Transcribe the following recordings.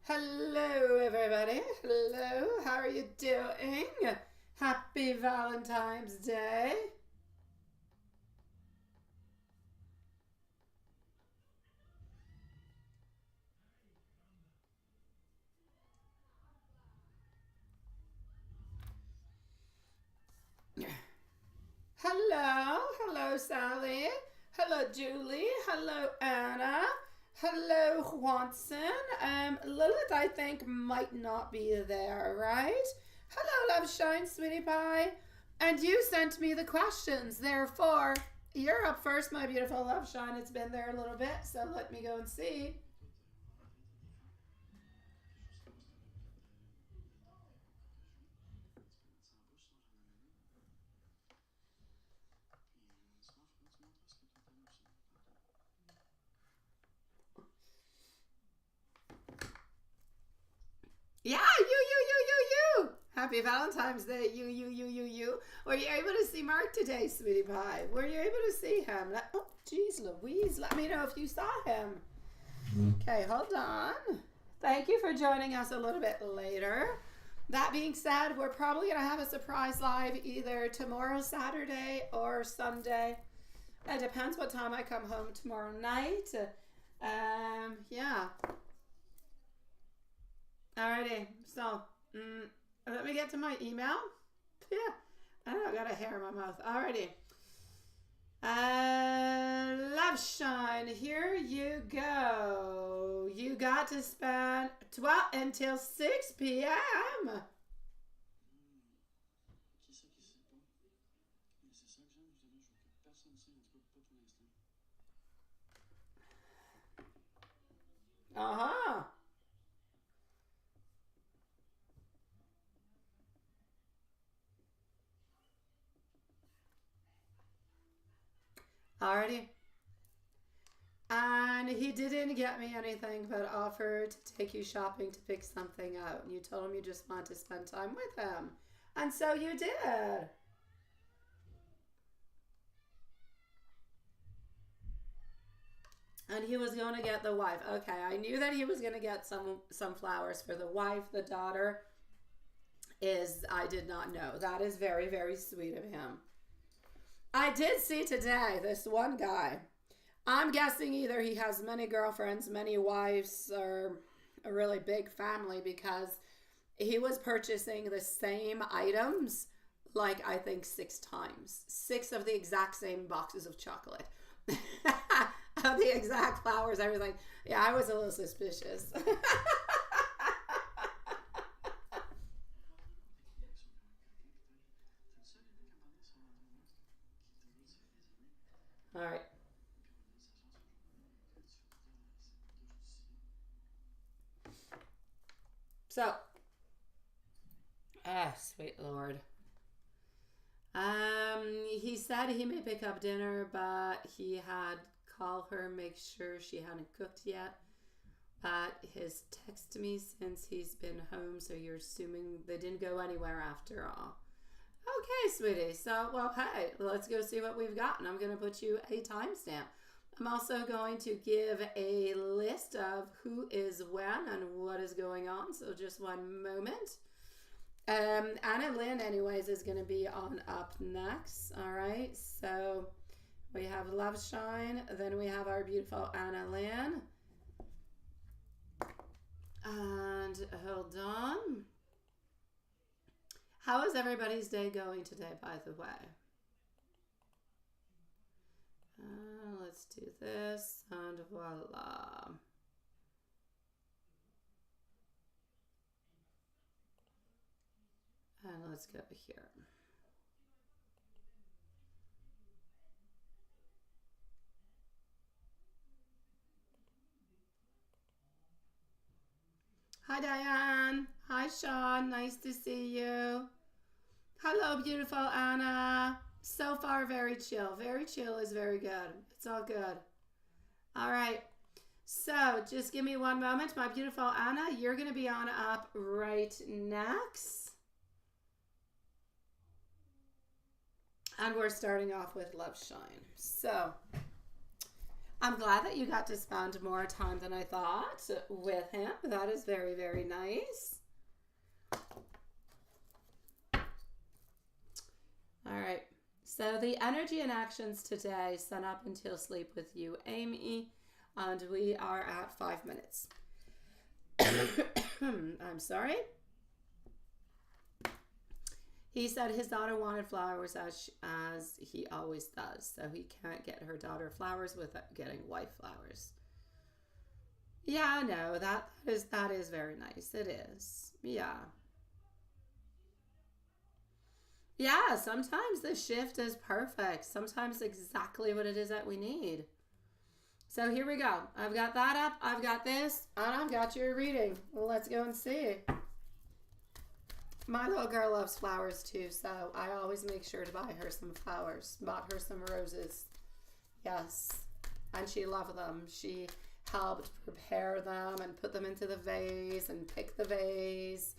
Hello, everybody. Hello. How are you doing? Happy Valentine's Day. Hello. Hello, Sally. Hello, Julie. Hello, Anna. Hello, Juanson. Lilith, I think, might not be there, right? Hello, Love Shine, sweetie pie. And you sent me the questions. Therefore, you're up first, my beautiful Love Shine. It's been there a little bit, so let me go and see. Yeah, you. Happy Valentine's Day, you. Were you able to see Mark today, sweetie pie? Were you able to see him? Oh, jeez, Louise. Let me know if you saw him. Okay, hold on. Thank you for joining us a little bit later. That being said, we're probably going to have a surprise live either tomorrow, Saturday, or Sunday. It depends what time I come home tomorrow night. Yeah. Alrighty, so let me get to my email. Yeah, I know I got a hair in my mouth. Alrighty. Love Shine, here you go. You got to spend 12 until 6 p.m. Uh-huh. Alrighty. And he didn't get me anything but offered to take you shopping to pick something out. And you told him you just want to spend time with him. And so you did. And he was going to get the wife. Okay, I knew that he was going to get some flowers for the wife. The daughter is I did not know. That is very very sweet of him. I did see today this one guy. I'm guessing either he has many girlfriends, many wives, or a really big family because he was purchasing the same items like I think 6 times. Six of the exact same boxes of chocolate. Of the exact flowers, everything. Yeah, I was a little suspicious. All right. So, sweet Lord. He said he may pick up dinner, but he had call her, make sure she hadn't cooked yet. But his text me since he's been home, so you're assuming they didn't go anywhere after all. Okay, sweetie. So, well, hey, let's go see what we've got, and I'm going to put you a timestamp. I'm also going to give a list of who is when and what is going on. So, just one moment. Anna Lynn, anyways, is going to be on up next. All right. So, we have Love Shine. Then we have our beautiful Anna Lynn. And hold on. How is everybody's day going today, by the way? Let's do this, and voila. And let's go here. Hi, Diane. Hi, Sean. Nice to see you. Hello, beautiful Anna. So far, very chill. Very chill is very good. It's all good. All right. So just give me one moment. My beautiful Anna, you're going to be on up right next. And we're starting off with Love Shine. So I'm glad that you got to spend more time than I thought with him. That is very, very nice. All right. So the energy and actions today, sun up until sleep with you, Amy. And we are at 5 minutes. I'm sorry. He said his daughter wanted flowers as he always does. So he can't get her daughter flowers without getting wife flowers. Yeah, no, that is very nice. It is. Yeah. Yeah, sometimes the shift is perfect. Sometimes exactly what it is that we need. So here we go. I've got that up. I've got this. And I've got your reading. Well, let's go and see. My little girl loves flowers too, so I always make sure to buy her some flowers. Bought her some roses. Yes. And she loved them. She helped prepare them and put them into the vase and pick the vase.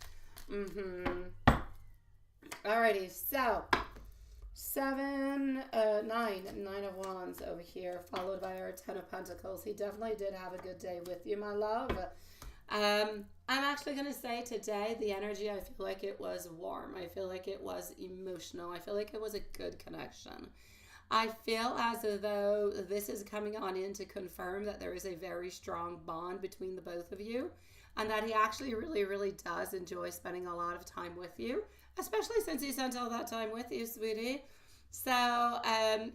Alrighty, so 9 of Wands over here, followed by our 10 of Pentacles. He definitely did have a good day with you, my love. I'm actually going to say today, the energy, I feel like it was warm. I feel like it was emotional. I feel like it was a good connection. I feel as though this is coming on in to confirm that there is a very strong bond between the both of you, and that he actually really, really does enjoy spending a lot of time with you, especially since he spent all that time with you, sweetie. So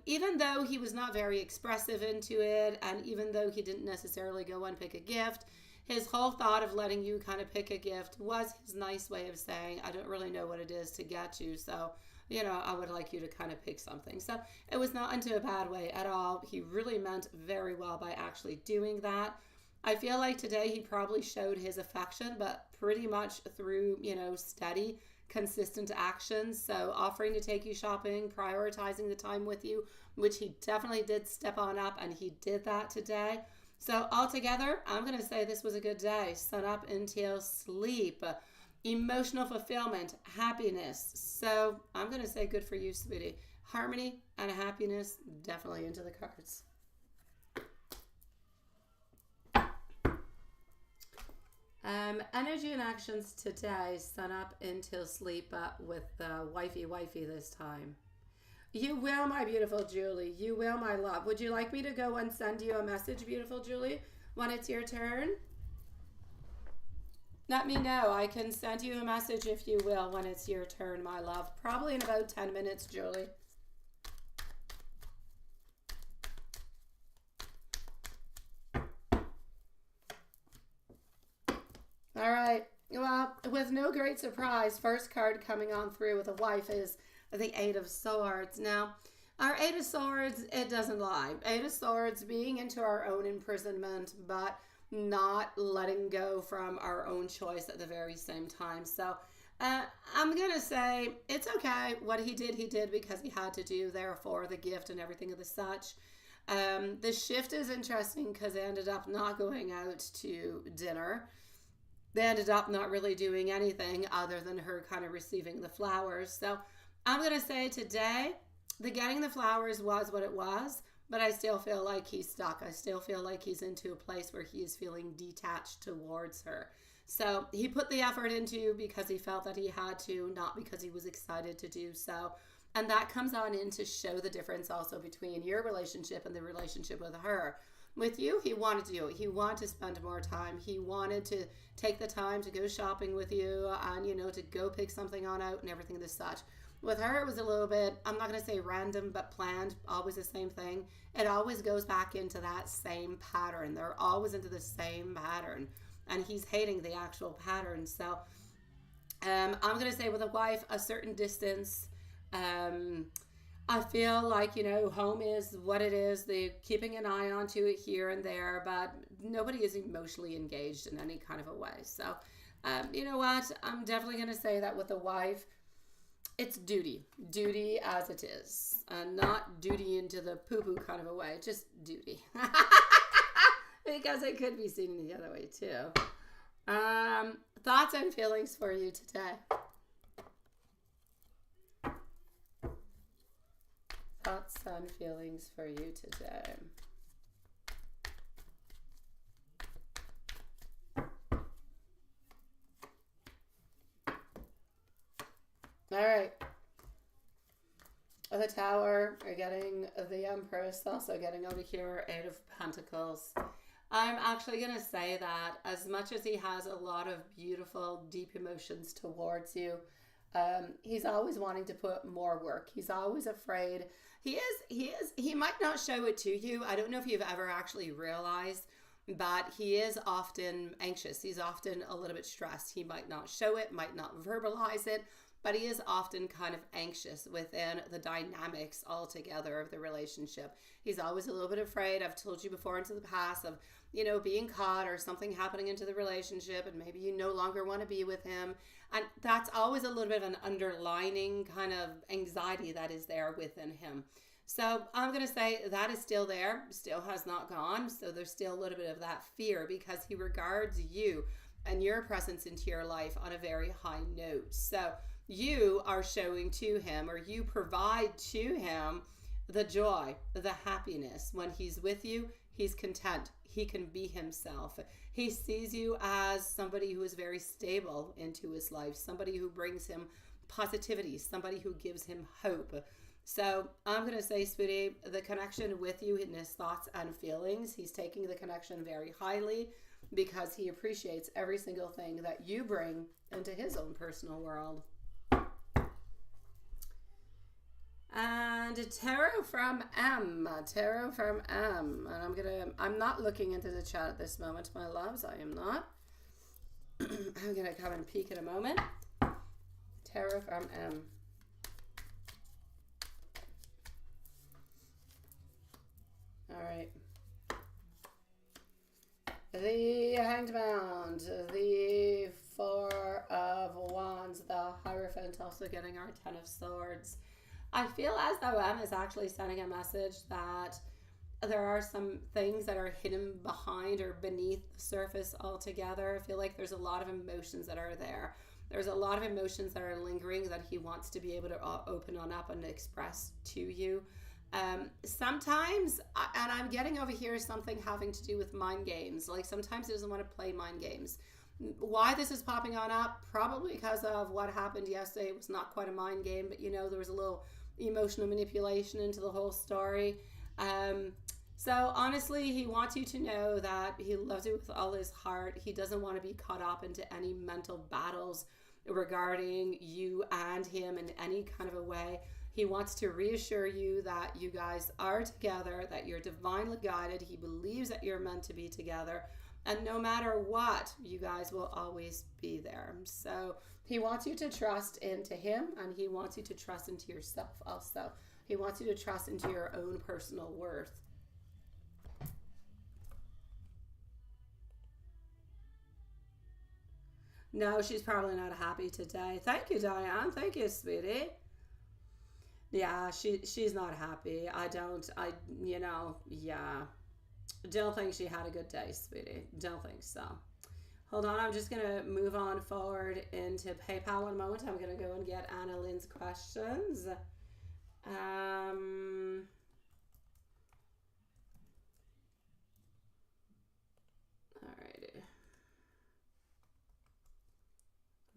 even though he was not very expressive into it, and even though he didn't necessarily go and pick a gift, his whole thought of letting you kind of pick a gift was his nice way of saying, I don't really know what it is to get you, so, you know, I would like you to kind of pick something. So it was not into a bad way at all. He really meant very well by actually doing that. I feel like today he probably showed his affection, but pretty much through, you know, steady, consistent actions. So offering to take you shopping, prioritizing the time with you, which he definitely did step on up, and he did that today. So altogether, I'm going to say this was a good day. Sun up until sleep. Emotional fulfillment, happiness. So I'm going to say good for you, sweetie. Harmony and happiness, definitely into the cards. Energy and actions today, sun up until sleep, but with wifey this time. You will, my beautiful Julie. You will, my love. Would you like me to go and send you a message, beautiful Julie, when it's your turn? Let me know. I can send you a message, if you will, when it's your turn, my love. Probably in about 10 minutes, Julie. All right. Well, with no great surprise, first card coming on through with a wife is the Eight of Swords. Now, our Eight of Swords, it doesn't lie. Eight of Swords being into our own imprisonment, but not letting go from our own choice at the very same time. So I'm going to say it's okay. What he did because he had to do, therefore the gift and everything of the such. The shift is interesting because they ended up not going out to dinner. They ended up not really doing anything other than her kind of receiving the flowers. So I'm going to say today, the getting the flowers was what it was, but I still feel like he's stuck. I still feel like he's into a place where he is feeling detached towards her. So he put the effort into because he felt that he had to, not because he was excited to do so. And that comes on in to show the difference also between your relationship and the relationship with her. With you, he wanted to do it. He wanted to spend more time. He wanted to take the time to go shopping with you and, you know, to go pick something on out and everything of this such. With her, it was a little bit, I'm not going to say random, but planned, always the same thing. It always goes back into that same pattern. They're always into the same pattern. And he's hating the actual pattern. So I'm going to say with a wife, a certain distance. I feel like, you know, home is what it is. They're keeping an eye onto it here and there, but nobody is emotionally engaged in any kind of a way. So, you know what? I'm definitely going to say that with a wife, it's duty as it is, and not duty into the poo-poo kind of a way, just duty. Because it could be seen the other way too. Thoughts and feelings for you today. Thoughts and feelings for you today. All right. The Tower are getting the Empress, also getting over here, Eight of Pentacles. I'm actually going to say that as much as he has a lot of beautiful, deep emotions towards you, he's always wanting to put more work. He's always afraid. He might not show it to you. I don't know if you've ever actually realized, but he is often anxious. He's often a little bit stressed. He might not show it, might not verbalize it, but he is often kind of anxious within the dynamics altogether of the relationship. He's always a little bit afraid. I've told you before into the past of, being caught or something happening into the relationship and maybe you no longer want to be with him. And that's always a little bit of an underlining kind of anxiety that is there within him. So I'm going to say that is still there, still has not gone. So there's still a little bit of that fear because he regards you and your presence into your life on a very high note. So you are showing to him, or you provide to him, the joy, the happiness. When he's with you, he's content. He can be himself. He sees you as somebody who is very stable into his life, somebody who brings him positivity, somebody who gives him hope. So I'm going to say, sweetie, the connection with you in his thoughts and feelings, he's taking the connection very highly because he appreciates every single thing that you bring into his own personal world. And Tarot from M. And I'm not looking into the chat at this moment, my loves. I am not. I'm going to come and peek in a moment. Tarot from M. All right. The Hanged Man, the Four of Wands, the Hierophant, also getting our Ten of Swords. I feel as though M is actually sending a message that there are some things that are hidden behind or beneath the surface altogether. I feel like there's a lot of emotions that are there. There's a lot of emotions that are lingering that he wants to be able to open on up and express to you. Sometimes, and I'm getting over here something having to do with mind games. Like sometimes he doesn't want to play mind games. Why this is popping on up? Probably because of what happened yesterday. It was not quite a mind game, but there was a little emotional manipulation into the whole story. So honestly, he wants you to know that he loves you with all his heart. He doesn't want to be caught up into any mental battles regarding you and him in any kind of a way. He wants to reassure you that you guys are together, that you're divinely guided. He believes that you're meant to be together. And no matter what, you guys will always be there. So he wants you to trust into him, and he wants you to trust into yourself also. He wants you to trust into your own personal worth. No, she's probably not happy today. Thank you, Diane. Thank you, sweetie. Yeah, she's not happy. Yeah. Don't think she had a good day, sweetie. Don't think so. Hold on, I'm just going to move on forward into PayPal one moment. I'm going to go and get Anna Lynn's questions. Alrighty.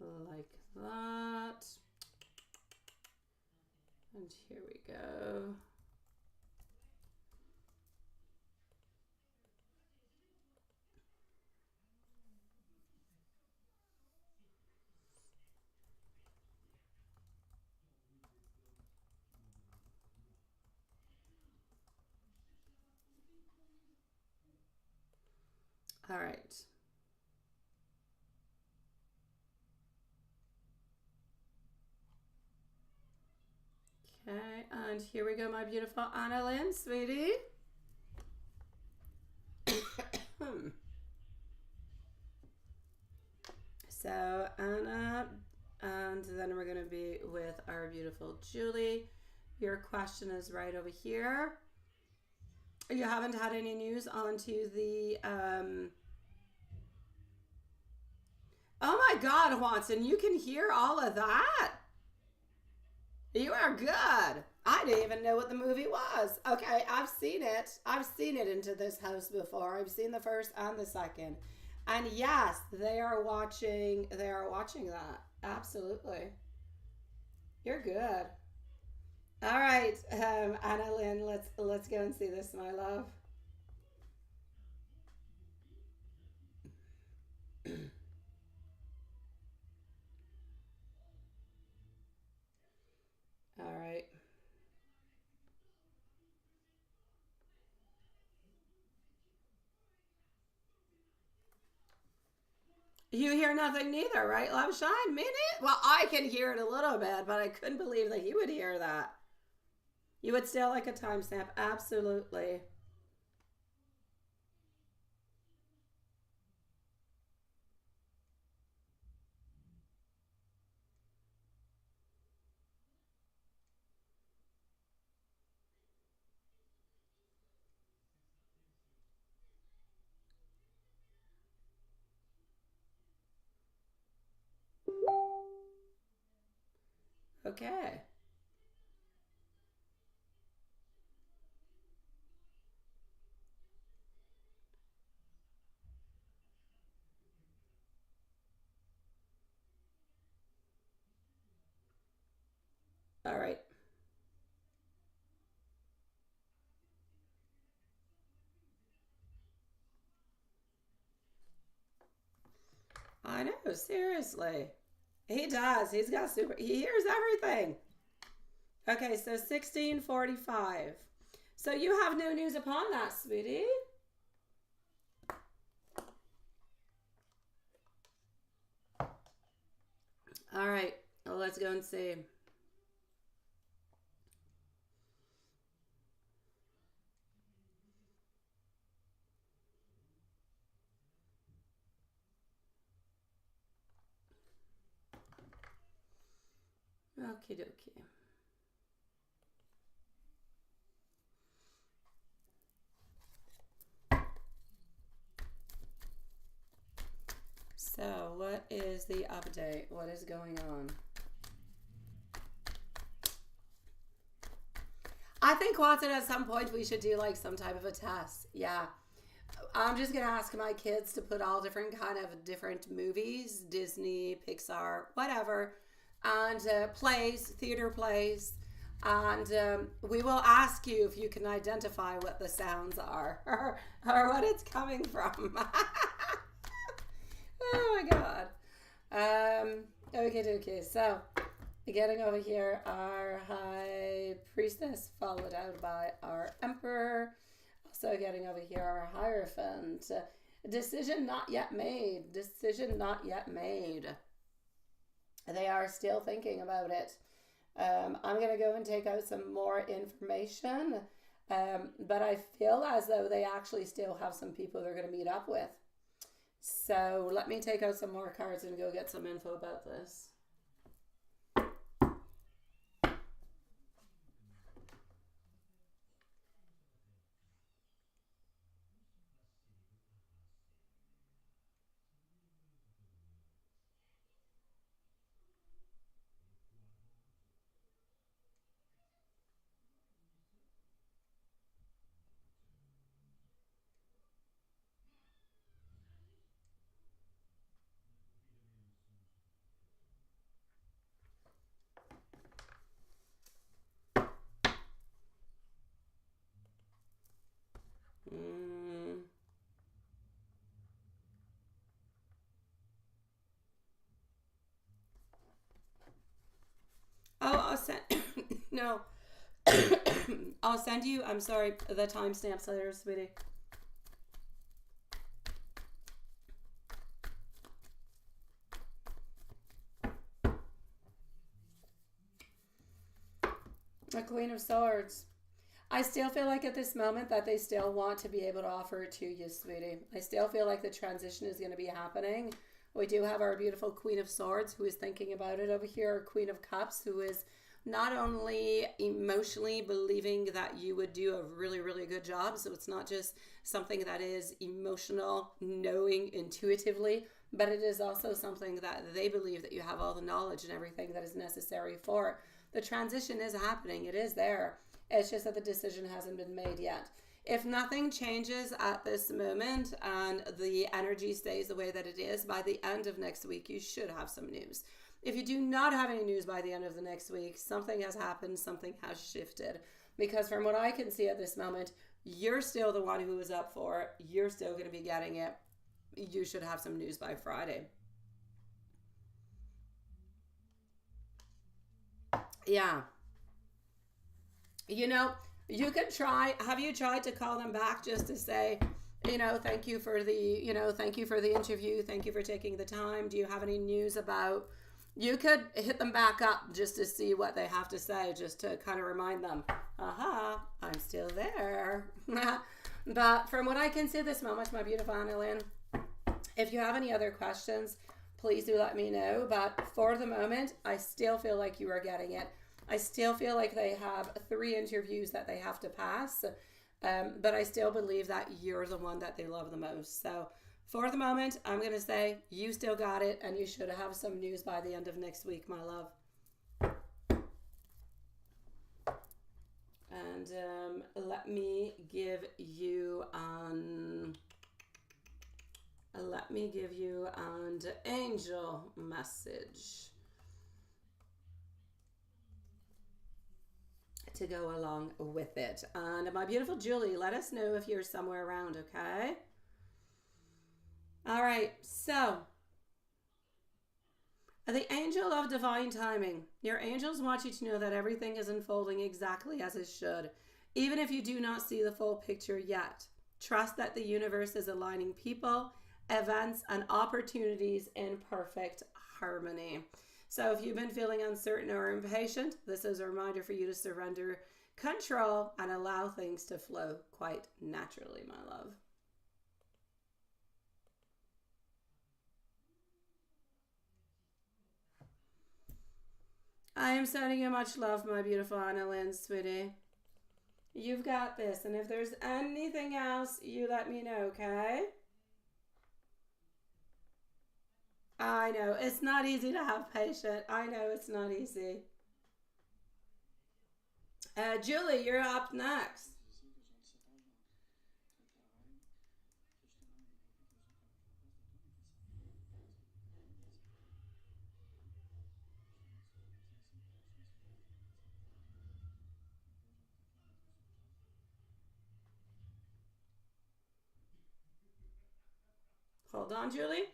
Like that. And here we go. All right. Okay, and here we go, my beautiful Anna Lynn, sweetie. So Anna, and then we're going to be with our beautiful Julie. Your question is right over here. You haven't had any news onto the oh my God, Watson, you can hear all of that? You are good. I didn't even know what the movie was. Okay, I've seen it. I've seen it Into This House before. I've seen the first and the second. And yes, they are watching that. Absolutely. You're good. All right, Anna Lynn, let's go and see this, my love. All right. You hear nothing neither, right, Love Shine? Me neither. Well, I can hear it a little bit, but I couldn't believe that you would hear that. You would still like a timestamp, absolutely. Okay. All right. I know, seriously. He does. He's got super. He hears everything. Okay, so 1645. So you have no news upon that, sweetie. All right, well, let's go and see. Okie dokie. So, what is the update? What is going on? I think, Watson, at some point we should do like some type of a test. Yeah. I'm just gonna ask my kids to put all different kind of different movies, Disney, Pixar, whatever, and plays, theater plays, and we will ask you if you can identify what the sounds are or what it's coming from. Oh my god. Okay. So, getting over here, our high priestess, followed out by our emperor. Also, getting over here, our hierophant. Decision not yet made. Decision not yet made. They are still thinking about it. I'm going to go and take out some more information. But I feel as though they actually still have some people they're going to meet up with. So let me take out some more cards and go get some info about this. Mm. Oh, I'll send. No. I'll send you, I'm sorry, the timestamps later, sweetie. A Queen of Swords. I still feel like at this moment that they still want to be able to offer it to you, sweetie. I still feel like the transition is going to be happening. We do have our beautiful Queen of Swords who is thinking about it over here, our Queen of Cups who is not only emotionally believing that you would do a really, really good job. So it's not just something that is emotional, knowing intuitively, but it is also something that they believe that you have all the knowledge and everything that is necessary for. The transition is happening, it is there. It's just that the decision hasn't been made yet. If nothing changes at this moment and the energy stays the way that it is, by the end of next week, you should have some news. if you do not have any news by the end of the next week, something has happened, something has shifted. Because from what I can see at this moment, you're still the one who is up for it. You're still going to be getting it. You should have some news by Friday. Yeah. You know, you could try. Have you tried to call them back just to say, thank you for thank you for the interview. Thank you for taking the time. Do you have any news about? You could hit them back up just to see what they have to say, just to kind of remind them, aha, I'm still there. But from what I can see at this moment, my beautiful Annalyn, if you have any other questions, please do let me know. But for the moment, I still feel like you are getting it. I still feel like they have 3 interviews that they have to pass. But I still believe that you're the one that they love the most. So for the moment, I'm going to say you still got it, and you should have some news by the end of next week, my love. And let me give you an angel message to go along with it. And my beautiful Julie, let us know if you're somewhere around, okay? All right, so the angel of divine timing. Your angels want you to know that everything is unfolding exactly as it should, even if you do not see the full picture yet. Trust that the universe is aligning people, events, and opportunities in perfect harmony. So if you've been feeling uncertain or impatient, this is a reminder for you to surrender control and allow things to flow quite naturally, my love. I am sending you much love, my beautiful Annalyn, sweetie. You've got this. And if there's anything else, you let me know, okay? I know. It's not easy to have patience. I know it's not easy. Julie, you're up next. Hold on, Julie.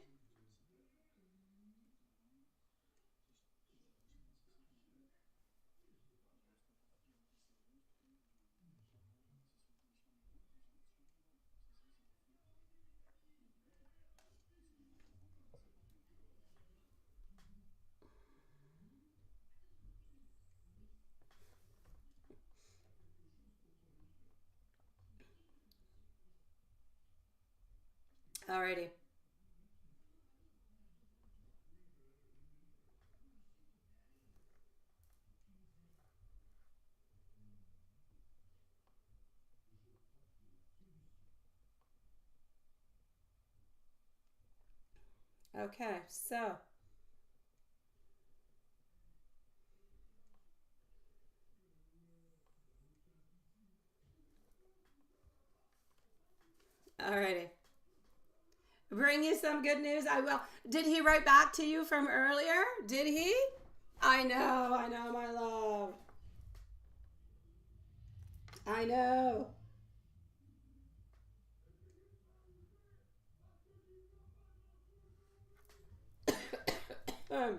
Alrighty. Okay, so alrighty. Bring you some good news. I will. Did he write back to you from earlier? Did he? I know, my love. I know. um,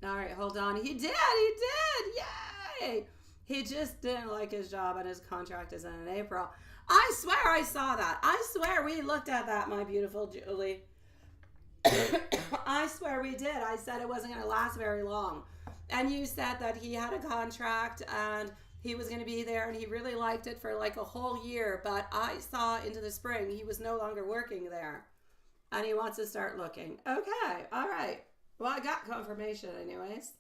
all right, hold on. He did. He did. Yay! He just didn't like his job and his contract is in April. I swear I saw that. I swear we looked at that, my beautiful Julie. I swear we did. I said it wasn't going to last very long. And you said that he had a contract and he was going to be there and he really liked it for like a whole year. But I saw into the spring he was no longer working there and he wants to start looking. Okay. All right. Well, I got confirmation, anyways.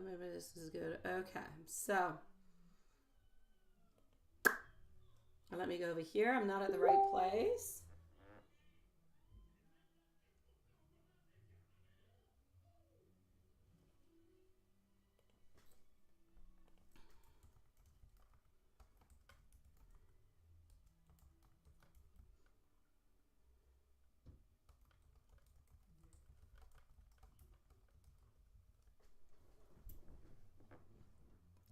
Maybe this is good. Okay. So, Let me go over here. I'm not at the right place.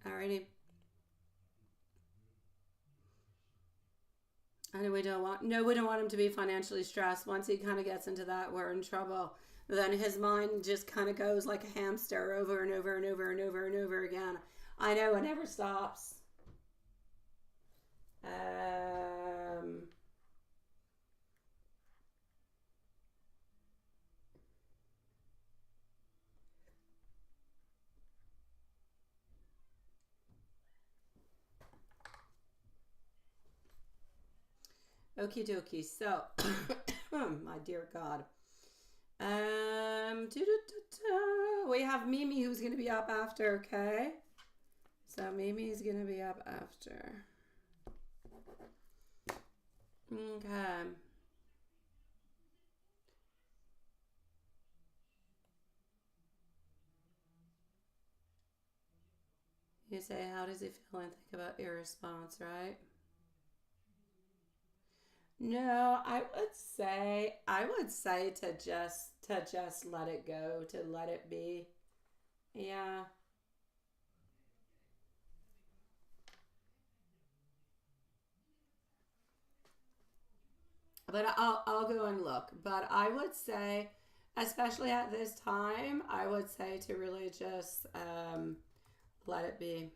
Alrighty. And we don't want him to be financially stressed. Once he kind of gets into that, we're in trouble. Then his mind just kind of goes like a hamster over and over and over and over and over again. I know, it never stops. Okie dokie. So, my dear God. We have Mimi who's going to be up after, okay? So Mimi's going to be up after. Okay. You say, how does he feel, and think about your response, right? No, I would say to just let it go, to let it be. Yeah. But I'll go and look. But I would say, especially at this time, I would say to really just let it be.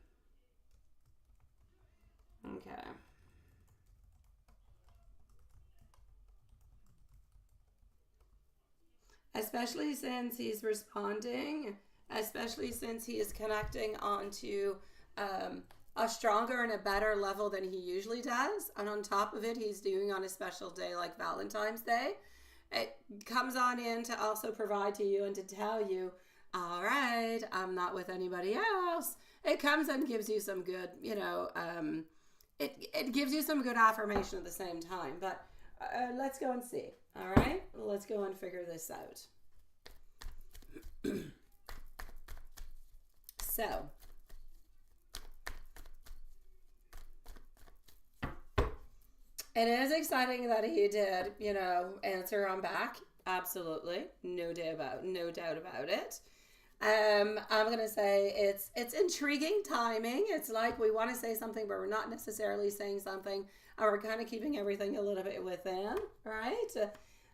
Okay. Especially since he's responding, especially since he is connecting onto um, a stronger and a better level than he usually does. And on top of it, he's doing on a special day like Valentine's Day. It comes on in to also provide to you and to tell you, all right, I'm not with anybody else. It comes and gives you some good, it gives you some good affirmation at the same time. But let's go and see. All right, let's go and figure this out. So, it is exciting that he did, answer on back. Absolutely, no doubt about it. I'm gonna say it's intriguing timing. It's like we want to say something, but we're not necessarily saying something, and we're kind of keeping everything a little bit within, right?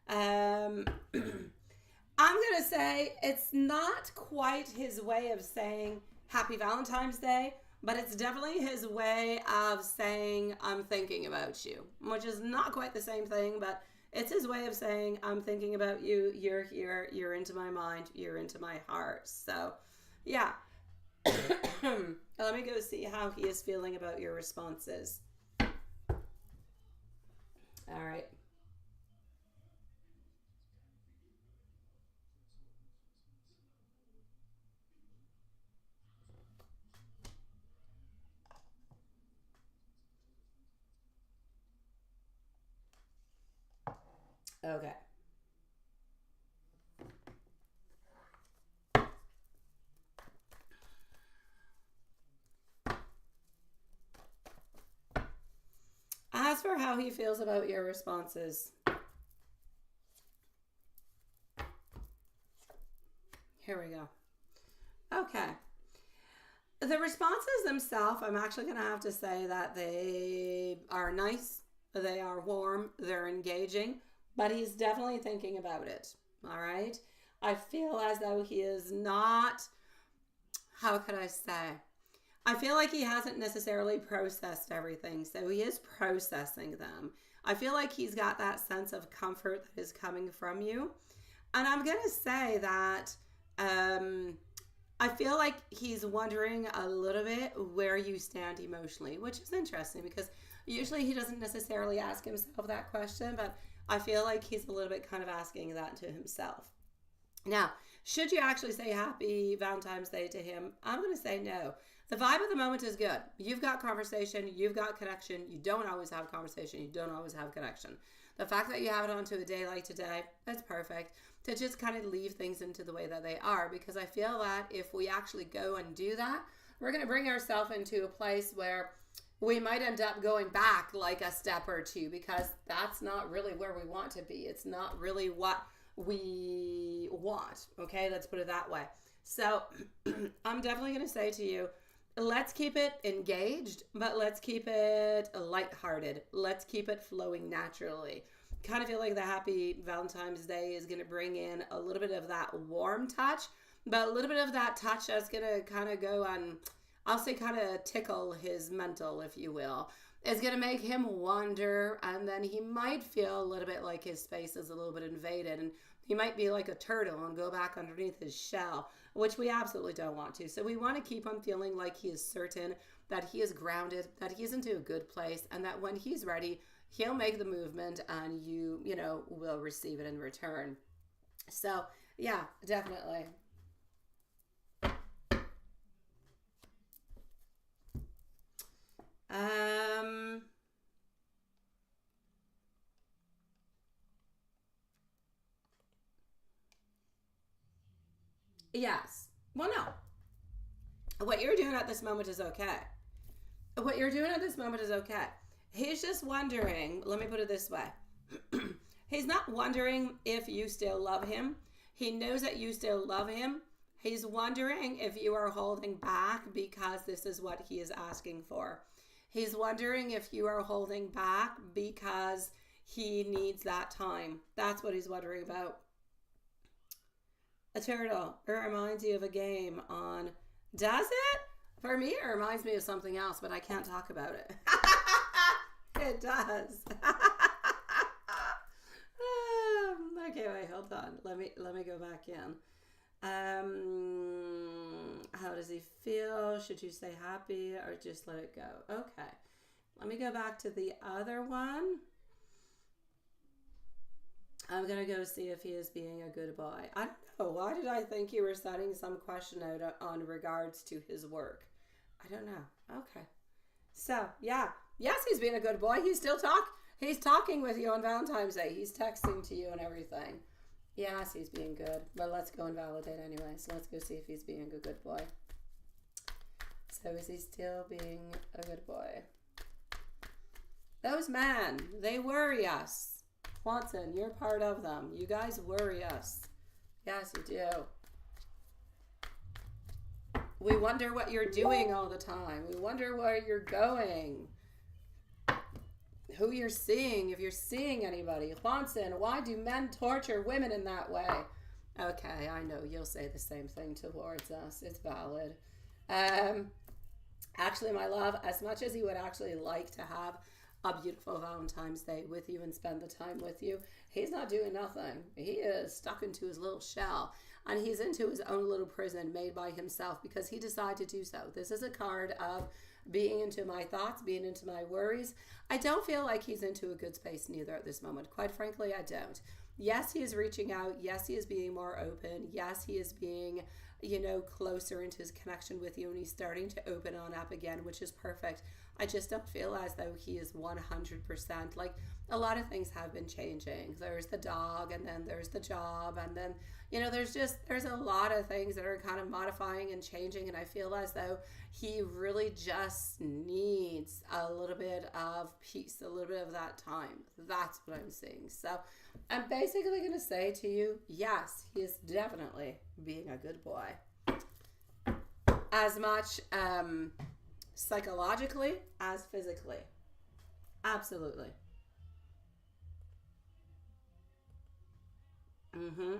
Um, I'm gonna say it's not quite his way of saying Happy Valentine's Day, but it's definitely his way of saying I'm thinking about you, which is not quite the same thing, but it's his way of saying I'm thinking about you. You're here. You're into my mind. You're into my heart. So, yeah. Let me go see how he is feeling about your responses. All right. Okay. As for how he feels about your responses, here we go. Okay. The responses themselves, I'm actually going to have to say that they are nice, they are warm, they're engaging, but he's definitely thinking about it. All right. I feel as though he is not, how could I say? I feel like he hasn't necessarily processed everything, so he is processing them. I feel like he's got that sense of comfort that is coming from you. And I'm going to say that um, I feel like he's wondering a little bit where you stand emotionally, which is interesting because usually he doesn't necessarily ask himself that question, but I feel like he's a little bit kind of asking that to himself. Now, should you actually say happy Valentine's Day to him? I'm going to say no. The vibe of the moment is good. You've got conversation, you've got connection. You don't always have conversation, you don't always have connection. The fact that you have it onto a day like today, that's perfect. To just kind of leave things into the way that they are, because I feel that if we actually go and do that, we're going to bring ourselves into a place where we might end up going back like a step or two, because that's not really where we want to be. It's not really what we want. Okay, let's put it that way. So I'm definitely going to say to you, let's keep it engaged, but let's keep it lighthearted. Let's keep it flowing naturally. Kind of feel like the happy Valentine's Day is going to bring in a little bit of that warm touch, but a little bit of that touch that's going to kind of go on, I'll say kind of tickle his mental, if you will. It's going to make him wonder, and then he might feel a little bit like his space is a little bit invaded, and he might be like a turtle and go back underneath his shell, which we absolutely don't want to. So we want to keep him feeling like he is certain, that he is grounded, that he's into a good place, and that when he's ready, he'll make the movement and you know, will receive it in return. So yeah, definitely. Um, yes. Well, no. What you're doing at this moment is okay. What you're doing at this moment is okay. He's just wondering, let me put it this way. He's not wondering if you still love him. He knows that you still love him. He's wondering if you are holding back because this is what he is asking for. He's wondering if you are holding back because he needs that time. That's what he's wondering about. A turtle. It reminds you of a game on. Does it? For me, it reminds me of something else, but I can't talk about it. It does. Okay, wait, hold on. Let me go back in. How does he feel? Should you say happy or just let it go? Okay. Let me go back to the other one. I'm going to go see if he is being a good boy. I don't know. Why did I think you were setting some question out on regards to his work? I don't know. Okay. So, yeah. Yes, he's being a good boy. He's talking with you on Valentine's Day. He's texting to you and everything. Yes, he's being good. But let's go and validate anyway. So let's go see if he's being a good boy. So is he still being a good boy? Those men, they worry us. Watson, you're part of them. You guys worry us. Yes, you do. We wonder what you're doing all the time. We wonder where you're going. Who you're seeing, if you're seeing anybody. Watson, why do men torture women in that way? Okay, I know you'll say the same thing towards us. It's valid. Actually, my love, as much as he would actually like to have a beautiful Valentine's Day with you and spend the time with you, he's not doing nothing. He is stuck into his little shell, and he's into his own little prison made by himself because he decided to do so. This is a card of being into my thoughts, being into my worries. I don't feel like he's into a good space neither at this moment. Quite frankly, I don't. Yes, he is reaching out. Yes, he is being more open. Yes, he is being, closer into his connection with you, and he's starting to open on up again, which is perfect. I just don't feel as though he is 100%. Like, a lot of things have been changing. There's the dog, and then there's the job, and then, there's a lot of things that are kind of modifying and changing, and I feel as though he really just needs a little bit of peace, a little bit of that time. That's what I'm seeing. So I'm basically going to say to you, yes, he is definitely being a good boy. As much psychologically as physically. Absolutely. Mm-hmm.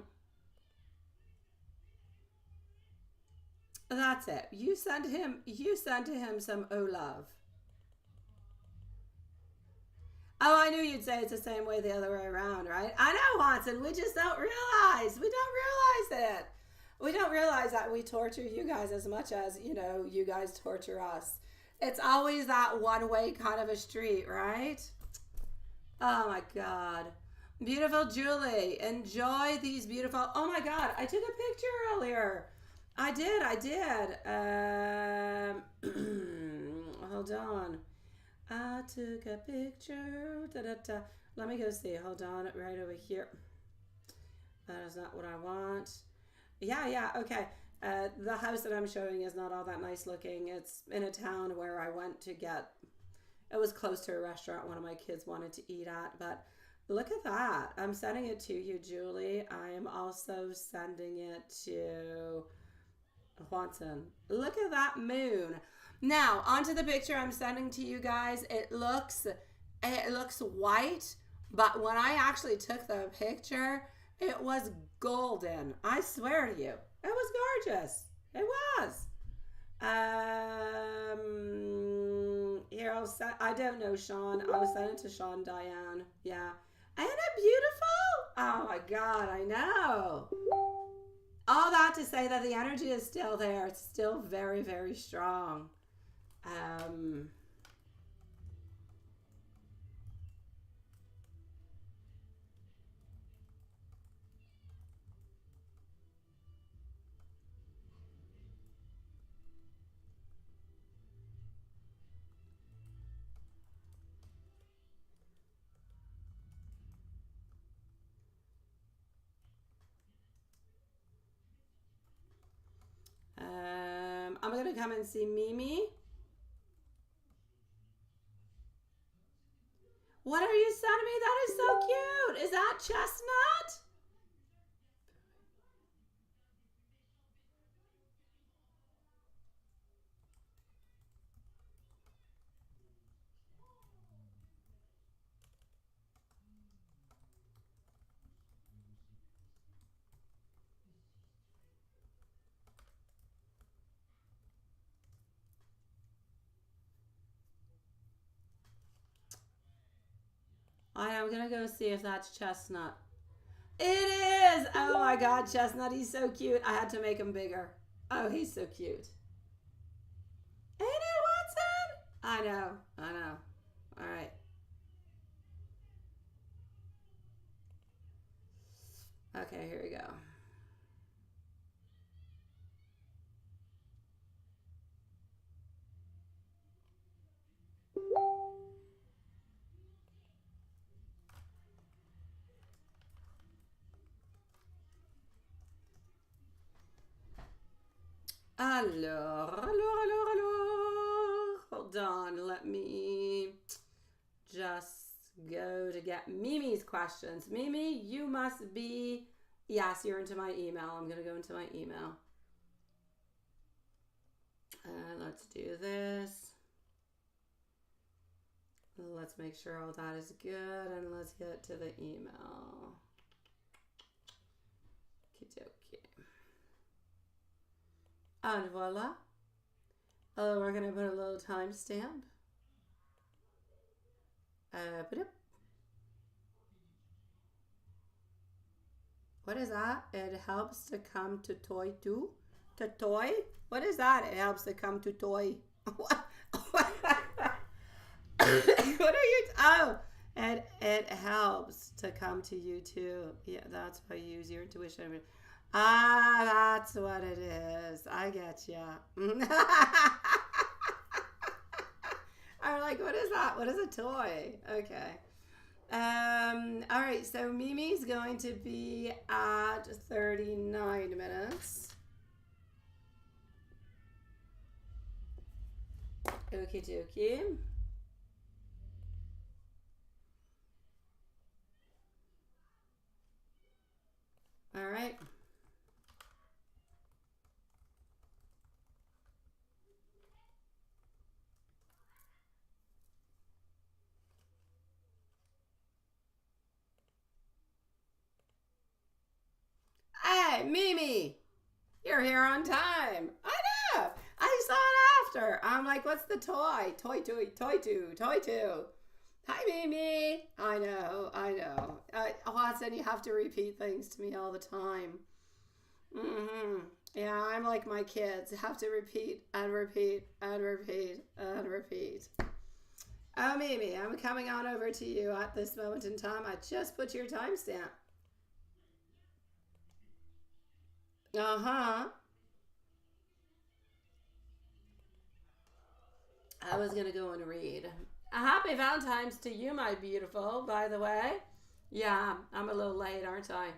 That's it. You send to him some "oh love." Oh, I knew you'd say it's the same way the other way around, right? I know, Watson. We just don't realize. We don't realize it. We don't realize that we torture you guys as much as, you guys torture us. It's always that one way kind of a street, right? Oh my God. Beautiful Julie. Enjoy these beautiful. Oh my God, I took a picture earlier. I did. Hold on. I took a picture. Da, da, da. Let me go see. Hold on, right over here. That is not what I want. Yeah, okay. The house that I'm showing is not all that nice looking. It's in a town where I went to get. It was close to a restaurant one of my kids wanted to eat at, but look at that. I'm sending it to you, Julie. I am also sending it to Watson. Look at that moon. Now, onto the picture I'm sending to you guys. It looks white, but when I actually took the picture, it was golden. I swear to you. It was gorgeous. It was. Here I don't know, Sean. I was sending it to Sean Diane. Yeah. Ain't it beautiful? Oh my God, I know. All that to say that the energy is still there. It's still very, very strong. I'm gonna come and see Mimi. What are you sending me? That is so cute. Is that chestnut? I'm gonna go see if that's chestnut. It is! Oh my God, Chestnut, he's so cute. I had to make him bigger. Oh, he's so cute. Ain't it, Watson? I know. All right. Okay, here we go. Alors. Hold on, let me just go to get Mimi's questions. Mimi, you must be. Yes, you're into my email. I'm going to go into my email. Let's do this. Let's make sure all that is good and let's get to the email. Okie and voila. Oh, we're going to put a little timestamp. What is that? It helps to come to toy too? To toy? What is that? It helps to come to toy. What? What are you? Oh, it helps to come to you too. Yeah, that's why you use your intuition. That's what it is. I get ya. I'm like, what is that? What is a toy? Okay. All right, so Mimi's going to be at 39 minutes. Okie dokie. All right. Hey, Mimi, you're here on time. I know. I saw it after. I'm like, what's the toy? Toy two. Hi, Mimi. I know. Watson, you have to repeat things to me all the time. Yeah, I'm like my kids. Have to repeat and repeat and repeat and repeat. Oh, Mimi, I'm coming on over to you at this moment in time. I just put your timestamp. Uh-huh. I was going to go and read. A happy Valentine's to you, my beautiful, by the way. Yeah, I'm a little late, aren't I?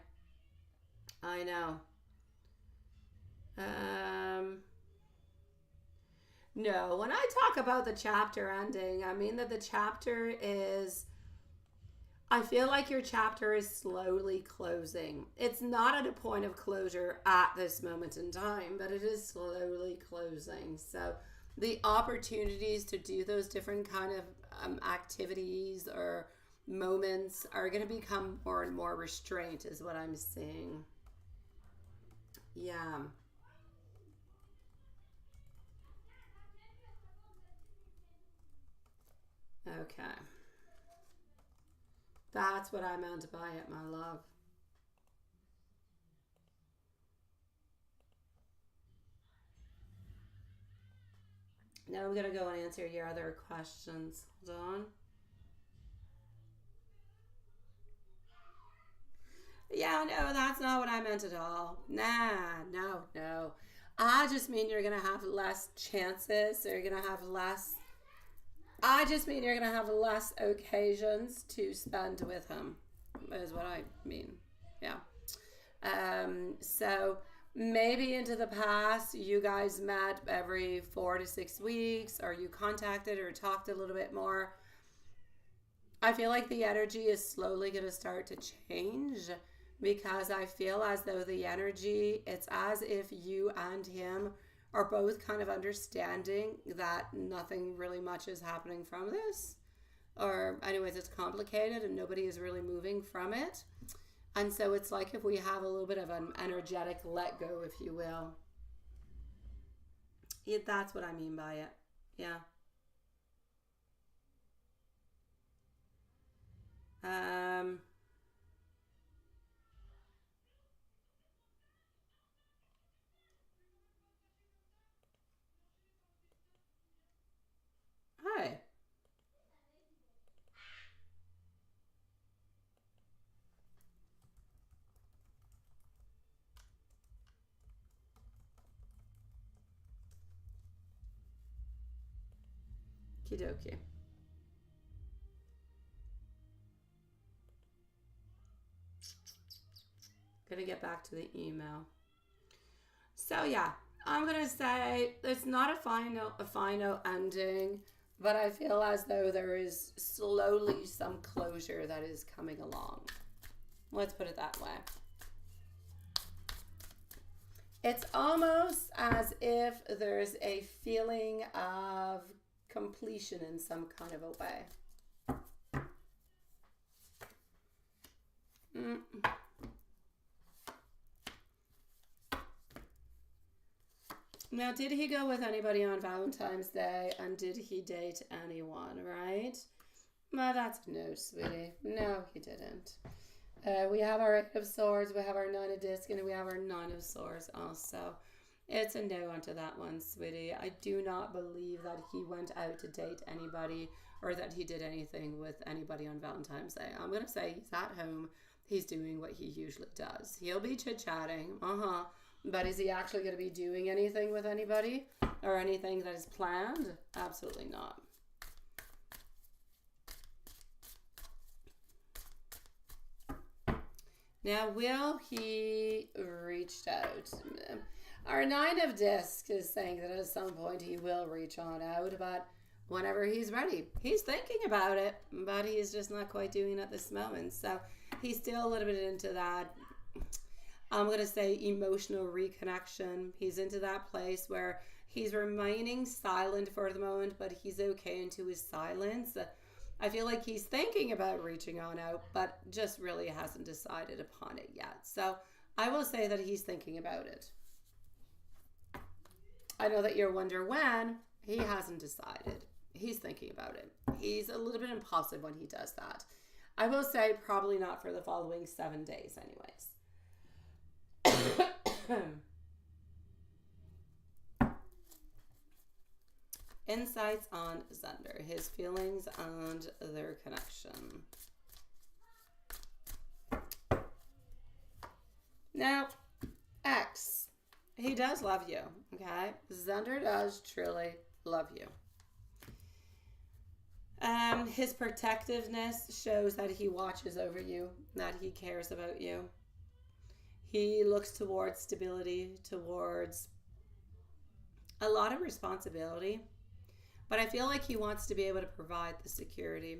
I know. Um, no, when I talk about the chapter ending, I mean that the chapter is. I feel like your chapter is slowly closing. It's not at a point of closure at this moment in time, but it is slowly closing. So the opportunities to do those different kind of activities or moments are going to become more and more restraint, is what I'm seeing. Yeah. Okay. That's what I meant by it, my love. Now I'm going to go and answer your other questions. Hold on. Yeah, no, that's not what I meant at all. Nah, no, no. I just mean you're going to have less chances, or you're going to have less. I just mean you're going to have less occasions to spend with him, is what I mean. Yeah. So maybe into the past, you guys met every 4 to 6 weeks, or you contacted or talked a little bit more. I feel like the energy is slowly going to start to change because I feel as though the energy, it's as if you and him are both kind of understanding that nothing really much is happening from this. Or, anyways, it's complicated and nobody is really moving from it. And so it's like if we have a little bit of an energetic let go, if you will. Yeah, that's what I mean by it. Yeah. Um, Hi. Kidoki. Gonna get back to the email. So yeah, I'm gonna say it's not a final ending, but I feel as though there is slowly some closure that is coming along. Let's put it that way. It's almost as if there's a feeling of completion in some kind of a way. Mm. Now, did he go with anybody on Valentine's Day, and did he date anyone, right? Well, that's no, sweetie. No, he didn't. We have our Eight of Swords, we have our Nine of Discs, and we have our Nine of Swords also. It's a no onto that one, sweetie. I do not believe that he went out to date anybody or that he did anything with anybody on Valentine's Day. I'm going to say he's at home. He's doing what he usually does. He'll be chit-chatting, but is he actually going to be doing anything with anybody or anything that is planned? Absolutely not. Now, will he reach out? Our Nine of Discs is saying that at some point he will reach on out, but whenever he's ready. He's thinking about it, but he's just not quite doing it at this moment. So he's still a little bit into that, I'm going to say, emotional reconnection. He's into that place where he's remaining silent for the moment, but he's okay into his silence. I feel like he's thinking about reaching on out, but just really hasn't decided upon it yet. So I will say that he's thinking about it. I know that you're wondering when. He hasn't decided. He's thinking about it. He's a little bit impulsive when he does that. I will say probably not for the following 7 days anyways. Insights on Xander, his feelings and their connection. Now, X, he does love you, okay? Xander does truly love you. His protectiveness shows that he watches over you, that he cares about you. He looks towards stability, towards a lot of responsibility, but I feel like he wants to be able to provide the security.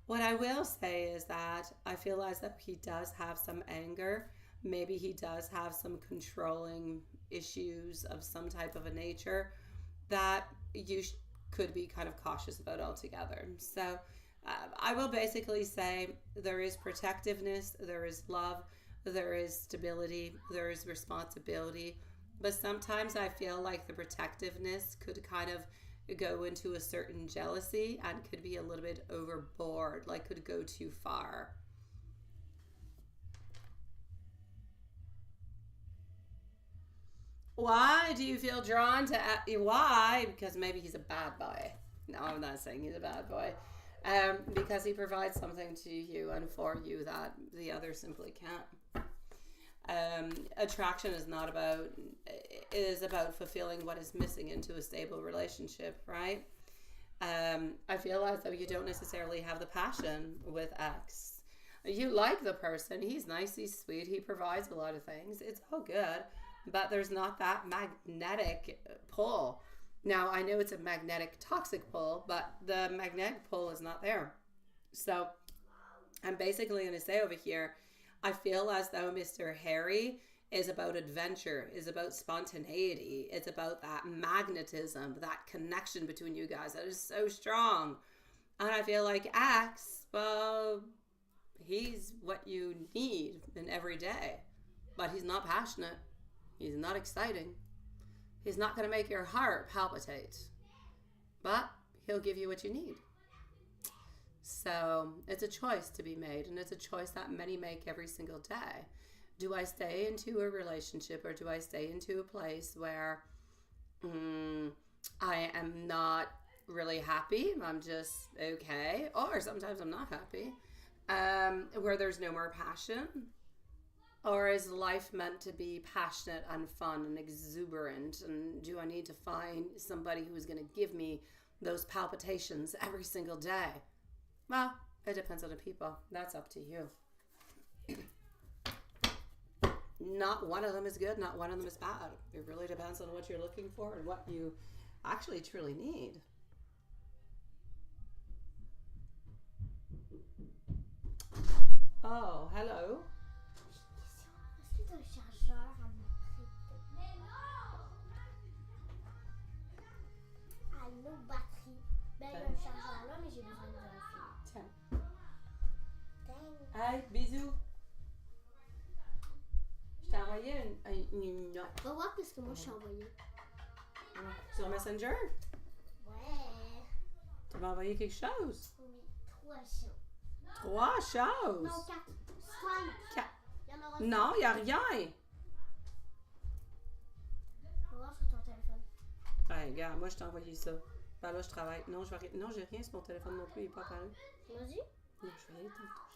What I will say is that I feel as though he does have some anger. Maybe he does have some controlling issues of some type of a nature that you could be kind of cautious about altogether. So I will basically say there is protectiveness, there is love, there is stability, there is responsibility. But sometimes I feel like the protectiveness could kind of go into a certain jealousy and could be a little bit overboard, like could go too far. Why do you feel drawn to why? Because maybe he's a bad boy. No, I'm not saying he's a bad boy. Because he provides something to you and for you that the other simply can't. Attraction is not about, it is about fulfilling what is missing into a stable relationship, right? I feel as though you don't necessarily have the passion with X. You like the person, he's nice, he's sweet, he provides a lot of things, it's all good, but there's not that magnetic pull. Now, I know it's a magnetic toxic pull, but the magnetic pull is not there. So I'm basically going to say over here, I feel as though Mr. Harry is about adventure, is about spontaneity. It's about that magnetism, that connection between you guys that is so strong. And I feel like X, well, he's what you need in every day. But he's not passionate. He's not exciting. He's not going to make your heart palpitate. But he'll give you what you need. So it's a choice to be made, and it's a choice that many make every single day. Do I stay into a relationship, or do I stay into a place where I am not really happy, I'm just okay, or sometimes I'm not happy, where there's no more passion? Or is life meant to be passionate and fun and exuberant? And do I need to find somebody who's going to give me those palpitations every single day? Well, it depends on the people. That's up to you. Not one of them is good, not one of them is bad. It really depends on what you're looking for and what you actually truly need. Oh, hello. Est-ce que t'as un chargeur à montrer? Mais non! Allô, batterie. Ben, il y a un chargeur là, mais j'ai besoin d'un fil. Tiens. Dang. Hey, bisous. Je t'ai envoyé une note. Va voir qu'est-ce que moi je suis envoyé. Sur Messenger? Ouais. Tu m'as envoyé quelque chose? Oui, 3 choses. 3 choses? Non, 4. 5. Quatre. Il y en aura Non, il n'y a rien. Va voir sur ton téléphone. Hey, regarde, moi je t'ai envoyé ça. Ben là, je travaille. Non, non, j'ai rien sur mon téléphone non plus, il n'est pas apparu. Vas-y. Non, je vais aller tantôt, je travaille.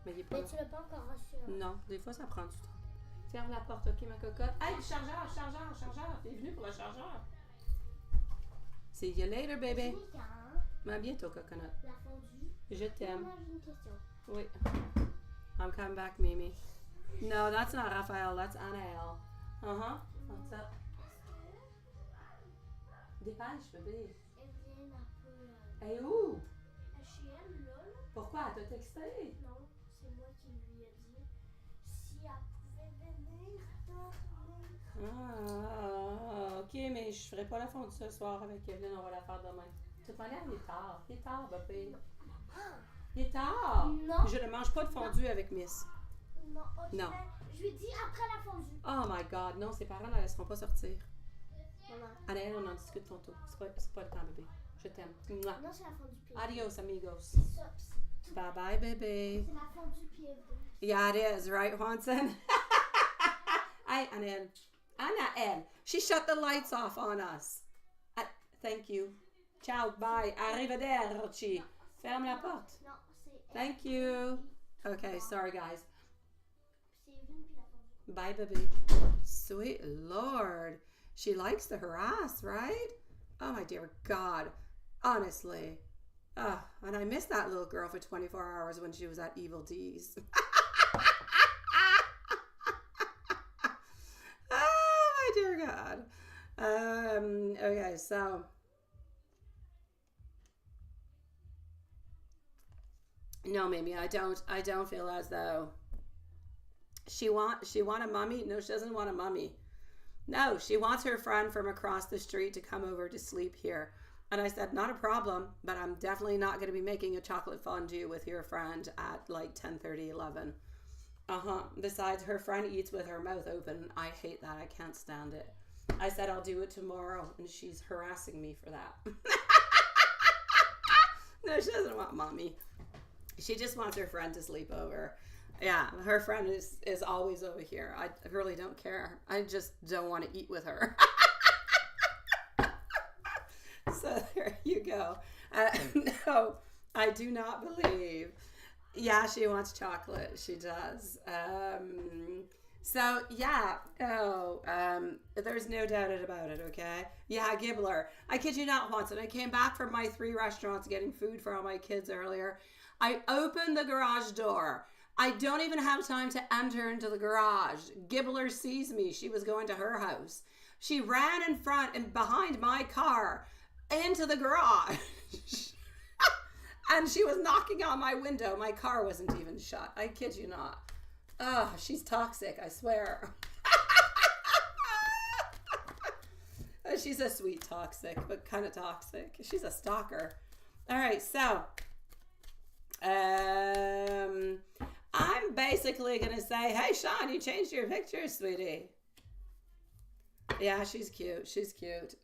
Mais il est pas Mais là. tu l'as pas encore reçu. Hein? Non, des fois ça prend du temps. Ferme la porte, ok, ma cocotte. Hey, chargeur. T'es venu pour le chargeur. See you later, baby. Fini quand? Mais à bientôt, coconut. La fondue. Je t'aime. Moi, j'ai une question. Oui. I'm coming back, Mimi. No, that's not Raphael, that's Anaël. Uh-huh. What's up? Dépêche, bébé. Elle vient un peu. Hey, où? H&M, là. Pourquoi? Elle t'a texté? Non, c'est moi qui lui ai dit si elle pouvait venir dormir. Ah, ok, mais je ferai pas la fondue ce soir avec Evelyne, on va la faire demain. De toute manière, il est tard. Il est tard, bébé. Il est tard. Non. Je ne mange pas de fondue avec Miss. Non, ok. Non. Je lui ai dit après la fondue. Oh my God, non, ses parents ne la laisseront pas sortir. Maman. Anaël, on en discute tantôt. C'est pas le temps, bébé. Je t'aime. Mouah. Non, c'est la fondue pied. Adios, amigos. C'est ça, pis c'est tout. Bye bye, baby. C'est la fondue pied. Yeah, it is, right, Juanson? Hey, Anaël. Anaël, She shut the lights off on us. Thank you. Ciao, bye. Arrivederci. Ferme la porte. Non, c'est Thank you. Okay, sorry guys. c'est une puis la porte. Bye, baby. Sweet Lord. She likes to harass, right? Oh, my dear God. Honestly. And I missed that little girl for 24 hours when she was at Evil D's. Oh, my dear God. Okay, so. No, Mimi, I don't feel as though she want a mummy. No, she doesn't want a mummy. No, she wants her friend from across the street to come over to sleep here. And I said, not a problem, but I'm definitely not going to be making a chocolate fondue with your friend at like 10:30, 11. Besides, her friend eats with her mouth open. I hate that. I can't stand it. I said I'll do it tomorrow, and she's harassing me for that. No, she doesn't want mommy. She just wants her friend to sleep over. Yeah, her friend is always over here. I really don't care. I just don't want to eat with her. So there you go. No, I do not believe. Yeah, she wants chocolate. She does. So yeah. There's no doubt about it. Okay. Yeah, Gibbler. I kid you not. Once, and I came back from my 3 restaurants getting food for all my kids earlier. I opened the garage door. I don't even have time to enter into the garage. Gibbler sees me. She was going to her house. She ran in front and behind my car into the garage. And she was knocking on my window. My car wasn't even shut. I kid you not. Oh, she's toxic, I swear. She's a sweet toxic, but kind of toxic. She's a stalker. All right, so I'm basically going to say, hey, Sean, you changed your picture, sweetie. Yeah, she's cute. She's cute.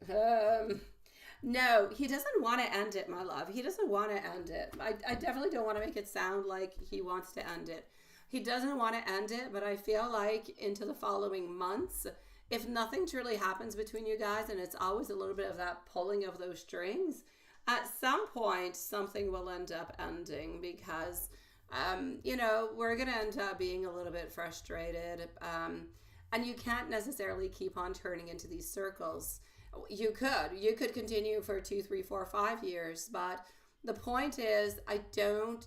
No, he doesn't want to end it, my love. He doesn't want to end it. I definitely don't want to make it sound like he wants to end it. He doesn't want to end it, but I feel like into the following months, if nothing truly happens between you guys, and it's always a little bit of that pulling of those strings, at some point, something will end up ending because, we're going to end up being a little bit frustrated. And you can't necessarily keep on turning into these circles. You could continue for 2, 3, 4, 5 years, but the point is, I don't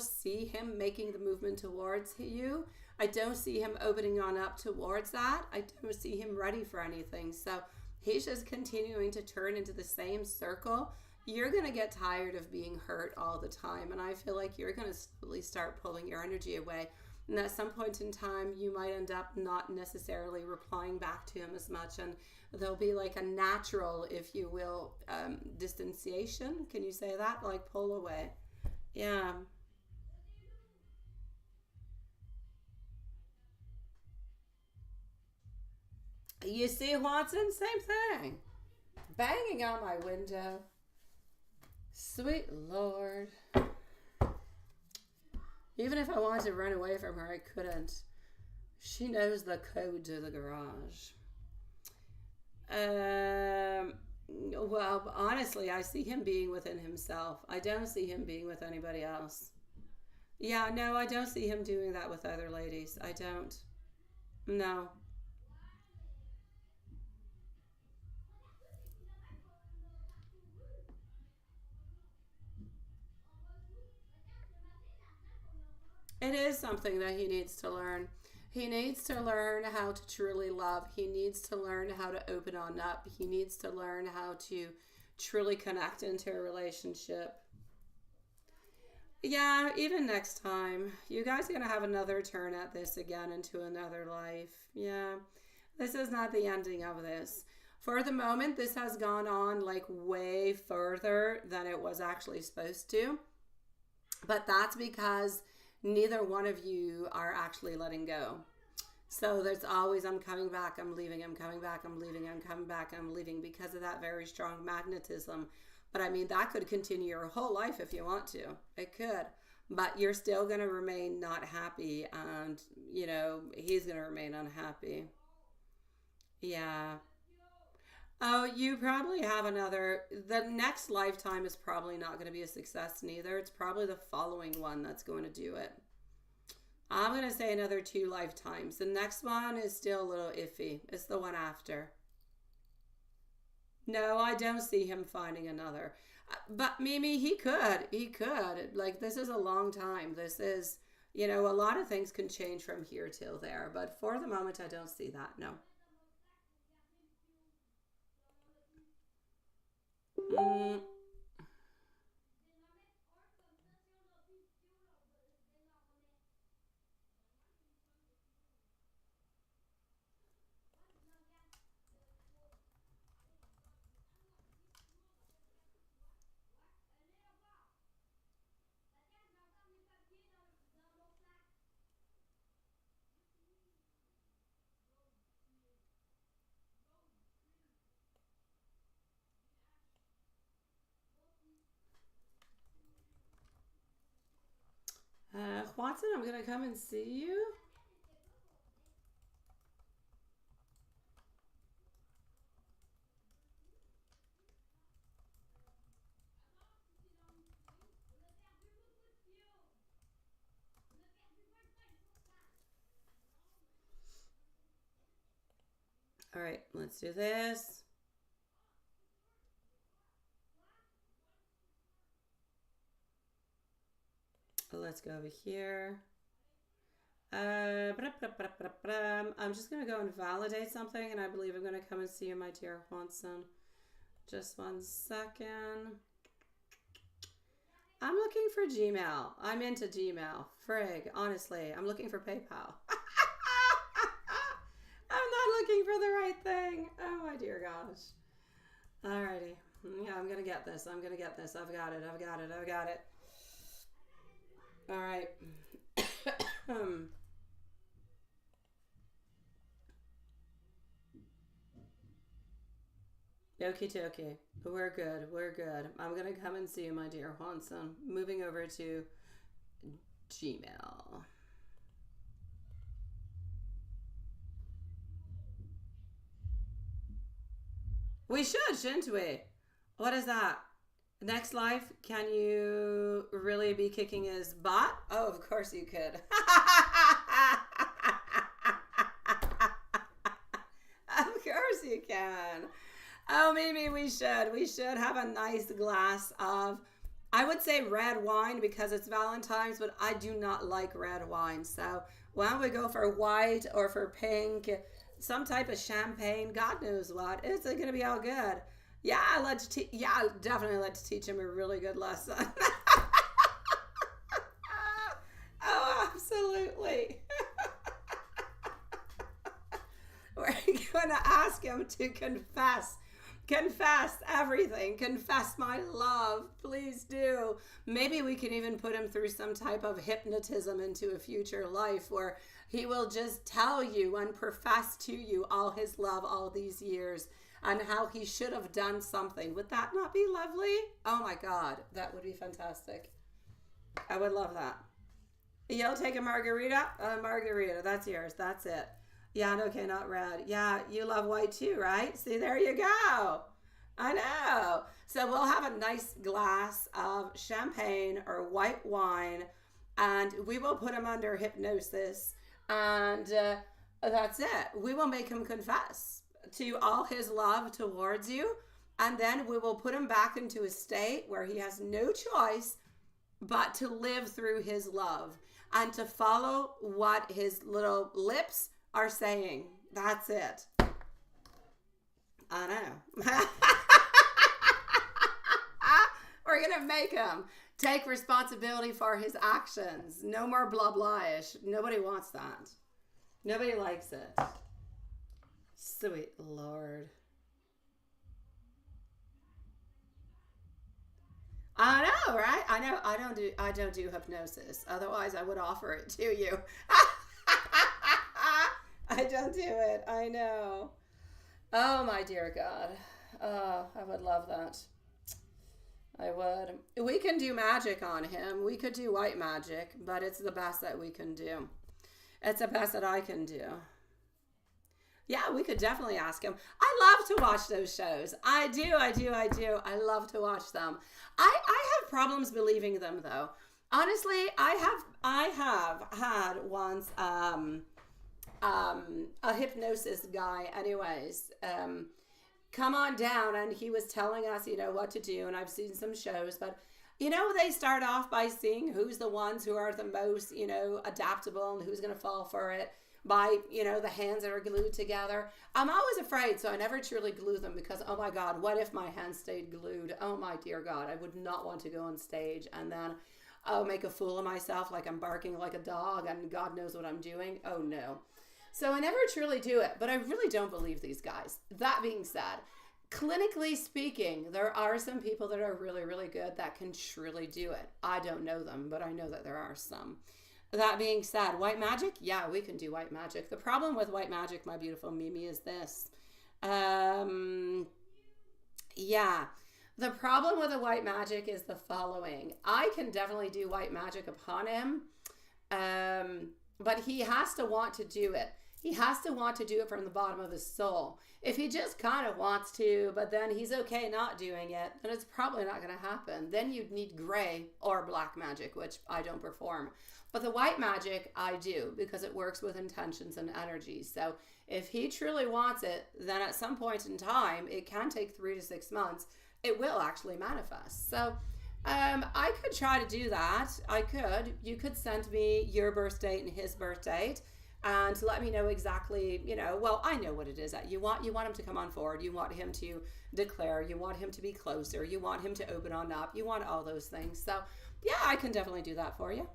see him making the movement towards you. I don't see him opening on up towards that. I don't see him ready for anything. So he's just continuing to turn into the same circle. You're going to get tired of being hurt all the time. And I feel like you're going to slowly start pulling your energy away. And at some point in time, you might end up not necessarily replying back to him as much. And there'll be like a natural, if you will, distanciation. Can you say that? Like pull away. Yeah. You see, Watson? Same thing. Banging on my window. Sweet Lord. Even if I wanted to run away from her, I couldn't. She knows the code to the garage. Well, honestly, I see him being within himself. I don't see him being with anybody else. Yeah, no, I don't see him doing that with other ladies. I don't. No. It is something that he needs to learn. He needs to learn how to truly love. He needs to learn how to open on up. He needs to learn how to truly connect into a relationship. Yeah, even next time. You guys are going to have another turn at this again into another life. Yeah, this is not the ending of this. For the moment, this has gone on like way further than it was actually supposed to. But that's because neither one of you are actually letting go. So there's always, I'm coming back, I'm leaving, I'm coming back, I'm leaving, I'm coming back, I'm leaving, because of that very strong magnetism. But I mean, that could continue your whole life if you want to. It could. But you're still going to remain not happy, and, he's going to remain unhappy. Yeah. Oh, you probably have another. The next lifetime is probably not going to be a success neither. It's probably the following one that's going to do it. I'm going to say another 2 lifetimes. The next one is still a little iffy. It's the one after. No, I don't see him finding another. But Mimi, he could. He could. Like, this is a long time. This is, a lot of things can change from here till there. But for the moment, I don't see that. No. Mm, Watson, I'm going to come and see you. All right, let's do this. Let's go over here. I'm just going to go and validate something, and I believe I'm going to come and see you, my dear Watson. Just 1 second. I'm looking for Gmail. I'm into Gmail. Frig, honestly, I'm looking for PayPal. I'm not looking for the right thing. Oh my dear gosh. Alrighty. Yeah, I'm gonna get this. I'm gonna get this. I've got it. I've got it. I've got it. All right. Okie dokie. We're good. We're good. I'm gonna come and see you, my dear Watson. Moving over to Gmail. We should, shouldn't we? What is that? Next life, can you really be kicking his butt? Oh, of course you could. Of course you can. Oh, maybe we should. We should have a nice glass of, I would say red wine because it's Valentine's, but I do not like red wine. So why don't we go for white or for pink, some type of champagne, God knows what. It's going to be all good. Yeah, definitely let's teach him a really good lesson. Oh, absolutely. We're going to ask him to confess everything. Confess my love. Please do. Maybe we can even put him through some type of hypnotism into a future life where he will just tell you and profess to you all his love all these years and how he should have done something. Would that not be lovely? Oh my God, that would be fantastic. I would love that. You'll take a margarita? A margarita, that's yours. That's it. Yeah, okay, not red. Yeah, you love white too, right? See, there you go. I know. So we'll have a nice glass of champagne or white wine, and we will put him under hypnosis, and that's it. We will make him confess to all his love towards you, and then we will put him back into a state where he has no choice but to live through his love and to follow what his little lips are saying. That's it. I know. We're going to make him take responsibility for his actions. No more blah blah-ish. Nobody wants that. Nobody likes it. Sweet Lord. I know, right? I know. I don't do hypnosis. Otherwise, I would offer it to you. I don't do it. I know. Oh my dear God. Oh, I would love that. I would. We can do magic on him. We could do white magic, but it's the best that we can do. It's the best that I can do. Yeah, we could definitely ask him. I love to watch those shows. I do. I love to watch them. I have problems believing them though. Honestly, I have had once a hypnosis guy anyways come on down, and he was telling us, what to do, and I've seen some shows, but they start off by seeing who's the ones who are the most, adaptable and who's going to fall for it by, the hands that are glued together. I'm always afraid, so I never truly glue them because, oh my God, what if my hands stayed glued? Oh my dear God, I would not want to go on stage and then make a fool of myself like I'm barking like a dog and God knows what I'm doing. Oh no. So I never truly do it, but I really don't believe these guys. That being said, clinically speaking, there are some people that are really, really good that can truly do it. I don't know them, but I know that there are some. That being said, white magic, yeah, we can do white magic. The problem with white magic, my beautiful Mimi, is this. Yeah, the problem with the white magic is the following. I can definitely do white magic upon him, but he has to want to do it. He has to want to do it from the bottom of his soul. If he just kind of wants to, but then he's okay not doing it, then it's probably not going to happen. Then you'd need gray or black magic, which I don't perform. But the white magic, I do, because it works with intentions and energies. So if he truly wants it, then at some point in time, it can take 3 to 6 months, it will actually manifest. So I could try to do that. I could. You could send me your birth date and his birth date and let me know exactly, well, I know what it is that you want. You want him to come on forward. You want him to declare. You want him to be closer. You want him to open on up. You want all those things. So yeah, I can definitely do that for you.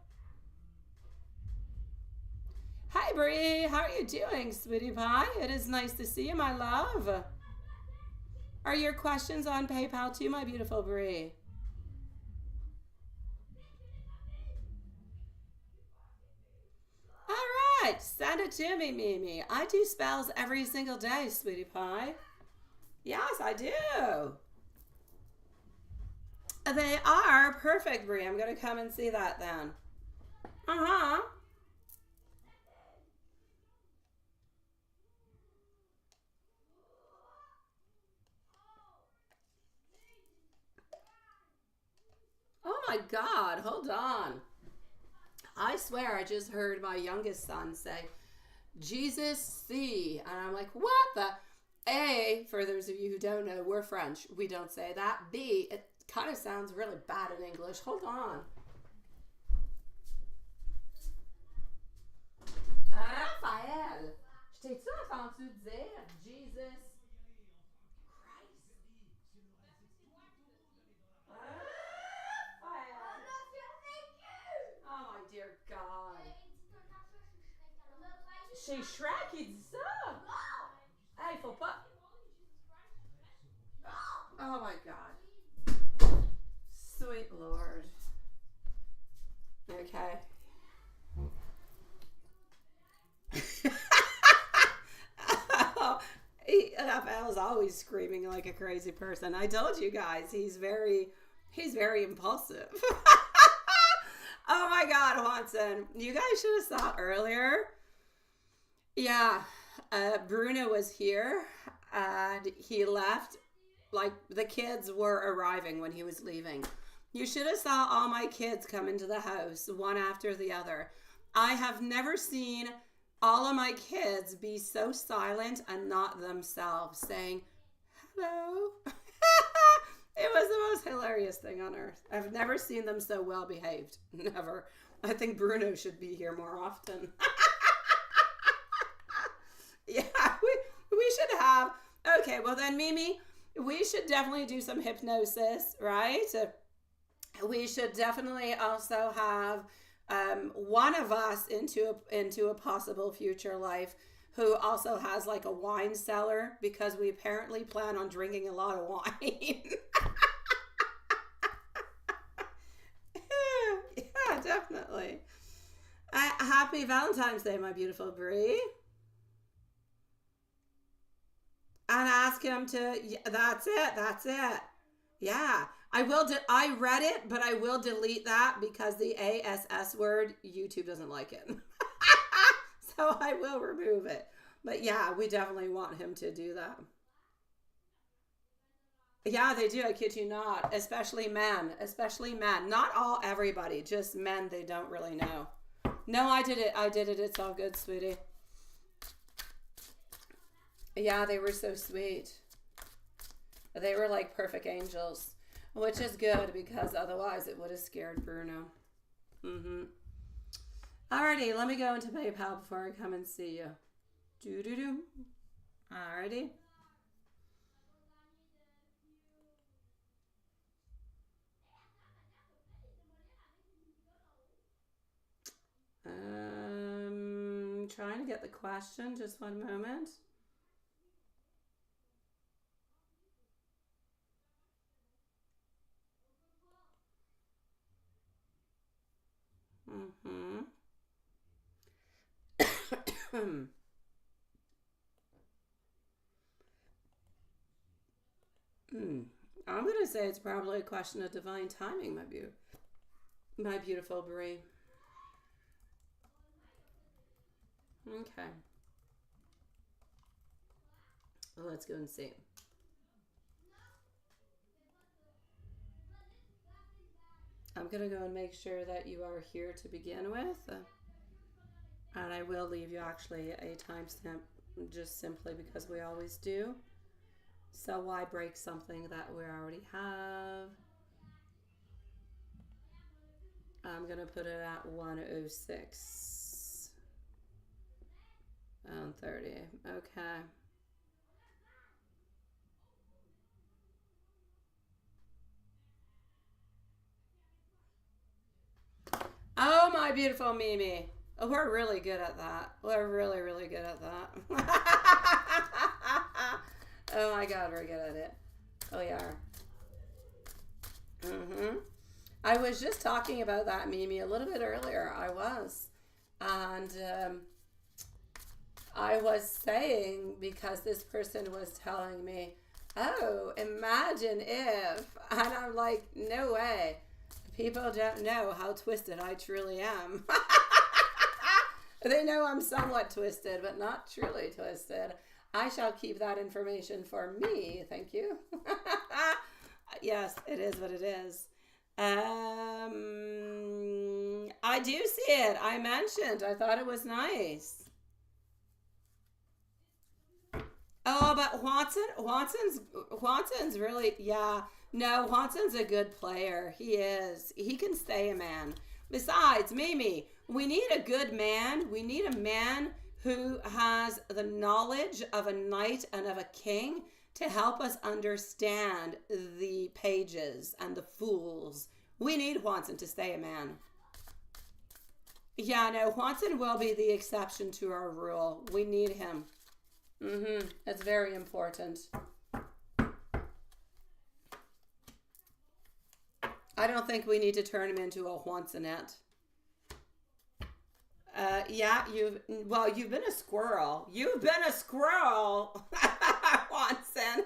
Hi, Bree. How are you doing, sweetie pie? It is nice to see you, my love. Are your questions on PayPal too, my beautiful Bree? All right, send it to me, Mimi. I do spells every single day, sweetie pie. Yes, I do. They are perfect, Bree. I'm going to come and see that then. Uh-huh. Oh my God, hold on. I swear I just heard my youngest son say, Jesus see. And I'm like, what the? A, for those of you who don't know, we're French. We don't say that. B, it kind of sounds really bad in English. Hold on. Raphaël, je t'ai-tu entendu dire Jesus Christ? Oh my dear God. Chez Shrek, il dit ça? Hey, faut pas. Oh my God. Sweet Lord. Okay. Raphael's always screaming like a crazy person. I told you guys, he's very impulsive. Oh my God, Watson. You guys should have saw earlier. Yeah, Bruno was here and he left. Like the kids were arriving when he was leaving. You should have saw all my kids come into the house, one after the other. I have never seen all of my kids be so silent and not themselves, saying, hello. It was the most hilarious thing on earth. I've never seen them so well behaved. Never. I think Bruno should be here more often. Yeah, we should have. Okay, well then, Mimi, we should definitely do some hypnosis, right? We should definitely also have one of us into a possible future life who also has like a wine cellar, because we apparently plan on drinking a lot of wine. Yeah, definitely. Happy Valentine's Day, my beautiful Brie. And ask him to, yeah, that's it. Yeah, I read it, but I will delete that because the ASS word, YouTube doesn't like it. So I will remove it. But yeah, we definitely want him to do that. Yeah, they do. I kid you not. Especially men. Especially men. Not all, everybody. Just men they don't really know. No, I did it. I did it. It's all good, sweetie. Yeah, they were so sweet. They were like perfect angels, which is good because otherwise it would have scared Bruno. Mm-hmm. Alrighty, let me go into PayPal before I come and see you. Do do do. Alrighty. Trying to get the question. Just one moment. Mm-hmm. I'm gonna say it's probably a question of divine timing, my beautiful Brie. Okay, well, let's go and see. I'm gonna go and make sure that you are here to begin with, and I will leave you actually a timestamp, just simply because we always do. So why break something that we already have? I'm gonna put it at 106 and 30. Okay. Oh, my beautiful Mimi. Oh, we're really good at that. We're really, really good at that. Oh my God, we're good at it. Oh, yeah. Mm-hmm. I was just talking about that, Mimi, a little bit earlier. I was. And I was saying, because this person was telling me, oh, imagine if. And I'm like, no way. People don't know how twisted I truly am. They know I'm somewhat twisted, but not truly twisted. I shall keep that information for me. Thank you. Yes, it is what it is. I do see it. I mentioned. I thought it was nice. Oh, but Watson's really, yeah. No, Watson's a good player. He is. He can stay a man. Besides, Mimi, we need a good man. We need a man who has the knowledge of a knight and of a king to help us understand the pages and the fools. We need Watson to stay a man. Yeah, no, Watson will be the exception to our rule. We need him. It's very important. I don't think we need to turn him into a Watsonette. Yeah, you've been a squirrel. You've been a squirrel, Watson.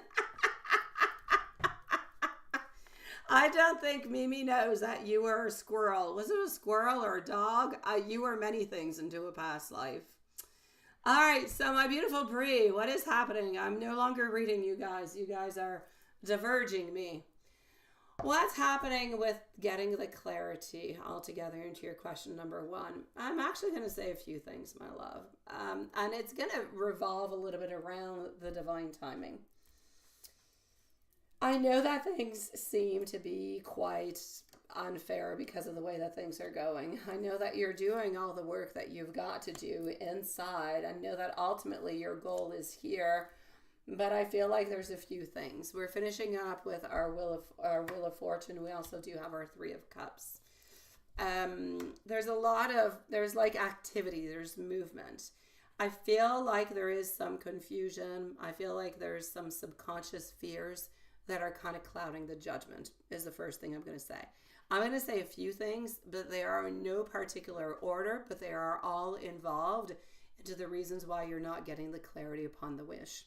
I don't think Mimi knows that you were a squirrel. Was it a squirrel or a dog? You were many things into a past life. All right, so my beautiful Brie, what is happening? I'm no longer reading you guys. You guys are diverging me. What's happening with getting the clarity altogether into your question number one? I'm actually going to say a few things, my love. And it's going to revolve a little bit around the divine timing. I know that things seem to be quite unfair because of the way that things are going. I know that you're doing all the work that you've got to do inside. I know that ultimately your goal is here. But I feel like there's a few things. We're finishing up with our Wheel of Fortune. We also do have our Three of Cups. There's like activity, there's movement. I feel like there is some confusion. I feel like there's some subconscious fears that are kind of clouding the judgment, is the first thing I'm going to say. I'm going to say a few things, but they are in no particular order, but they are all involved into the reasons why you're not getting the clarity upon the wish.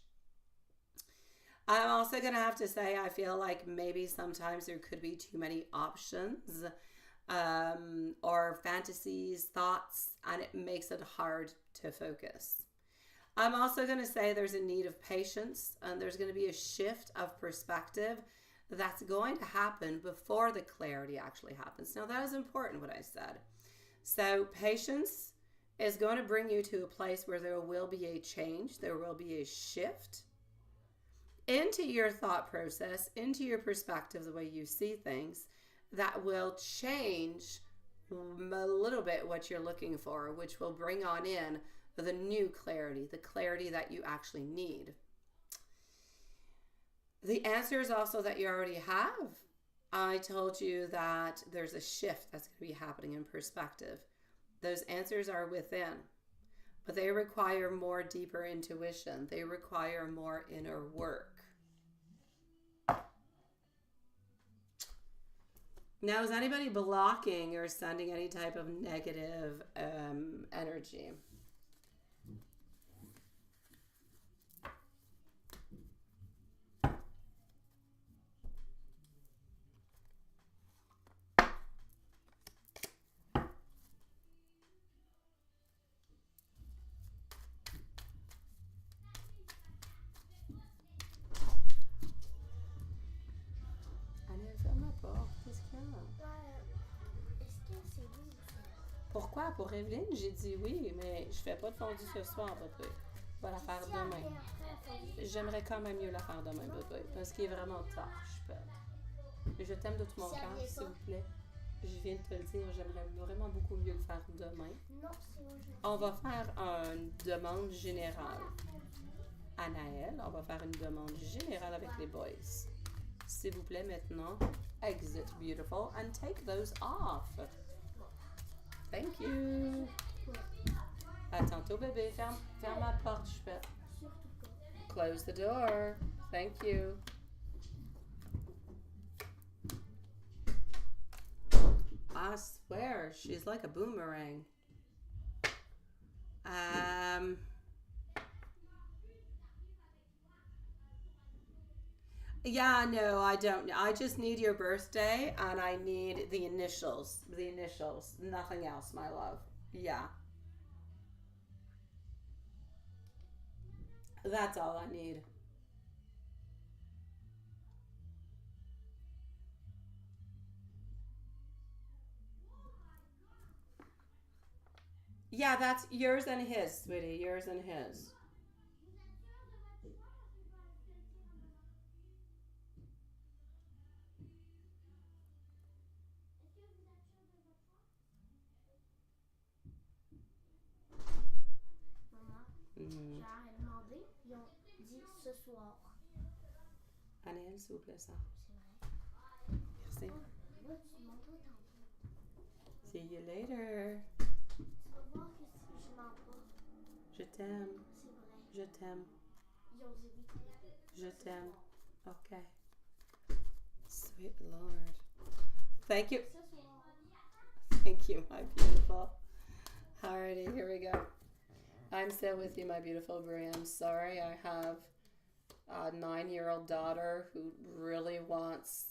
I'm also going to have to say I feel like maybe sometimes there could be too many options or fantasies, thoughts, and it makes it hard to focus. I'm also going to say there's a need of patience, and there's going to be a shift of perspective that's going to happen before the clarity actually happens. Now, that is important, what I said. So, patience is going to bring you to a place where there will be a change, there will be a shift into your thought process, into your perspective, the way you see things, that will change a little bit what you're looking for, which will bring on in the new clarity, the clarity that you actually need. The answer is also that you already have. I told you that there's a shift that's going to be happening in perspective. Those answers are within, but they require more deeper intuition. They require more inner work. Now, is anybody blocking or sending any type of negative energy? Pourquoi? Pour Evelyne, j'ai dit oui, mais je fais pas de fondue ce soir, bébé. Je vais la faire demain. J'aimerais quand même mieux la faire demain, bébé, parce qu'il est vraiment tard, je t'aime de tout mon cœur, s'il vous plaît. Je viens de te le dire, j'aimerais vraiment beaucoup mieux le faire demain. On va faire une demande générale. Anaël, on va faire une demande générale avec les boys. S'il vous plaît, maintenant, exit beautiful and take those off. Thank you. À tantôt, bébé. Ferme la porte, je fais. Close the door. Thank you. I swear, she's like a boomerang. Yeah, no, I don't. I just need your birthday, and I need the initials. The initials. Nothing else, my love. Yeah. That's all I need. Yeah, that's yours and his, sweetie. Yours and his. J'ai demandé, ils ont dit ce soir. Anaël, s'il vous plaît, ça. C'est vrai. Merci. Là, tu m'entends tantôt. See you later. Tu vas voir que si je mens pas. Je t'aime. C'est vrai. Je t'aime. Ils ont dit oui. Je t'aime. Okay. Sweet Lord. Thank you. Ce soir. Thank you, my beautiful. Alrighty, here we go. I'm still with you, my beautiful Brie. I'm sorry. I have a 9-year-old daughter who really wants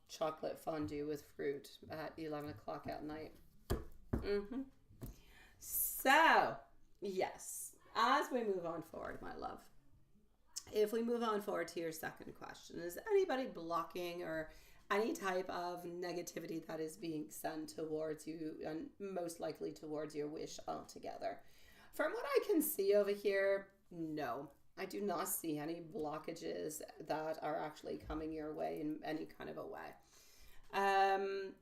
chocolate fondue with fruit at 11 o'clock at night. So, yes, as we move on forward, my love, if we move on forward to your second question, is anybody blocking or any type of negativity that is being sent towards you, and most likely towards your wish altogether? From what I can see over here, no. I do not see any blockages that are actually coming your way in any kind of a way.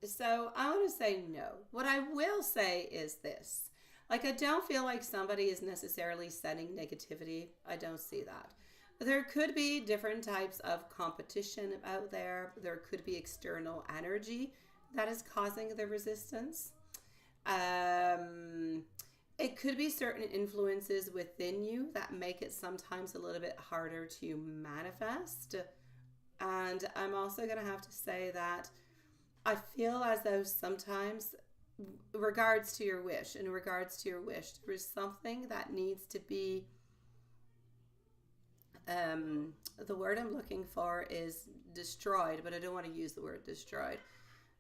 So I want to say no. What I will say is this. Like, I don't feel like somebody is necessarily sending negativity. I don't see that. There could be different types of competition out there. There could be external energy that is causing the resistance. It could be certain influences within you that make it sometimes a little bit harder to manifest. And I'm also going to have to say that I feel as though sometimes, in regards to your wish, there is something that needs to be, the word I'm looking for is destroyed, but I don't want to use the word destroyed.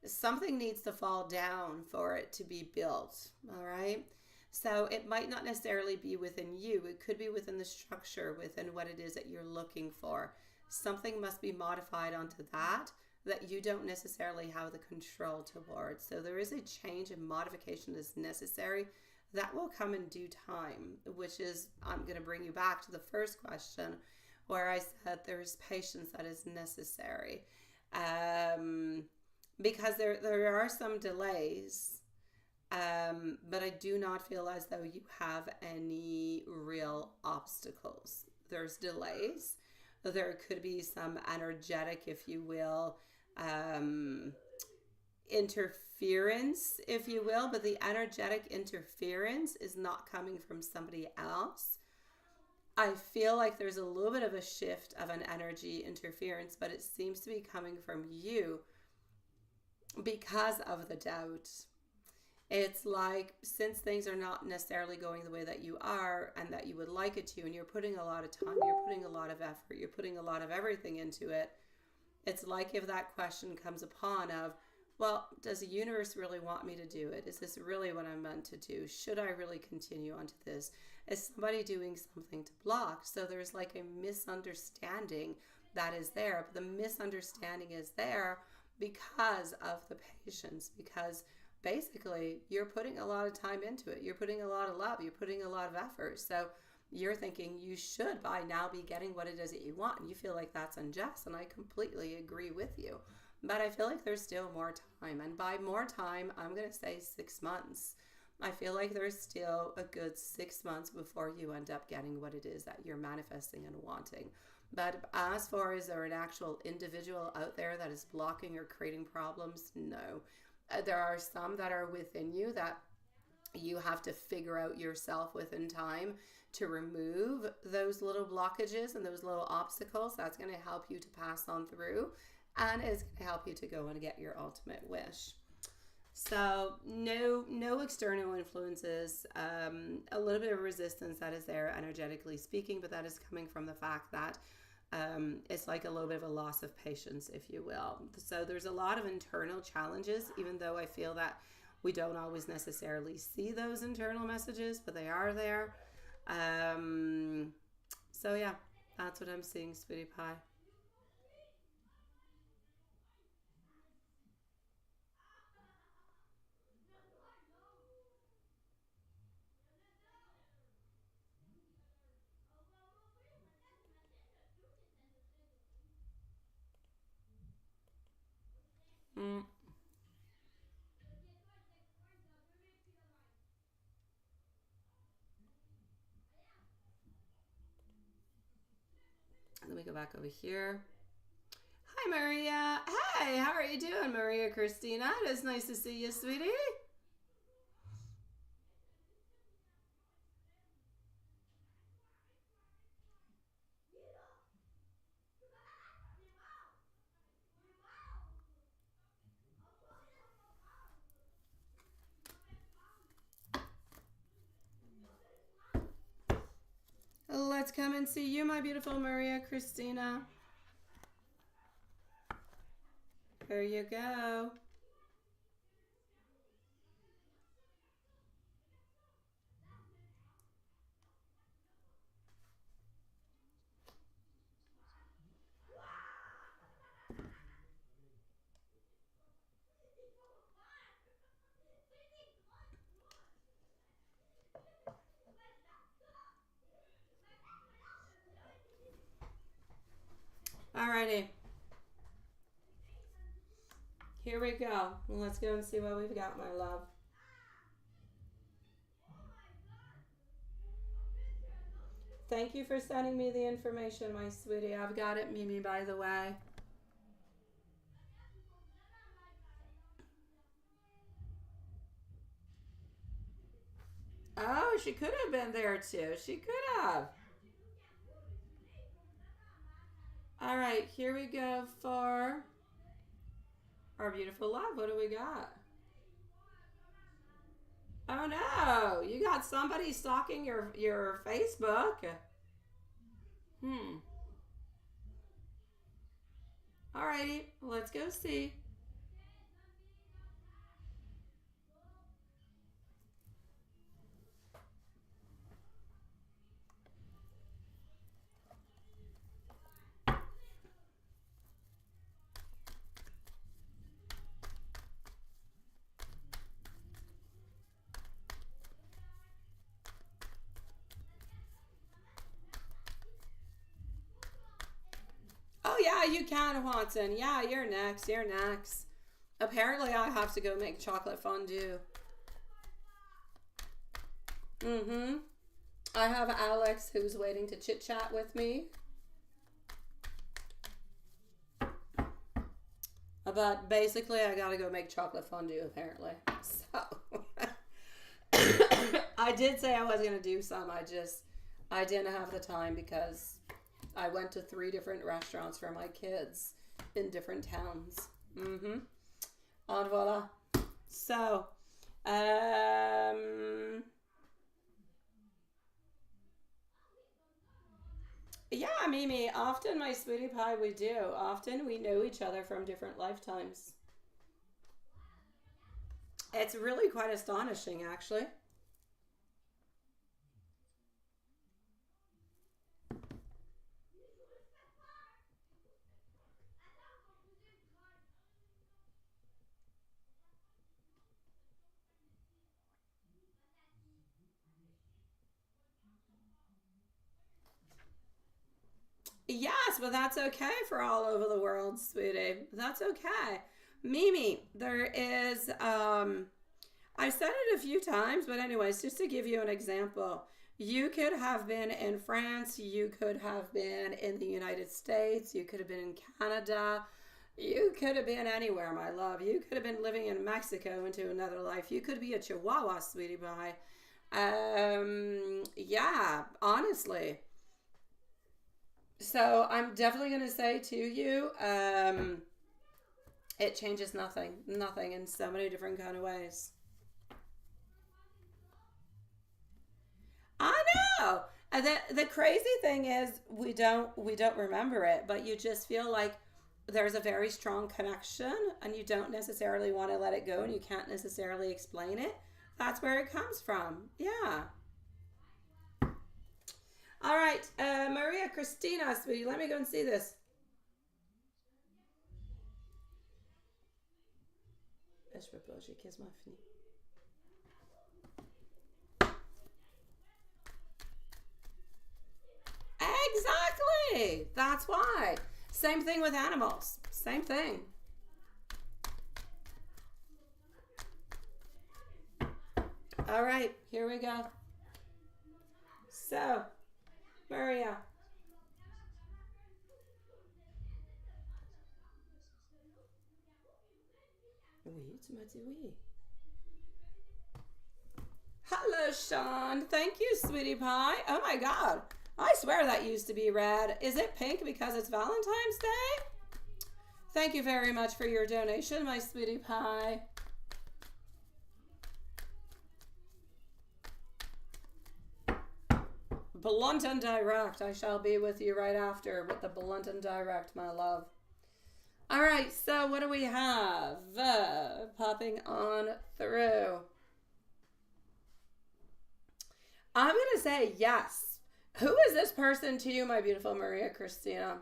Something needs to fall down for it to be built, all right? So it might not necessarily be within you. It could be within the structure, within what it is that you're looking for. Something must be modified onto that you don't necessarily have the control towards. So there is a change and modification that's necessary that will come in due time, which is, I'm going to bring you back to the first question where I said there's patience that is necessary. Because there are some delays, but I do not feel as though you have any real obstacles. There's delays. There could be some energetic, if you will, interference, if you will, but the energetic interference is not coming from somebody else. I feel like there's a little bit of a shift of an energy interference, but it seems to be coming from you because of the doubt. It's like, since things are not necessarily going the way that you are and that you would like it to, and you're putting a lot of time, you're putting a lot of effort, you're putting a lot of everything into it, it's like if that question comes upon of, well, does the universe really want me to do it? Is this really what I'm meant to do? Should I really continue onto this? Is somebody doing something to block? So there's like a misunderstanding that is there. But the misunderstanding is there because of the patience, because basically you're putting a lot of time into it. You're putting a lot of love. You're putting a lot of effort. So you're thinking you should by now be getting what it is that you want. And you feel like that's unjust. And I completely agree with you. But I feel like there's still more time. And by more time, I'm going to say 6 months. I feel like there's still a good 6 months before you end up getting what it is that you're manifesting and wanting. But as far as there an actual individual out there that is blocking or creating problems, no. There are some that are within you that you have to figure out yourself within time to remove those little blockages and those little obstacles. That's going to help you to pass on through, and it's going to help you to go and get your ultimate wish. So no external influences, a little bit of resistance that is there energetically speaking, but that is coming from the fact that it's like a little bit of a loss of patience, if you will. So there's a lot of internal challenges, even though I feel that we don't always necessarily see those internal messages, but they are there. So yeah, that's what I'm seeing, sweetie pie. Mm. Let me go back over here. Hi, Maria. Hey, how are you doing, Maria Christina? It is nice to see you, sweetie. Let's come and see you, my beautiful Maria Christina. Here you go. Alrighty. Here we go. Let's go and see what we've got, my love. Thank you for sending me the information, my sweetie. I've got it, Mimi, by the way. Oh, she could have been there too. She could have. All right, here we go for our beautiful love. What do we got? Oh no, you got somebody stalking your Facebook. Hmm. Alrighty, let's go see. you can, Watson. Yeah, you're next. You're next. Apparently, I have to go make chocolate fondue. I have Alex who's waiting to chit chat with me. But basically, I gotta go make chocolate fondue, apparently. So, I did say I was gonna do some. I didn't have the time because I went to 3 different restaurants for my kids in different towns. And voila. So, yeah, Mimi, often, my sweetie pie, we do. Often we know each other from different lifetimes. It's really quite astonishing, actually. Yes, but that's okay for all over the world, sweetie. That's okay. Mimi, there is, I said it a few times, but anyways, just to give you an example, you could have been in France, you could have been in the United States, you could have been in Canada, you could have been anywhere, my love. You could have been living in Mexico into another life. You could be a Chihuahua, sweetie pie. Yeah, honestly. So I'm definitely going to say to you, it changes nothing in so many different kind of ways. I know. And the crazy thing is we don't remember it, but you just feel like there's a very strong connection and you don't necessarily want to let it go and you can't necessarily explain it. That's where it comes from. Yeah. All right, Maria Christina, sweetie, let me go and see this. Je peux pas, j'ai quasiment fini. Exactly. That's why. Same thing with animals. Same thing. All right, here we go. So, Maria. Oui, tu m'as dit oui. Hello, Sean. Thank you, sweetie pie. Oh my God. I swear that used to be red. Is it pink because it's Valentine's Day? Thank you very much for your donation, my sweetie pie. Blunt and direct. I shall be with you right after with the blunt and direct, my love. All right, so what do we have? Popping on through. I'm going to say yes. Who is this person to you, my beautiful Maria Christina?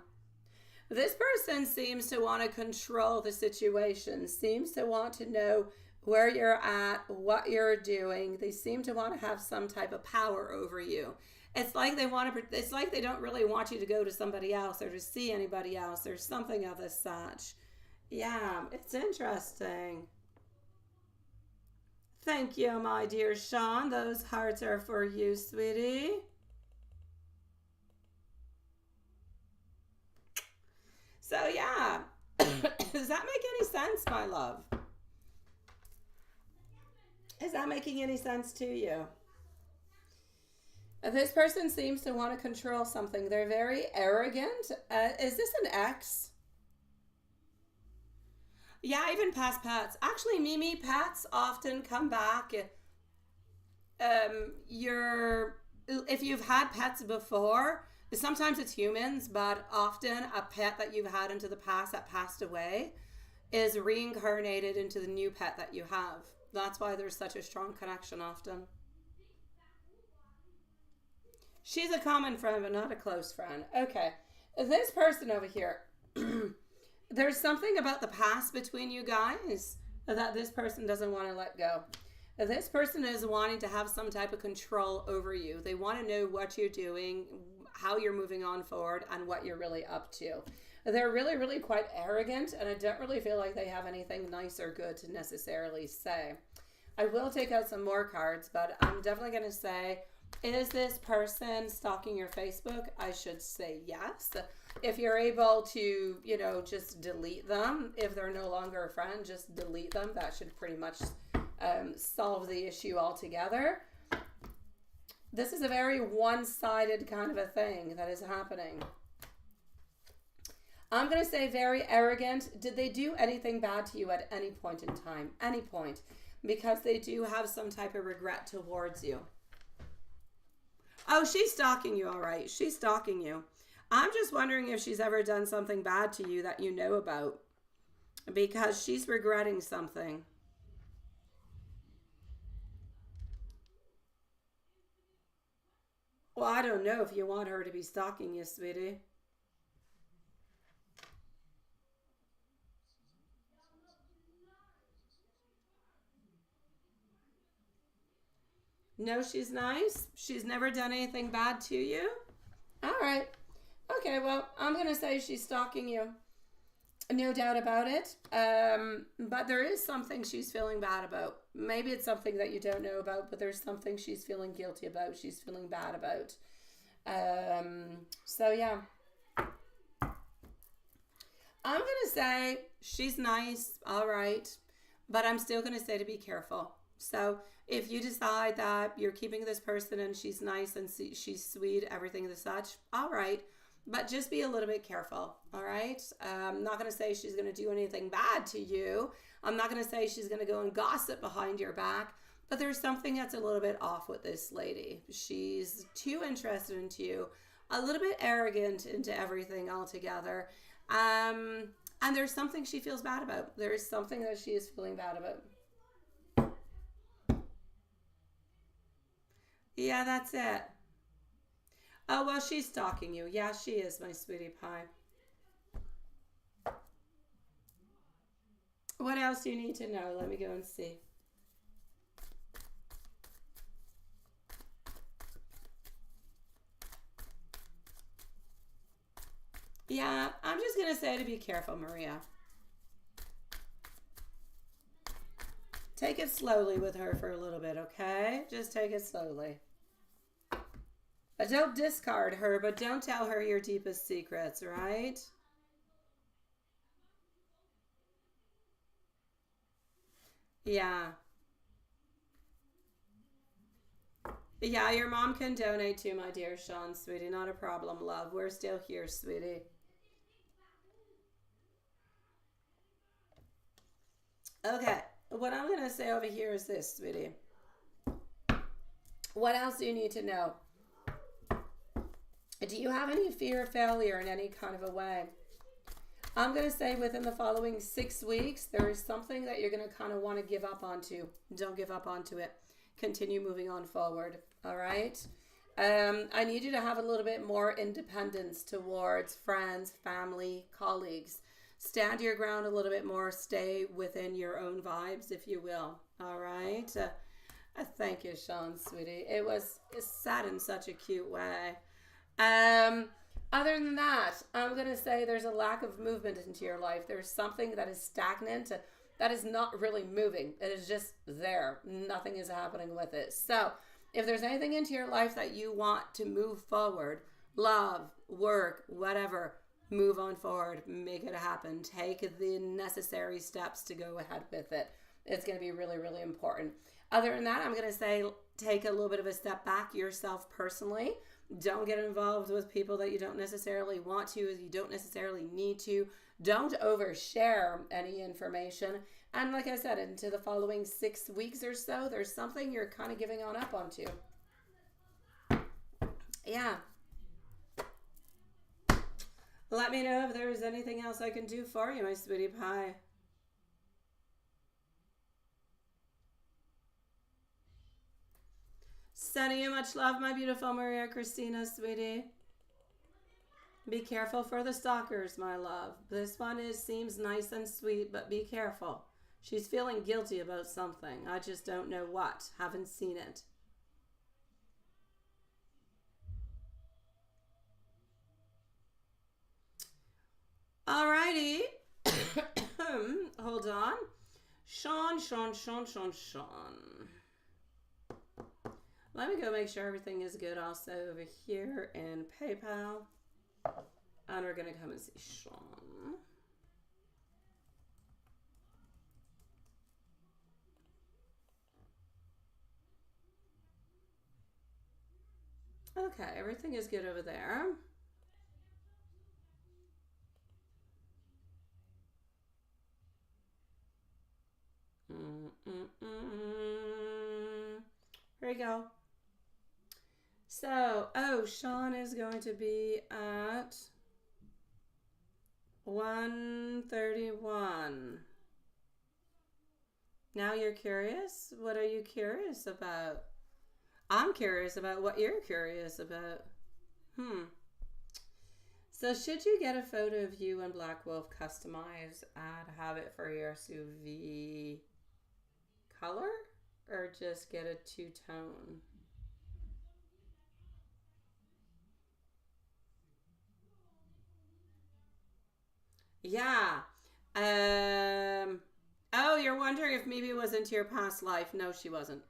This person seems to want to control the situation, seems to want to know where you're at, what you're doing. They seem to want to have some type of power over you. It's like they want to. It's like they don't really want you to go to somebody else or to see anybody else or something of the such. Yeah, it's interesting. Thank you, my dear Sean. Those hearts are for you, sweetie. So yeah, does that make any sense, my love? Is that making any sense to you? This person seems to want to control something. They're very arrogant. Is this an ex? Yeah, even past pets. Actually, Mimi, pets often come back. If you've had pets before, sometimes it's humans, but often a pet that you've had into the past that passed away is reincarnated into the new pet that you have. That's why there's such a strong connection often. She's a common friend, but not a close friend. Okay. This person over here, there's something about the past between you guys that this person doesn't want to let go. This person is wanting to have some type of control over you. They want to know what you're doing, how you're moving on forward, and what you're really up to. They're really, really quite arrogant, and I don't really feel like they have anything nice or good to necessarily say. I will take out some more cards, but I'm definitely going to say, is this person stalking your Facebook? I should say yes. If you're able to, just delete them. If they're no longer a friend, just delete them. That should pretty much solve the issue altogether. This is a very one-sided kind of a thing that is happening. I'm going to say very arrogant. Did they do anything bad to you at any point in time? Any point. Because they do have some type of regret towards you. Oh, she's stalking you, all right. She's stalking you. I'm just wondering if she's ever done something bad to you that you know about. Because she's regretting something. Well, I don't know if you want her to be stalking you, sweetie. No, she's nice. She's never done anything bad to you. All right. Okay, well, I'm going to say she's stalking you. No doubt about it. But there is something she's feeling bad about. Maybe it's something that you don't know about, but there's something she's feeling guilty about. She's feeling bad about. So, yeah. I'm going to say she's nice. All right. But I'm still going to say to be careful. So if you decide that you're keeping this person and she's nice and she's sweet, everything and such, all right. But just be a little bit careful, all right? I'm not going to say she's going to do anything bad to you. I'm not going to say she's going to go and gossip behind your back. But there's something that's a little bit off with this lady. She's too interested into you, a little bit arrogant into everything altogether. And there's something she feels bad about. There is something that she is feeling bad about. Yeah, that's it. Oh, well, she's stalking you. Yeah, she is, my sweetie pie. What else do you need to know? Let me go and see. Yeah, I'm just going to say to be careful, Maria. Take it slowly with her for a little bit, okay? Just take it slowly. Don't discard her, but don't tell her your deepest secrets, right? Yeah. Yeah, your mom can donate too, my dear Sean, sweetie. Not a problem, love. We're still here, sweetie. Okay. What I'm going to say over here is this, sweetie. What else do you need to know? Do you have any fear of failure in any kind of a way? I'm going to say within the following 6 weeks, there is something that you're going to kind of want to give up onto. Don't give up onto it. Continue moving on forward. All right? I need you to have a little bit more independence towards friends, family, colleagues. Stand your ground a little bit more. Stay within your own vibes, if you will. All right? Thank you, Sean, sweetie. It's said in such a cute way. Other than that, I'm going to say there's a lack of movement into your life. There's something that is stagnant, that is not really moving. It is just there. Nothing is happening with it. So if there's anything into your life that you want to move forward, love, work, whatever, move on forward, make it happen. Take the necessary steps to go ahead with it. It's going to be really, really important. Other than that, I'm going to say take a little bit of a step back yourself personally. Don't get involved with people that you don't necessarily want to, you don't necessarily need to. Don't overshare any information. And like I said, into the following 6 weeks or so, there's something you're kind of giving on up onto. Yeah. Let me know if there's anything else I can do for you, my sweetie pie. Sending you much love, my beautiful Maria Christina, sweetie. Be careful for the stalkers, my love. This one seems nice and sweet, but be careful. She's feeling guilty about something. I just don't know what. Haven't seen it. Alrighty. Hold on. Sean. Let me go make sure everything is good also over here in PayPal. And we're going to come and see Sean. Okay, everything is good over there. Here we go. So, Sean is going to be at 131. Now you're curious? What are you curious about? I'm curious about what you're curious about. So should you get a photo of you and Black Wolf customized and have it for your SUV color? Or just get a two-tone? Yeah. Oh, you're wondering if Mimi was into your past life. No, she wasn't.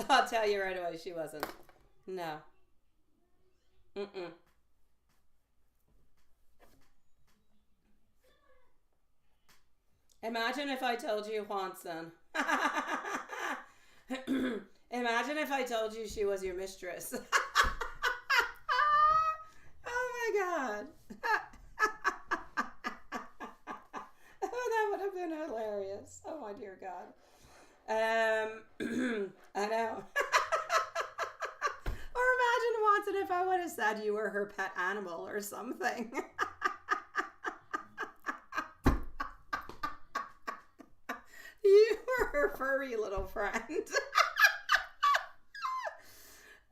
I'll tell you right away, she wasn't. No. Mm-mm. Imagine if I told you Juanson. Imagine if I told you she was your mistress. Oh my god. Oh, that would have been hilarious. Oh my dear god. I know. Or imagine Watson if I would have said you were her pet animal or something. You were her furry little friend.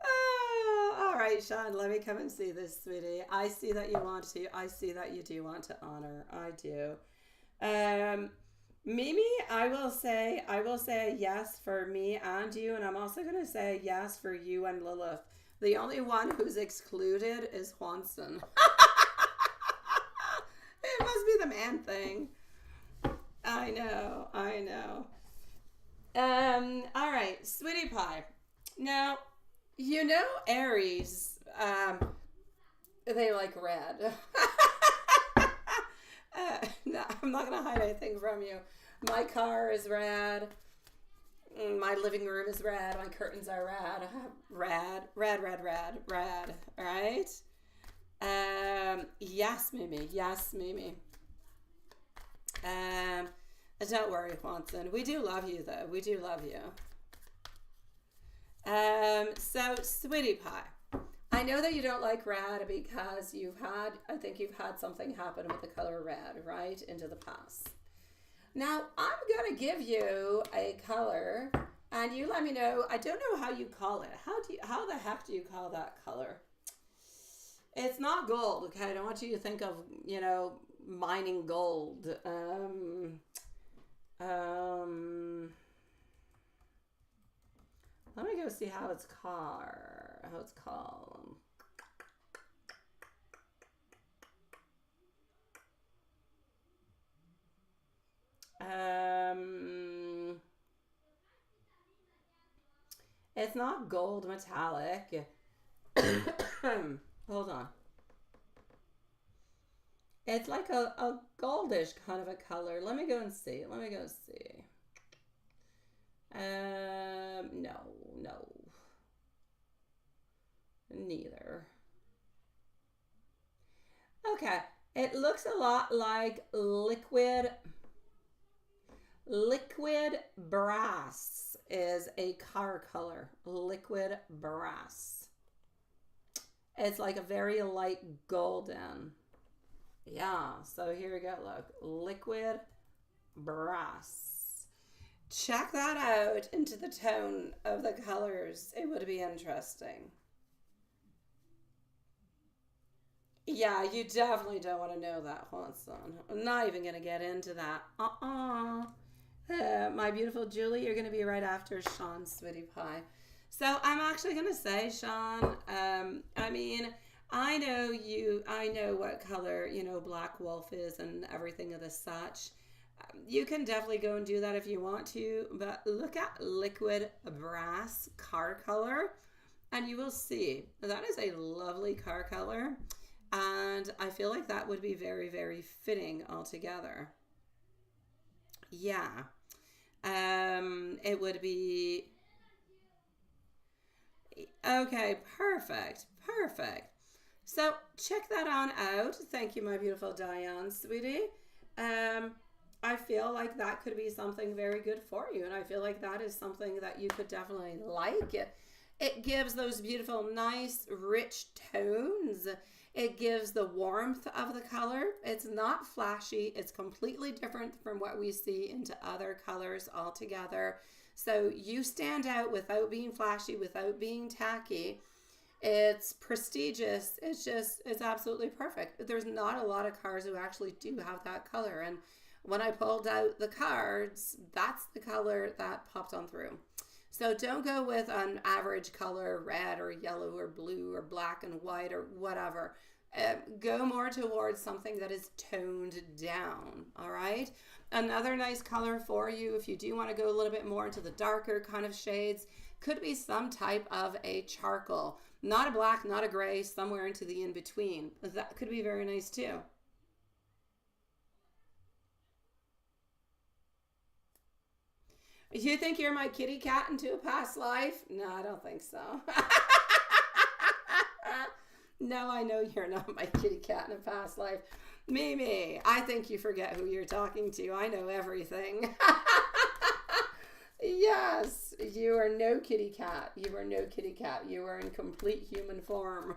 Oh, all right, Sean, let me come and see this, sweetie. I see that you want to. I see that you do want to honor. I do. Mimi, I will say yes for me and you, and I'm also going to say yes for you and Lilith. The only one who's excluded is Juanson. It must be the man thing. I know. All right, Sweetie Pie. Now, you know Aries, they like red. No, I'm not going to hide anything from you. My car is red. My living room is red. My curtains are red. Red. All right? Yes, Mimi. Don't worry, Juanson. We do love you, though. We do love you. So, Sweetie Pie. I know that you don't like red because I think you've had something happen with the color red, right, into the past. Now, I'm going to give you a color, and you let me know. I don't know how you call it. How the heck do you call that color? It's not gold, okay? I don't want you to think of, mining gold. Let me go see how it's called. It's not gold metallic. Hold on. It's like a goldish kind of a color. Let me go and see. No. Neither. Okay. It looks a lot like liquid brass is a car color. Liquid brass. It's like a very light golden. Yeah, so here we go. Look, liquid brass. Check that out into the tone of the colors. It would be interesting. Yeah, you definitely don't want to know that, Juanson. I'm not even going to get into that. My beautiful Julie, you're going to be right after Sean, Sweetie Pie. So I'm actually going to say, Sean, I mean, I know what color, Black Wolf is and everything of the such. You can definitely go and do that if you want to, but look at Liquid Brass car color and you will see that is a lovely car color. And I feel like that would be very, very fitting altogether. Yeah. It would be okay. Perfect. Perfect. So check that on out. Thank you, my beautiful Diane, sweetie. Um, I feel like that could be something very good for you, and I feel like that is something that you could definitely like. It gives those beautiful, nice, rich tones. It gives the warmth of the color. It's not flashy. It's completely different from what we see into other colors altogether. So you stand out without being flashy, without being tacky. It's prestigious. It's absolutely perfect. There's not a lot of cars who actually do have that color. And when I pulled out the cards, that's the color that popped on through. So don't go with an average color, red or yellow or blue or black and white or whatever. Go more towards something that is toned down, all right? Another nice color for you, if you do want to go a little bit more into the darker kind of shades, could be some type of a charcoal. Not a black, not a gray, somewhere into the in-between. That could be very nice too. You think you're my kitty cat into a past life? No, I don't think so. No, I know you're not my kitty cat in a past life. Mimi, I think you forget who you're talking to. I know everything. Yes, you are no kitty cat. You are no kitty cat. You are in complete human form.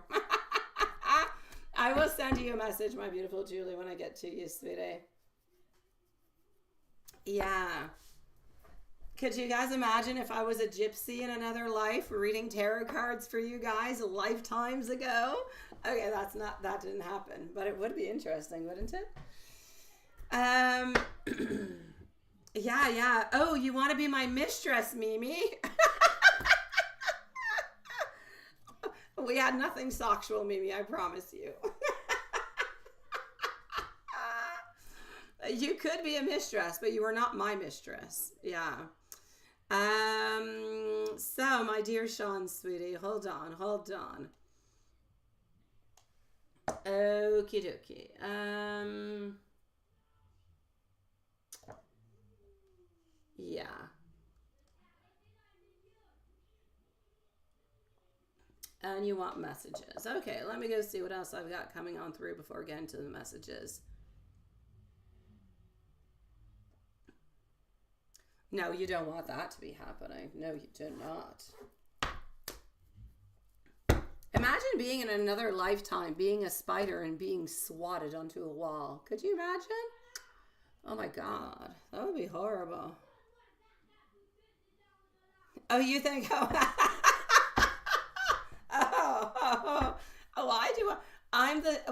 I will send you a message, my beautiful Julie, when I get to you, sweetie. Yeah. Could you guys imagine if I was a gypsy in another life reading tarot cards for you guys lifetimes ago? Okay, that didn't happen, but it would be interesting, wouldn't it? Um, yeah. Oh, you want to be my mistress, Mimi? We had nothing sexual, Mimi, I promise you. You could be a mistress, but you are not my mistress. Yeah. So my dear Sean, sweetie, hold on. Okie dokie. Yeah. And you want messages. Okay, let me go see what else I've got coming on through before getting to the messages. No, you don't want that to be happening. No, you do not. Imagine being in another lifetime, being a spider and being swatted onto a wall. Could you imagine? Oh my God, that would be horrible. Oh, you think?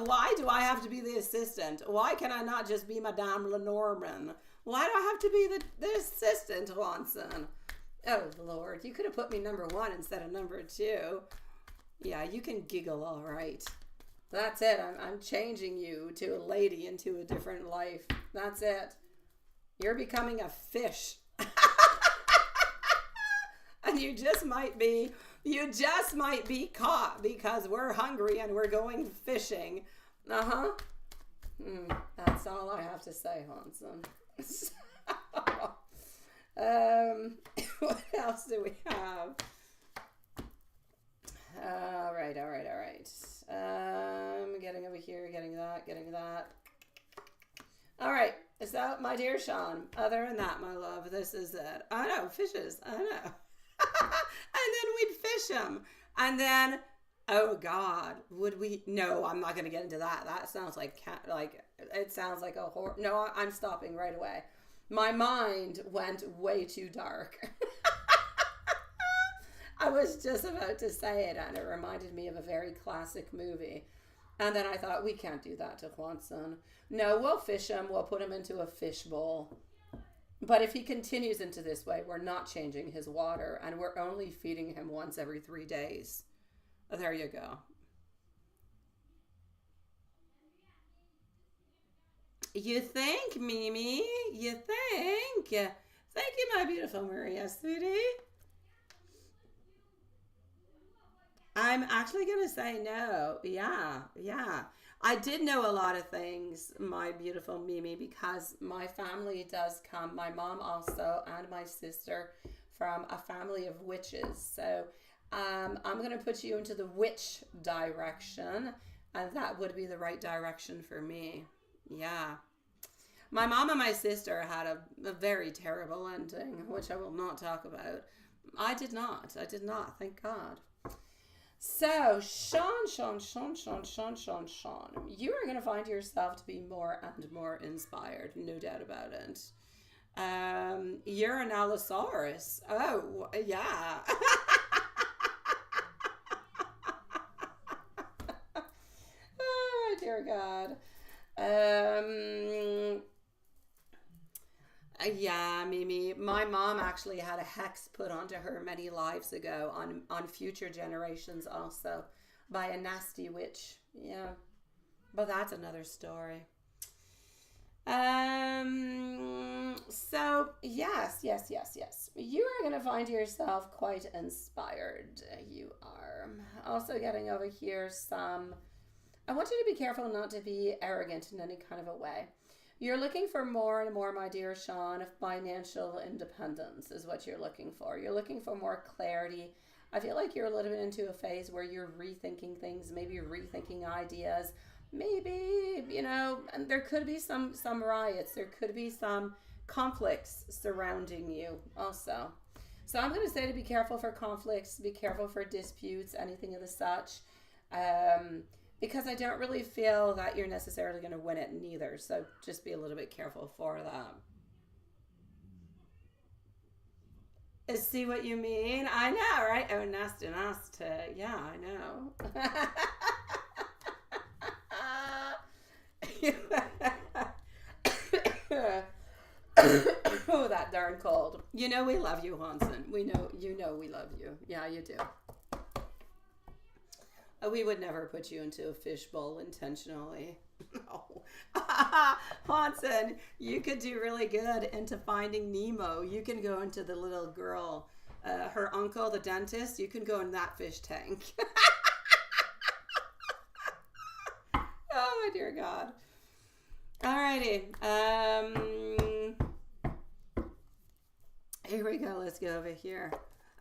Why do I have to be the assistant? Why can I not just be Madame Lenormand? Why do I have to be the assistant, Watson? Oh, Lord, you could have put me number 1 instead of number 2. Yeah, you can giggle all right. That's it. I'm changing you to a lady into a different life. That's it. You're becoming a fish. And you just might be caught because we're hungry and we're going fishing. That's all I have to say, Hanson. What else do we have? All right. Getting over here, getting that. All right. So, my dear Sean, other than that, my love, this is it. I know, fishes. I know. And then we'd fish them. And then, oh God, would we? No, I'm not going to get into that. That sounds it sounds like a horror. No, I'm stopping right away. My mind went way too dark. I was just about to say it, and it reminded me of a very classic movie. And then I thought, we can't do that to Juanson. No, we'll fish him. We'll put him into a fish bowl. But if he continues into this way, we're not changing his water and we're only feeding him once every 3 days. There you go. You think, Mimi? You think? Thank you, my beautiful Maria, sweetie. I'm actually going to say no. Yeah, yeah. I did know a lot of things, my beautiful Mimi, because my family does come, my mom also, and my sister, from a family of witches. So I'm going to put you into the witch direction, and that would be the right direction for me. Yeah. My mom and my sister had a very terrible ending, which I will not talk about. I did not. I did not, thank God. So, Sean, you are going to find yourself to be more and more inspired, no doubt about it. You're an Allosaurus. Oh, yeah. Oh, dear God. Um, yeah, Mimi. My mom actually had a hex put onto her many lives ago on future generations also by a nasty witch. Yeah, but that's another story. So yes. You are going to find yourself quite inspired. You are. Also getting over here some. I want you to be careful not to be arrogant in any kind of a way. You're looking for more and more, my dear Sean, of financial independence is what you're looking for. You're looking for more clarity. I feel like you're a little bit into a phase where you're rethinking things, maybe rethinking ideas, maybe, and there could be some riots, there could be some conflicts surrounding you also. So I'm going to say to be careful for conflicts, be careful for disputes, anything of the such. Because I don't really feel that you're necessarily going to win it neither. So just be a little bit careful for that. See what you mean? I know, right? Oh, nasty. Yeah, I know. Oh, that darn cold. You know we love you, Hansen. We know we love you. Yeah, you do. We would never put you into a fishbowl intentionally. No. Hansen, you could do really good into Finding Nemo. You can go into the little girl, her uncle, the dentist. You can go in that fish tank. Oh, my dear God. Alrighty. Here we go. Let's go over here.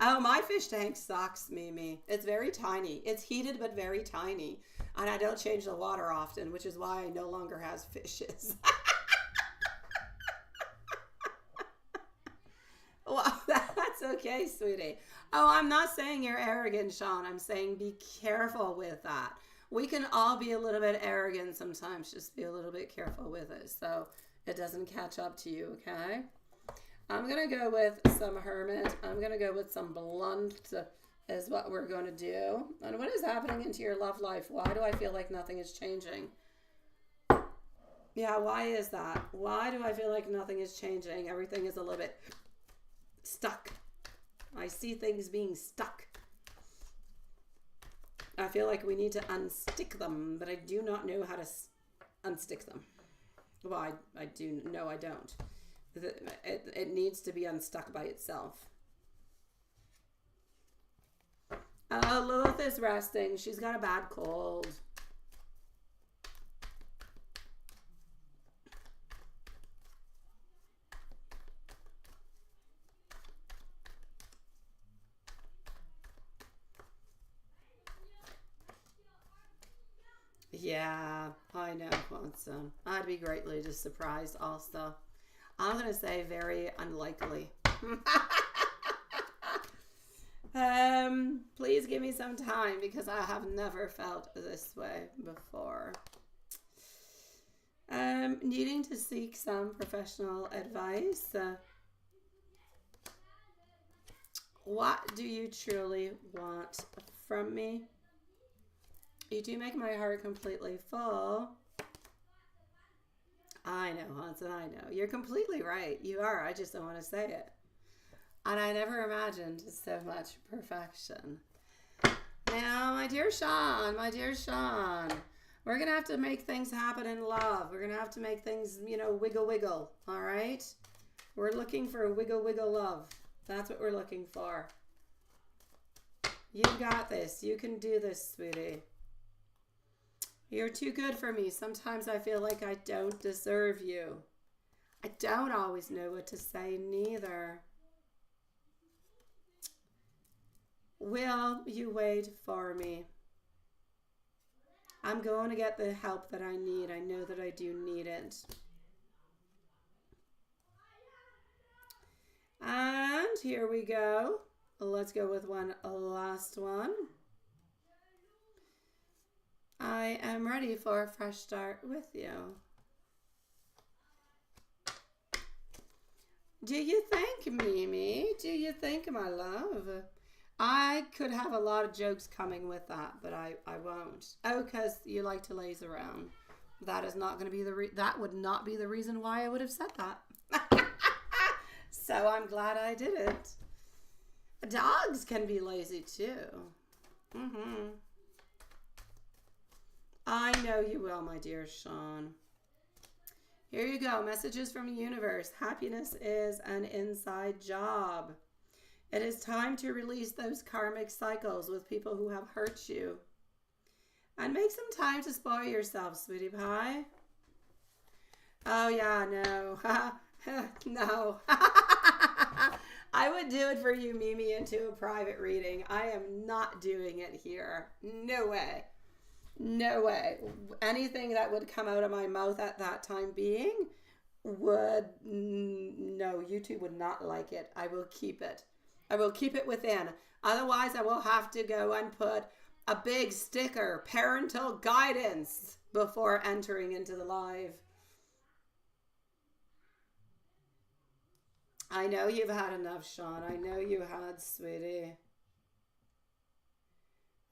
Oh, my fish tank sucks, Mimi. It's very tiny. It's heated, but very tiny. And I don't change the water often, which is why I no longer has fishes. Well, that's okay, sweetie. Oh, I'm not saying you're arrogant, Sean. I'm saying be careful with that. We can all be a little bit arrogant sometimes. Just be a little bit careful with it so it doesn't catch up to you, okay? I'm going to go with some hermit. I'm going to go with some blunt is what we're going to do. And what is happening into your love life? Why do I feel like nothing is changing? Yeah, why is that? Why do I feel like nothing is changing? Everything is a little bit stuck. I see things being stuck. I feel like we need to unstick them, but I do not know how to unstick them. Well, I do. No, I don't. It needs to be unstuck by itself. Lilith is resting. She's got a bad cold. Yeah, I know, Watson. I'd be greatly surprised also. I'm going to say very unlikely. Please give me some time because I have never felt this way before. Needing to seek some professional advice. What do you truly want from me? You do make my heart completely full. I know, Hanson, I know. You're completely right. You are. I just don't want to say it. And I never imagined so much perfection. Now, my dear Sean, we're going to have to make things happen in love. We're going to have to make things, wiggle, wiggle. All right? We're looking for a wiggle, wiggle love. That's what we're looking for. You got this. You can do this, sweetie. You're too good for me. Sometimes I feel like I don't deserve you. I don't always know what to say, neither. Will you wait for me? I'm going to get the help that I need. I know that I do need it. And here we go. Let's go with one last one. I am ready for a fresh start with you. Do you think, Mimi? Do you think, my love? I could have a lot of jokes coming with that, but I won't. Oh, because you like to laze around. That is not going to be that would not be the reason why I would have said that. So I'm glad I didn't. Dogs can be lazy too. I know you will, my dear Sean. Here you go. Messages from the universe. Happiness is an inside job. It is time to release those karmic cycles with people who have hurt you. And make some time to spoil yourself, sweetie pie. Oh, yeah, no. No. I would do it for you, Mimi, into a private reading. I am not doing it here. No way. No way. Anything that would come out of my mouth at that time being no, YouTube would not like it. I will keep it. I will keep it within. Otherwise, I will have to go and put a big sticker, parental guidance, before entering into the live. I know you've had enough, Sean. I know you had, sweetie.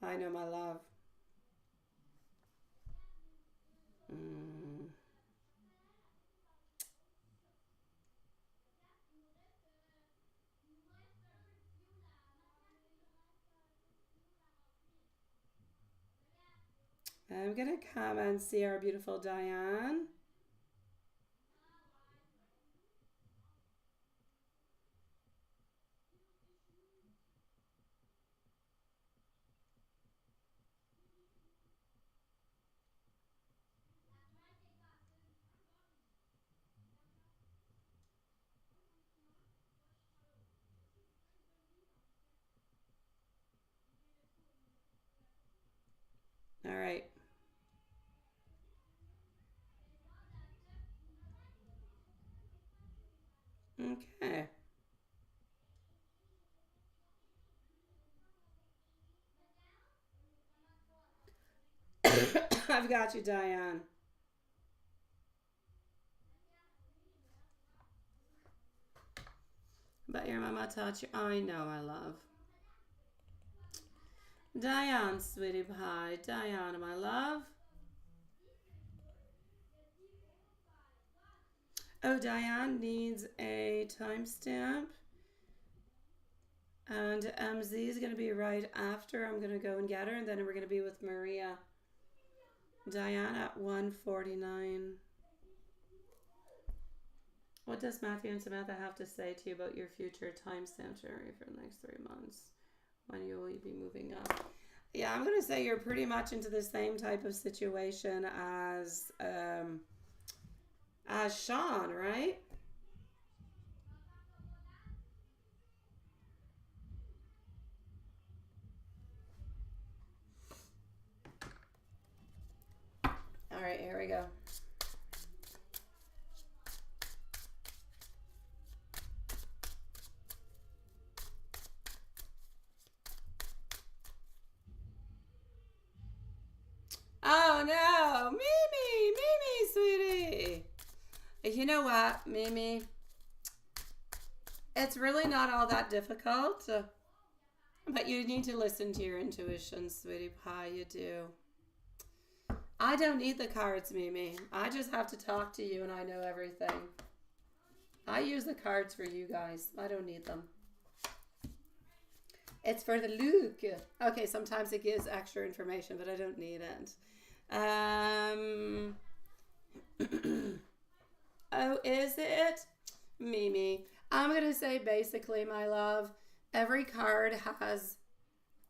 I know, my love. I'm going to come and see our beautiful Diane. All right. Okay. I've got you, Diane. But your mama taught you. I know, my love. Diane, sweetie pie. Diane, my love. Oh, Diane needs a timestamp. And MZ is going to be right after. I'm going to go and get her. And then we're going to be with Maria. Diane at 1:49. What does Matthew and Samantha have to say to you about your future timestamp journey for the next 3 months? When you will be moving up? Yeah, I'm going to say you're pretty much into the same type of situation as Sean, right? All right, here we go. Oh no, Mimi, sweetie. You know what, Mimi? It's really not all that difficult, but you need to listen to your intuition, sweetie pie. You do. I don't need the cards, Mimi. I just have to talk to you and I know everything. I use the cards for you guys. I don't need them. It's for the look. Okay, sometimes it gives extra information, but I don't need it. Oh, is it? Mimi. I'm going to say basically, my love, every card has,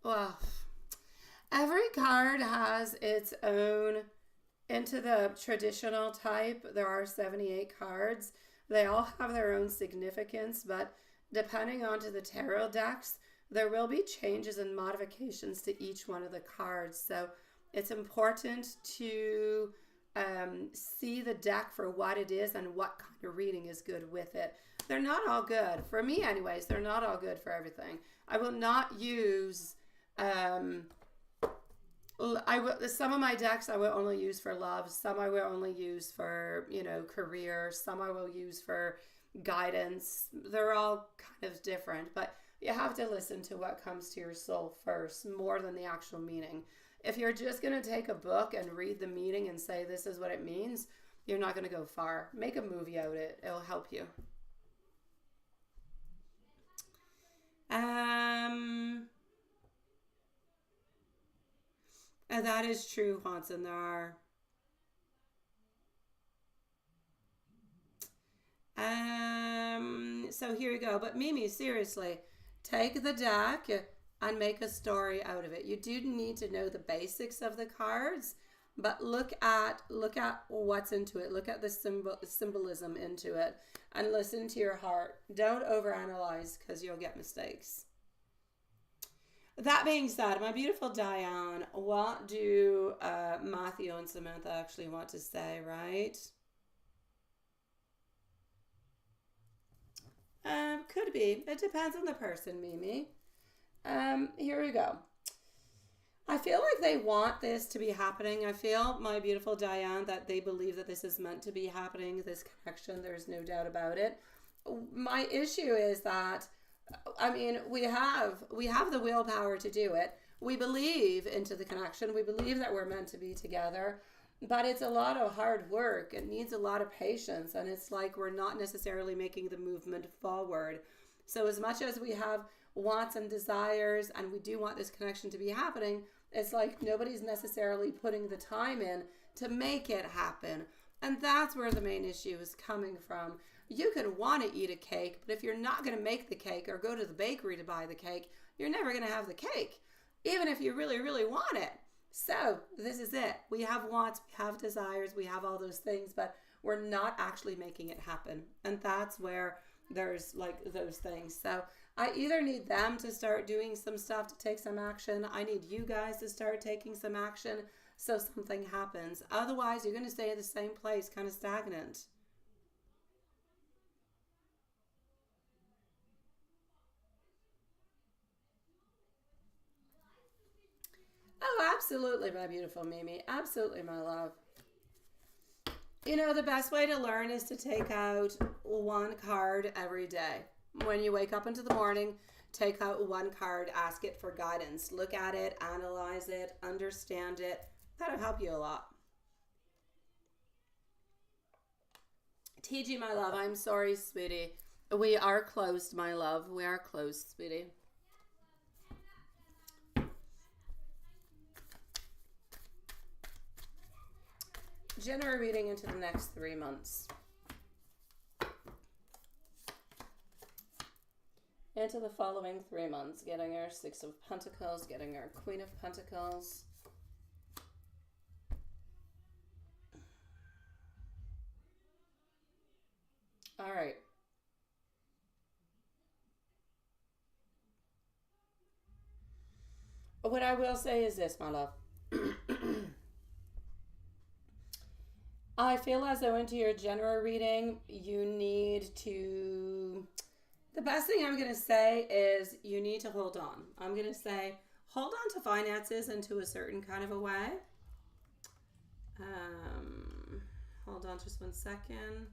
well, every card has its own, into the traditional type, there are 78 cards. They all have their own significance, but depending onto the tarot decks, there will be changes and modifications to each one of the cards. So it's important to see the deck for what it is and what kind of reading is good with it. They're not all good. For me anyways, they're not all good for everything. I will not use... some of my decks I will only use for love. Some I will only use for, career. Some I will use for guidance. They're all kind of different, but you have to listen to what comes to your soul first, more than the actual meaning. If you're just going to take a book and read the meaning and say this is what it means, you're not going to go far. Make a movie out of it. It'll help you. And that is true, Hanson. There are. So here you go. But Mimi, seriously, take the deck and make a story out of it. You do need to know the basics of the cards, but look at what's into it. Look at the symbolism into it, and listen to your heart. Don't overanalyze, because you'll get mistakes. That being said, my beautiful Diane, what do Matthew and Samantha actually want to say, right? Could be. It depends on the person, Mimi. Here we go. I feel like they want this to be happening. I feel, my beautiful Diane, that they believe that this is meant to be happening, this connection. There's no doubt about it. My issue is that, we have the willpower to do it. We believe into the connection. We believe that we're meant to be together. But it's a lot of hard work. It needs a lot of patience. And it's like we're not necessarily making the movement forward. So as much as we have wants and desires, and we do want this connection to be happening, it's like nobody's necessarily putting the time in to make it happen. And that's where the main issue is coming from. You can want to eat a cake, but if you're not going to make the cake or go to the bakery to buy the cake, you're never going to have the cake, even if you really, really want it. So this is it. We have wants, we have desires, we have all those things, but we're not actually making it happen. And that's where there's like those things. So I either need them to start doing some stuff to take some action. I need you guys to start taking some action so something happens. Otherwise, you're going to stay at the same place, kind of stagnant. Oh, absolutely, my beautiful Mimi. Absolutely, my love. The best way to learn is to take out one card every day. When you wake up into the morning, take out one card, ask it for guidance. Look at it, analyze it, understand it. That'll help you a lot. TG, my love, I'm sorry, sweetie. We are closed, my love. We are closed, sweetie. General reading into the next 3 months. Into the following 3 months. Getting our Six of Pentacles, getting our Queen of Pentacles. All right. What I will say is this, my love. I feel as though into your general reading, you need to... The best thing I'm going to say is you need to hold on. I'm going to say hold on to finances into a certain kind of a way. Hold on just 1 second.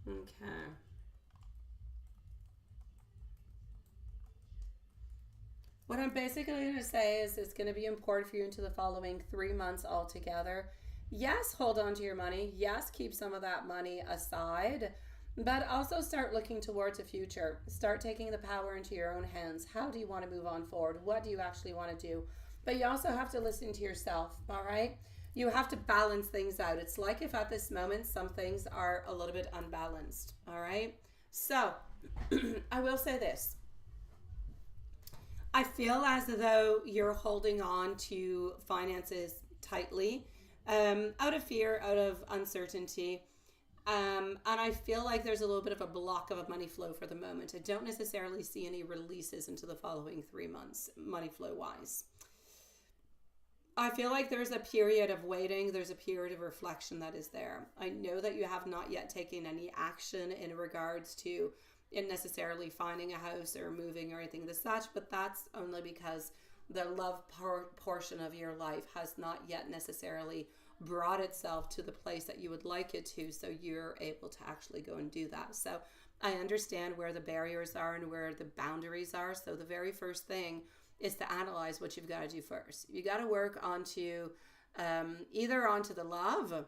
Okay. What I'm basically going to say is it's going to be important for you into the following 3 months altogether. Yes, hold on to your money. Yes, keep some of that money aside, but also start looking towards the future. Start taking the power into your own hands. How do you want to move on forward? What do you actually want to do? But you also have to listen to yourself, all right? You have to balance things out. It's like if at this moment some things are a little bit unbalanced, all right? So, I will say this. I feel as though you're holding on to finances tightly, out of fear, out of uncertainty. And I feel like there's a little bit of a block of a money flow for the moment. I don't necessarily see any releases into the following 3 months, money flow wise. I feel like there's a period of waiting. There's a period of reflection that is there. I know that you have not yet taken any action in regards to in necessarily finding a house or moving or anything of such, but that's only because the love portion of your life has not yet necessarily brought itself to the place that you would like it to, so you're able to actually go and do that. So I understand where the barriers are and where the boundaries are. So the very first thing is to analyze what you've got to do first. You got to work onto either onto the love,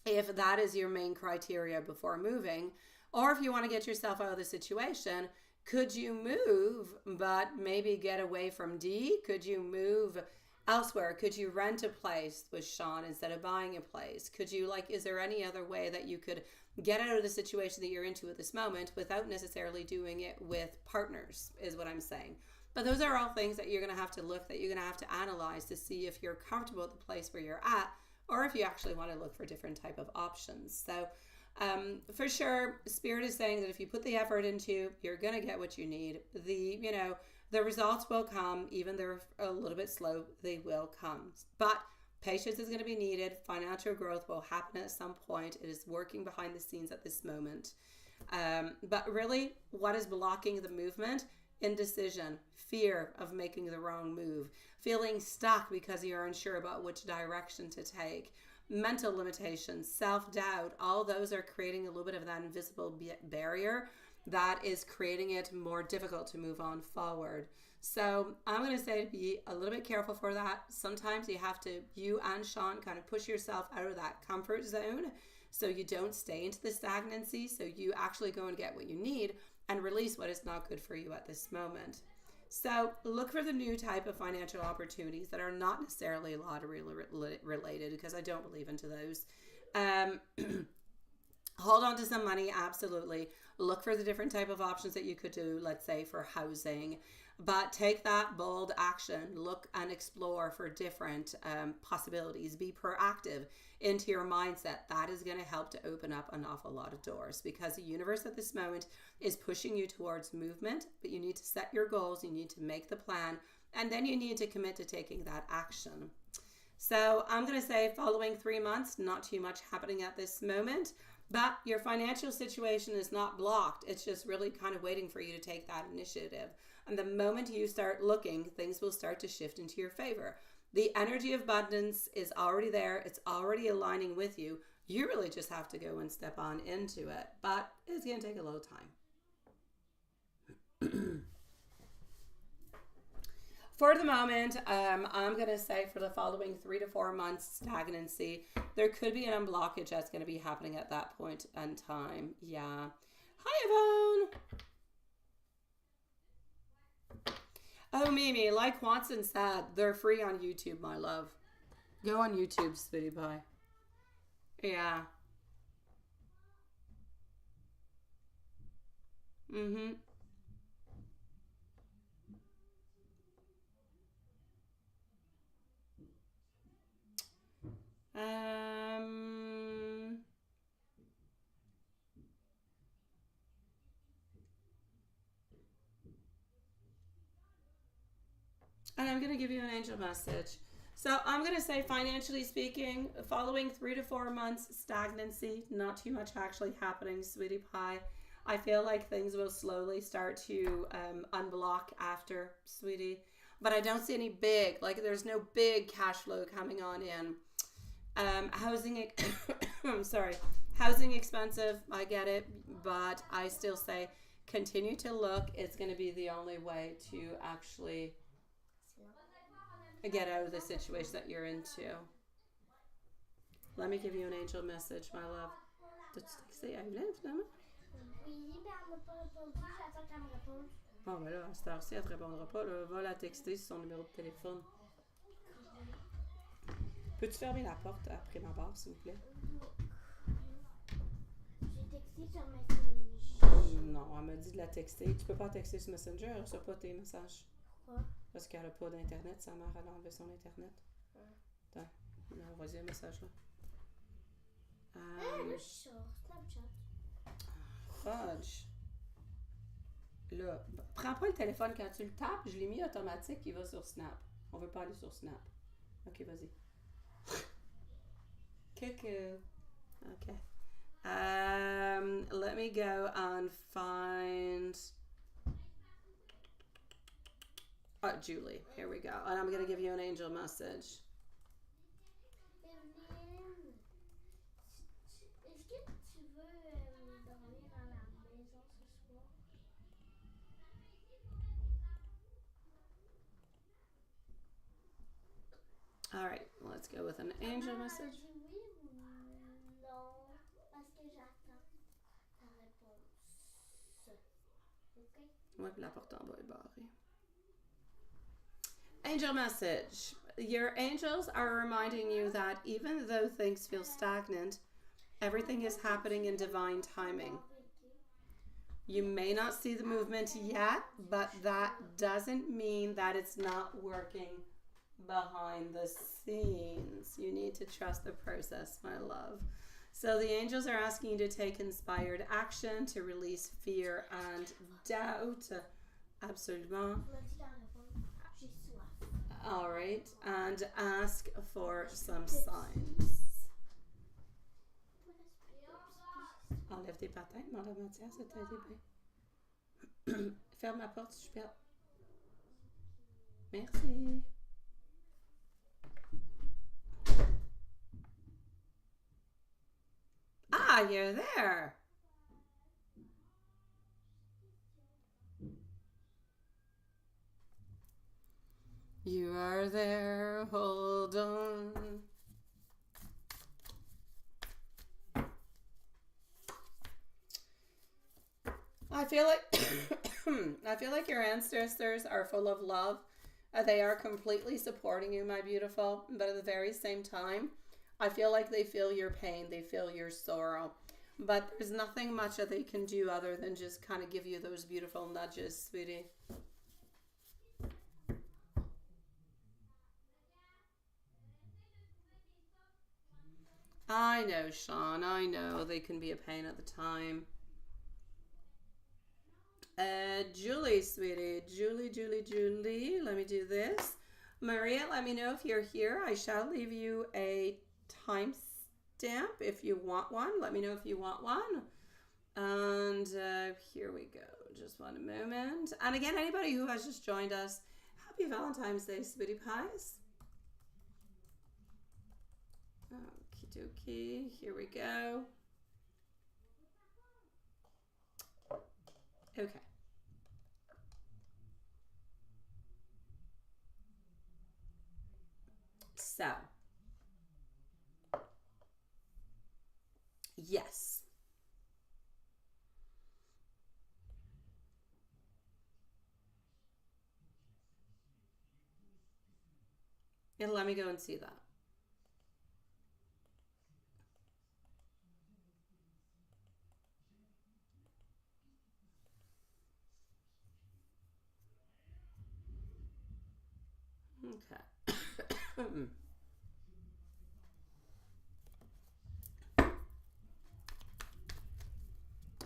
if that is your main criteria before moving, or if you want to get yourself out of the situation, could you move but maybe get away from D? Could you move elsewhere? Could you rent a place with Sean instead of buying a place? Could you, like, is there any other way that you could get out of the situation that you're into at this moment without necessarily doing it with partners, is what I'm saying. But those are all things that you're going to have to look, that you're going to have to analyze to see if you're comfortable at the place where you're at, or if you actually want to look for different type of options. So for sure, Spirit is saying that if you put the effort into, you're going to get what you need. The results will come, even they're a little bit slow, they will come. But patience is going to be needed. Financial growth will happen at some point. It is working behind the scenes at this moment. But really, what is blocking the movement? Indecision, fear of making the wrong move, feeling stuck because you're unsure about which direction to take, mental limitations, self-doubt, all those are creating a little bit of that invisible barrier that is creating it more difficult to move on forward. So I'm going to say to be a little bit careful for that. Sometimes you have to, you and Sean, kind of push yourself out of that comfort zone so you don't stay into the stagnancy, so you actually go and get what you need and release what is not good for you at this moment. So look for the new type of financial opportunities that are not necessarily lottery related, because I don't believe into those. Hold on to some money, absolutely. Look for the different type of options that you could do, let's say for housing, but take that bold action. Look and explore for different possibilities. Be proactive into your mindset. That is going to help to open up an awful lot of doors, because the universe at this moment is pushing you towards movement, but you need to set your goals, you need to make the plan, and then you need to commit to taking that action. So I'm going to say following 3 months, not too much happening at this moment, but your financial situation is not blocked. It's just really kind of waiting for you to take that initiative. And the moment you start looking, things will start to shift into your favor. The energy of abundance is already there. It's already aligning with you. You really just have to go and step on into it. But it's going to take a little time. For the moment, I'm going to say for the following 3 to 4 months, stagnancy. There could be an unblockage that's going to be happening at that point in time. Yeah. Hi, Yvonne. Oh, Mimi, like Watson said, they're free on YouTube, my love. Go on YouTube, sweetie pie. Yeah. Mm-hmm. Um... And I'm going to give you an angel message. So I'm going to say, financially speaking, following 3 to 4 months, stagnancy, not too much actually happening, sweetie pie. I feel like things will slowly start to unblock after, sweetie. But I don't see any big, like there's no big cash flow coming on in. Housing, I'm sorry. Housing expensive, I get it, but I still say continue to look. It's going to be the only way to actually get out of the situation that you're into. Let me give you an angel message, my love. T'as-tu texté à Evelyn finalement? Oui, mais elle m'a pas répondu. J'attends qu'elle me réponde. Bon, ben là, à cette heure-ci, elle te répondra pas. Là. Va la texter sur son numéro de téléphone. Peux-tu fermer la porte après ma barre, s'il vous plaît? J'ai texté sur Messenger. Non, elle m'a dit de la texter. Tu peux pas texter sur Messenger, elle reçoit pas tes messages. Pourquoi? Parce qu'elle a pas d'internet, sa mère elle a enlevé son internet. Attends, envoie-y un message là. Là, je suis sur Snapchat. Fudge. Là, prends pas le téléphone quand tu le tapes, je l'ai mis automatique, il va sur Snap. On veut pas aller sur Snap. Ok, vas-y. Coucou. Okay. Let me go and find Julie. Here we go. And I'm going to give you an angel message. Evelyne, est-ce que tu veux dormir à la maison ce soir? All right, let's go with an angel message. J'ai dit oui ou non parce que j'attends ta réponse. Ok? Ouais, puis la porte en bas est barrée. Angel message. Your angels are reminding you that even though things feel stagnant, everything is happening in divine timing. You may not see the movement yet, but that doesn't mean that it's not working behind the scenes. You need to trust the process, my love. So the angels are asking you to take inspired action, to release fear and doubt. Absolument. All right, and ask for some signs. Enlève tes patins, Madame Mathias, ça t'a aidé bien. Ferme la porte, super. Merci. Ah, you're there. You are there, hold on. I feel like your ancestors are full of love. They are completely supporting you, my beautiful, but at the very same time, I feel like they feel your pain, they feel your sorrow. But there's nothing much that they can do other than just kind of give you those beautiful nudges, sweetie. I know, Sean. I know they can be a pain at the time. Julie, sweetie. Julie. Let me do this. Maria, let me know if you're here. I shall leave you a timestamp if you want one. Let me know if you want one. And here we go. Just one moment. And again, anybody who has just joined us, happy Valentine's Day, sweetie pies. Okie dokie. Here we go. Okay. So, yes. And let me go and see that. Okay.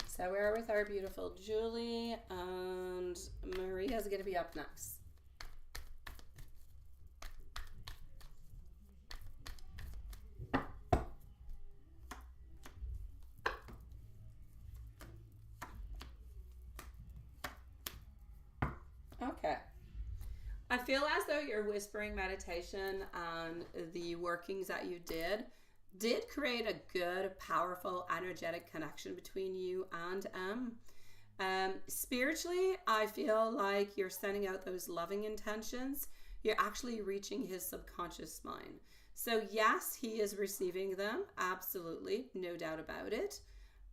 So we're with our beautiful Julie, and Maria's going to be up next. Okay. I feel as though your whispering meditation and the workings that you did, did create a good, powerful, energetic connection between you and M. Spiritually, I feel like you're sending out those loving intentions. You're actually reaching his subconscious mind. So yes, he is receiving them. Absolutely. No doubt about it.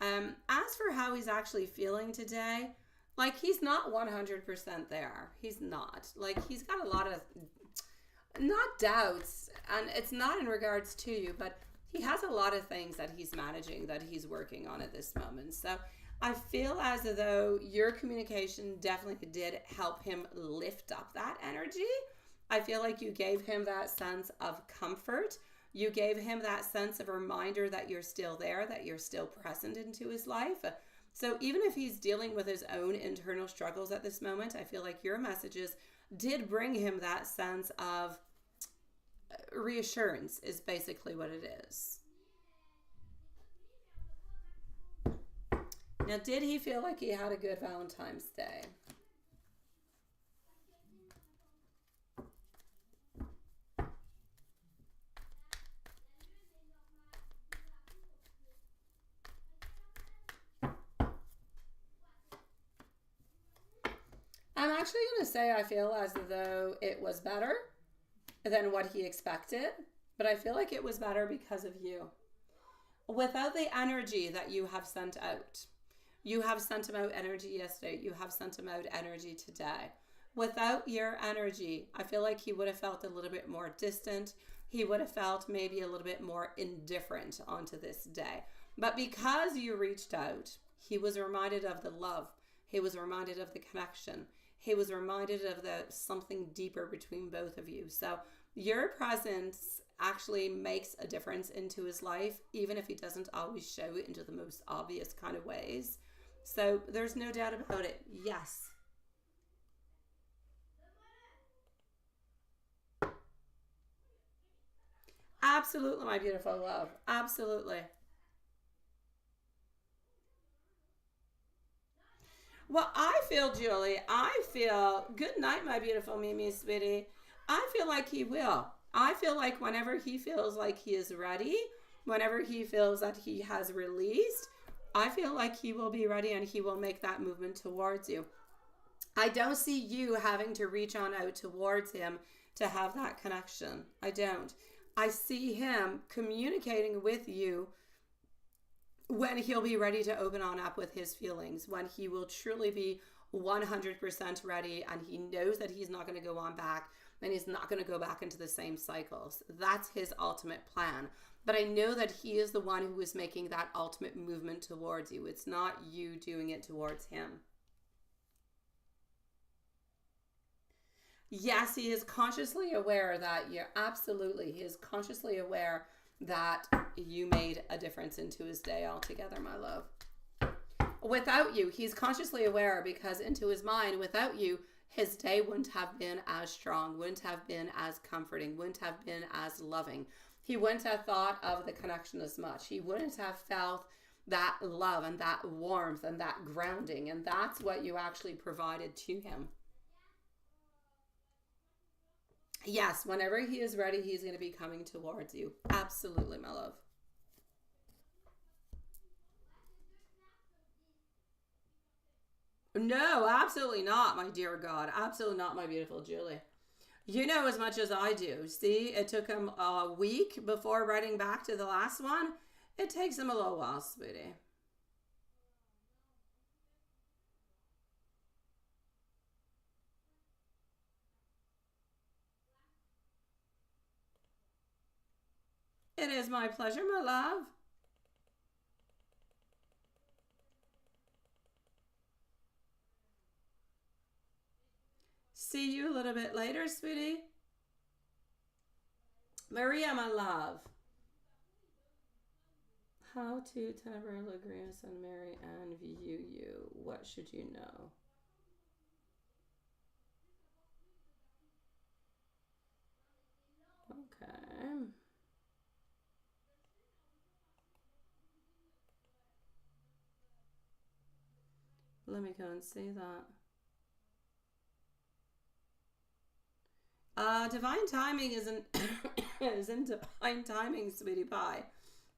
As for how he's actually feeling today, like he's not 100% there. He's not. Like he's got a lot of, not doubts, and it's not in regards to you, but he has a lot of things that he's managing, that he's working on at this moment. So I feel as though your communication definitely did help him lift up that energy. I feel like you gave him that sense of comfort. You gave him that sense of reminder that you're still there, that you're still present into his life. So even if he's dealing with his own internal struggles at this moment, I feel like your messages did bring him that sense of reassurance, is basically what it is. Now, did he feel like he had a good Valentine's Day? I'm actually going to say I feel as though it was better than what he expected, but I feel like it was better because of you. Without the energy that you have sent out, you have sent him out energy yesterday, you have sent him out energy today. Without your energy, I feel like he would have felt a little bit more distant. He would have felt maybe a little bit more indifferent onto this day. But because you reached out, he was reminded of the love. He was reminded of the connection. He was reminded of the something deeper between both of you. So your presence actually makes a difference into his life, even if he doesn't always show it into the most obvious kind of ways. So there's no doubt about it. Yes. Absolutely, my beautiful love. Absolutely. Well, I feel, Julie, I feel, good night, my beautiful Mimi, sweetie. I feel like he will. I feel like whenever he feels like he is ready, whenever he feels that he has released, I feel like he will be ready and he will make that movement towards you. I don't see you having to reach on out towards him to have that connection. I don't. I see him communicating with you when he'll be ready to open on up with his feelings, when he will truly be 100% ready and he knows that he's not going to go on back and he's not going to go back into the same cycles. That's his ultimate plan. But I know that he is the one who is making that ultimate movement towards you. It's not you doing it towards him. Yes, he is consciously aware that you're absolutely, he is consciously aware that you made a difference into his day altogether, my love. Without you, he's consciously aware because into his mind, without you, his day wouldn't have been as strong, wouldn't have been as comforting, wouldn't have been as loving. He wouldn't have thought of the connection as much. He wouldn't have felt that love and that warmth and that grounding. And that's what you actually provided to him. Yes, whenever he is ready, he's going to be coming towards you. Absolutely, my love. No, absolutely not, my dear God. Absolutely not, my beautiful Julie. You know as much as I do. See, it took him a week before writing back to the last one. It takes him a little while, sweetie. It is my pleasure, my love. See you a little bit later, sweetie. Maria, my love. How to temporarily agree and marry and view you. What should you know? Okay. Let me go and see that. Divine timing isn't isn't divine timing, sweetie pie.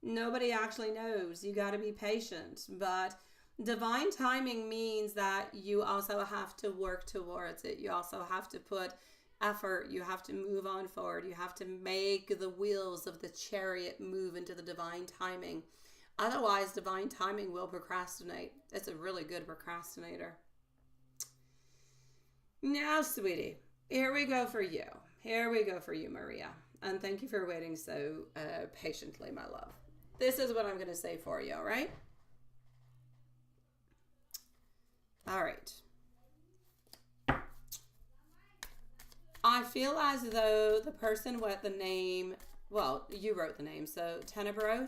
Nobody actually knows. You got to be patient. But divine timing means that you also have to work towards it. You also have to put effort. You have to move on forward. You have to make the wheels of the chariot move into the divine timing. Otherwise, divine timing will procrastinate. It's a really good procrastinator. Now, sweetie, here we go for you. Here we go for you, Maria. And thank you for waiting so patiently, my love. This is what I'm going to say for you, all right? All right. I feel as though the person with the name, well, you wrote the name, so Tenebro.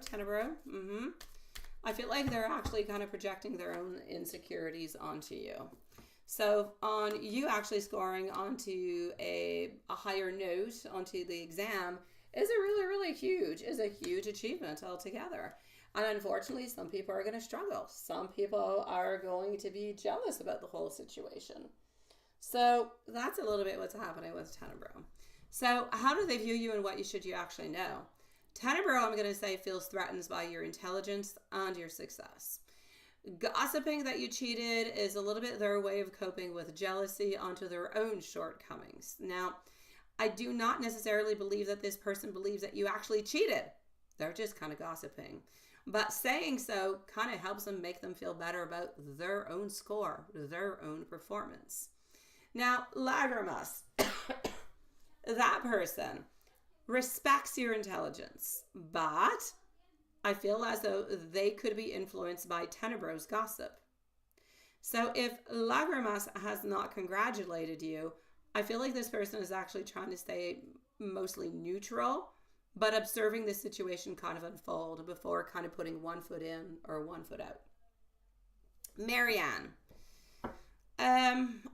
I feel like they're actually kind of projecting their own insecurities onto you. So on you actually scoring onto a higher note onto the exam is a huge achievement altogether. And unfortunately, some people are going to struggle. Some people are going to be jealous about the whole situation. So that's a little bit what's happening with Tenebro. So how do they view you and what you actually know? Tenebro, I'm going to say, feels threatened by your intelligence and your success. Gossiping that you cheated is a little bit their way of coping with jealousy onto their own shortcomings. Now, I do not necessarily believe that this person believes that you actually cheated. They're just kind of gossiping. But saying so kind of helps them make them feel better about their own score, their own performance. Now, Lagrimas, that person respects your intelligence, but I feel as though they could be influenced by Tenebro's gossip. So if Lagrimas has not congratulated you, I feel like this person is actually trying to stay mostly neutral, but observing the situation kind of unfold before kind of putting one foot in or one foot out. Marianne.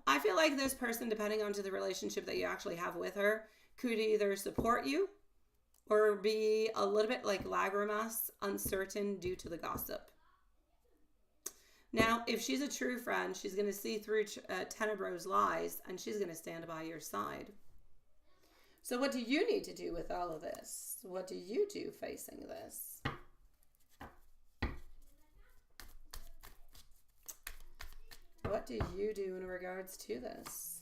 I feel like this person, depending on to the relationship that you actually have with her, could either support you or be a little bit like Lagrimas, uncertain due to the gossip. Now, if she's a true friend, she's going to see through Tenebro's lies, and she's going to stand by your side. So what do you need to do with all of this? What do you do facing this? What do you do in regards to this?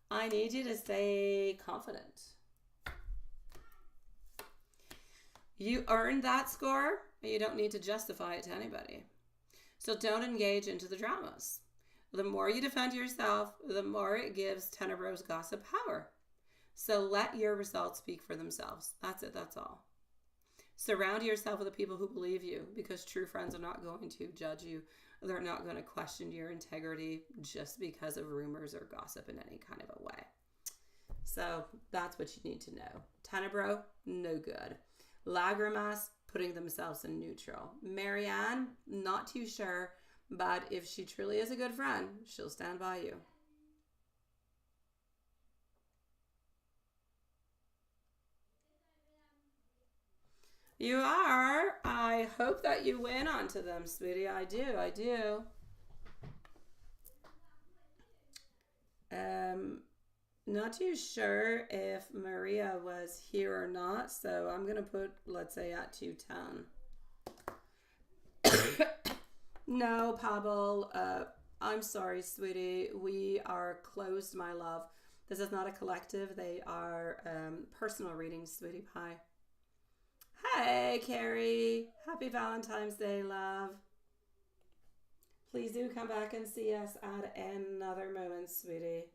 I need you to stay confident. You earned that score, and you don't need to justify it to anybody. So don't engage into the dramas. The more you defend yourself, the more it gives Tenebro's gossip power. So let your results speak for themselves. That's it, that's all. Surround yourself with the people who believe you, because true friends are not going to judge you. They're not going to question your integrity just because of rumors or gossip in any kind of a way. So that's what you need to know. Tenebro, no good. Lagrimas, putting themselves in neutral. Marianne, not too sure, but if she truly is a good friend, she'll stand by you. You are. I hope that you win onto them, sweetie. I do. Not too sure if Maria was here or not, so I'm going to put, let's say, at 210. No, Pavel, I'm sorry, sweetie. We are closed, my love. This is not a collective. They are personal readings, sweetie pie. Hey, Carrie. Happy Valentine's Day, love. Please do come back and see us at another moment, sweetie.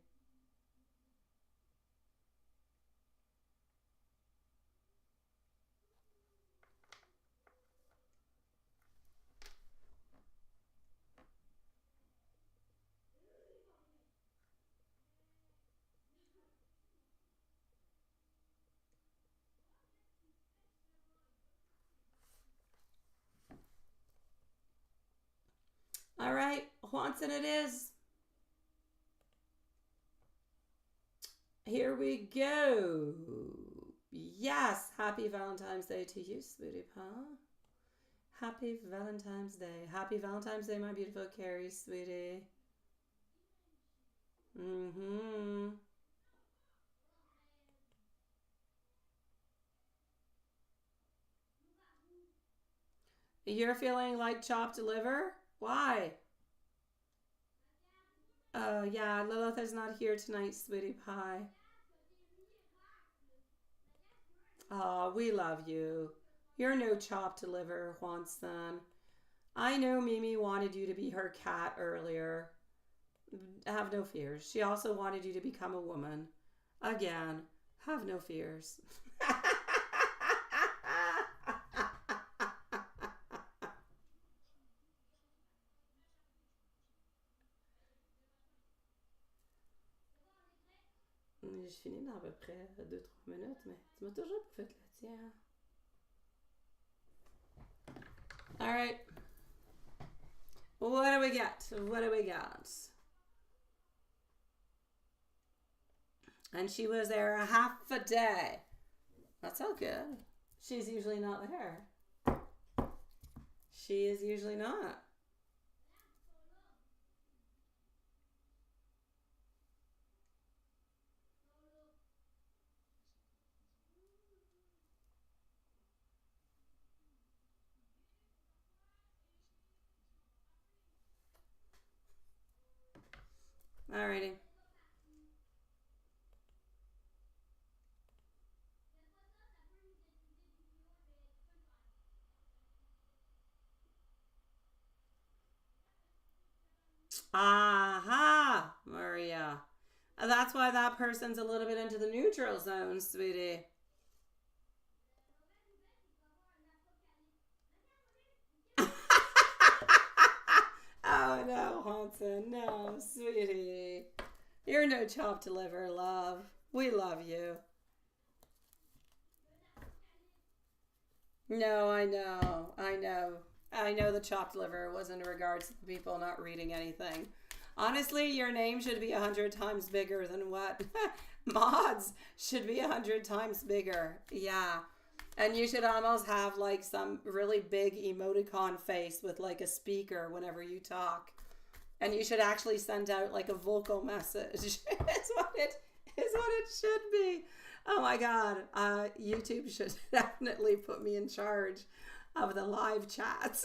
All right, Juanson it is. Here we go. Yes, happy Valentine's Day to you, sweetie pie. Happy Valentine's Day. Happy Valentine's Day, my beautiful Carrie, sweetie. Mm-hmm. You're feeling like chopped liver? Why? Oh, yeah, Lilith is not here tonight, sweetie pie. Oh, we love you. You're no chopped liver, Juanson. I know Mimi wanted you to be her cat earlier. Have no fears. She also wanted you to become a woman. Again, have no fears. Je finis dans à peu près 2-3 minutes, mais tu m'as toujours pas fait le tien. All right. What do we got? What do we got? And she was there a half a day. That's all good. She's usually not there. She is usually not. Alrighty. Aha, Maria. That's why that person's a little bit into the neutral zone, sweetie. Oh no, Hanson, no, sweetie. You're no chopped liver, love. We love you. No, I know. I know the chopped liver was in regards to the people not reading anything. Honestly, your name should be 100 times bigger than what mods should be 100 times bigger. Yeah. And you should almost have like some really big emoticon face with like a speaker whenever you talk. And you should actually send out like a vocal message. is what it should be. Oh my god. YouTube should definitely put me in charge of the live chats.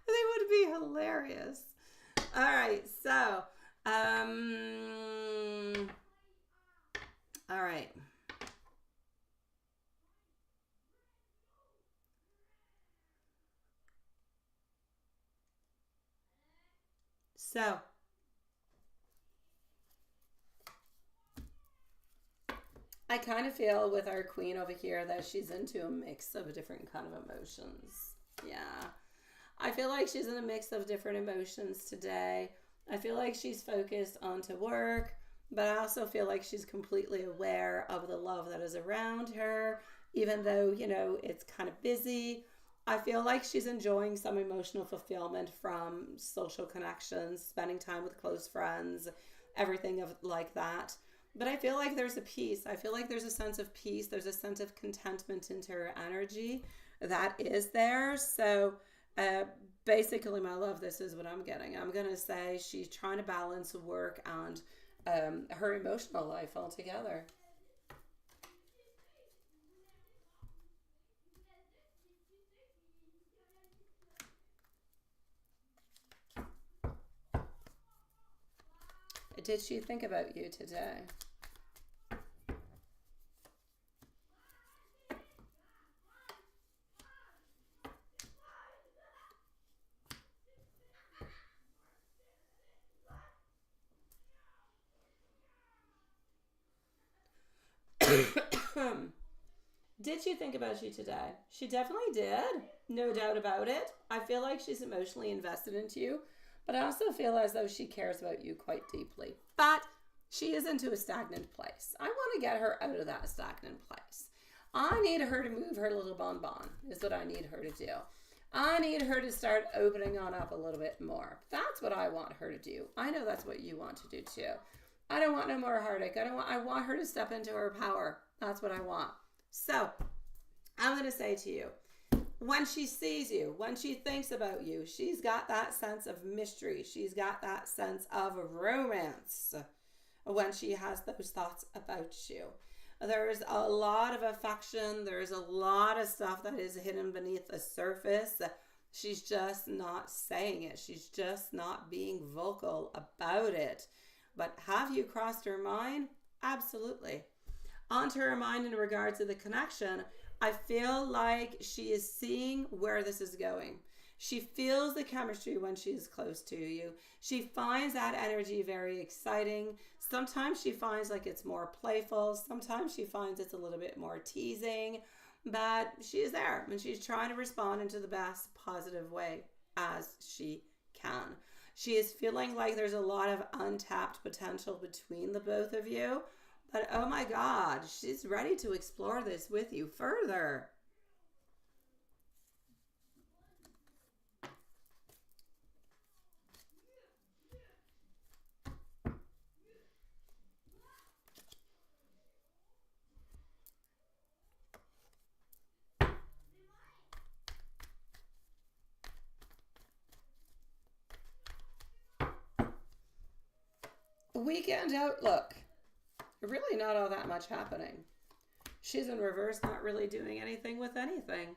They would be hilarious. All right, so all right. So I kind of feel with our queen over here that she's into a mix of different kind of emotions. Yeah. I feel like she's in a mix of different emotions today. I feel like she's focused onto work, but I also feel like she's completely aware of the love that is around her, even though, it's kind of busy. I feel like she's enjoying some emotional fulfillment from social connections, spending time with close friends, everything of like that. But I feel like there's a peace. I feel like there's a sense of peace. There's a sense of contentment into her energy that is there. So uh, basically, my love, this is what I'm getting. I'm going to say she's trying to balance work and her emotional life altogether. Did she think about you today? Did she think about you today? She definitely did. No doubt about it. I feel like she's emotionally invested into you, but I also feel as though she cares about you quite deeply. But she is into a stagnant place. I want to get her out of that stagnant place. I need her to move her little bonbon, is what I need her to do. I need her to start opening on up a little bit more. That's what I want her to do. I know that's what you want to do too. I don't want no more heartache. I want her to step into her power. That's what I want. So, I'm going to say to you, when she sees you, when she thinks about you, she's got that sense of mystery. She's got that sense of romance when she has those thoughts about you. There's a lot of affection. There's a lot of stuff that is hidden beneath the surface. She's just not saying it. She's just not being vocal about it. But have you crossed her mind? Absolutely. Onto her mind in regards to the connection, I feel like she is seeing where this is going. She feels the chemistry when she is close to you. She finds that energy very exciting. Sometimes she finds like it's more playful. Sometimes she finds it's a little bit more teasing. But she is there and she's trying to respond into the best positive way as she can. She is feeling like there's a lot of untapped potential between the both of you. But oh my God, she's ready to explore this with you further. Weekend outlook. Really not all that much happening. She's in reverse, not really doing anything with anything.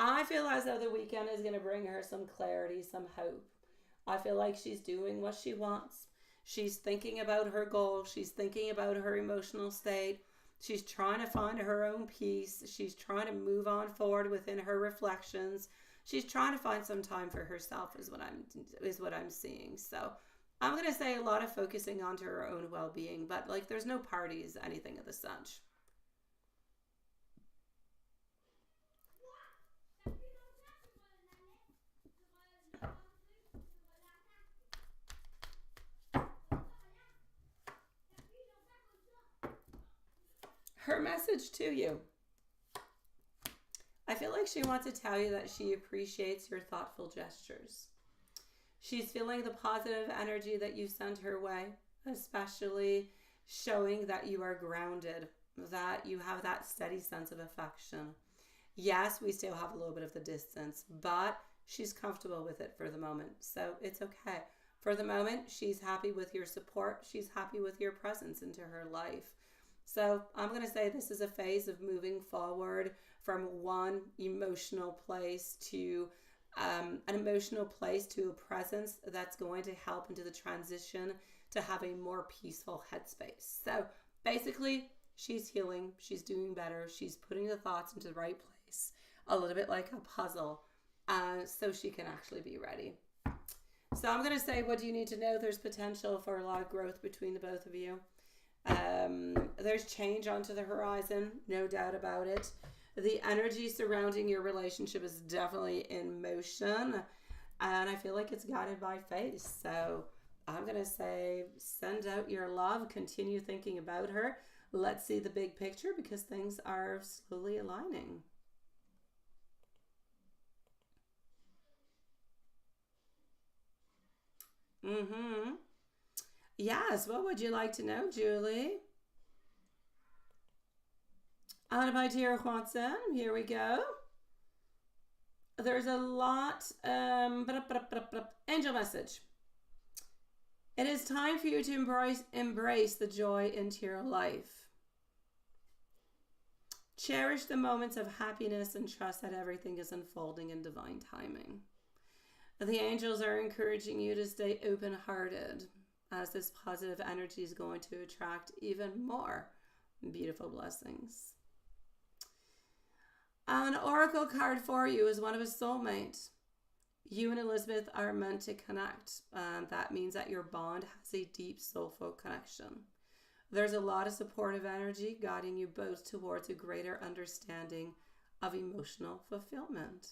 I feel as though the weekend is going to bring her some clarity, some hope. I feel like she's doing what she wants. She's thinking about her goals. She's thinking about her emotional state. She's trying to find her own peace. She's trying to move on forward within her reflections. She's trying to find some time for herself is what I'm seeing. So I'm going to say a lot of focusing onto her own well-being, but like there's no parties, anything of the such. Her message to you. I feel like she wants to tell you that she appreciates your thoughtful gestures. She's feeling the positive energy that you send her way, especially showing that you are grounded, that you have that steady sense of affection. Yes, we still have a little bit of the distance, but she's comfortable with it for the moment. So it's okay. For the moment, she's happy with your support. She's happy with your presence into her life. So I'm going to say this is a phase of moving forward from one emotional place to an emotional place to a presence that's going to help into the transition to have a more peaceful headspace. So basically, she's healing, she's doing better, she's putting the thoughts into the right place, a little bit like a puzzle, so she can actually be ready. So I'm going to say, what do you need to know? There's potential for a lot of growth between the both of you. There's change onto the horizon, no doubt about it. The energy surrounding your relationship is definitely in motion, and I feel like it's guided by faith. So I'm going to say send out your love, continue thinking about her. Let's see the big picture because things are slowly aligning. Yes, what would you like to know, Julie? And my dear Watson, here we go. There's a lot. Angel message. It is time for you to embrace the joy into your life. Cherish the moments of happiness and trust that everything is unfolding in divine timing. The angels are encouraging you to stay open-hearted as this positive energy is going to attract even more beautiful blessings. An oracle card for you is one of a soulmate. You and Elizabeth are meant to connect. That means that your bond has a deep soulful connection. There's a lot of supportive energy guiding you both towards a greater understanding of emotional fulfillment.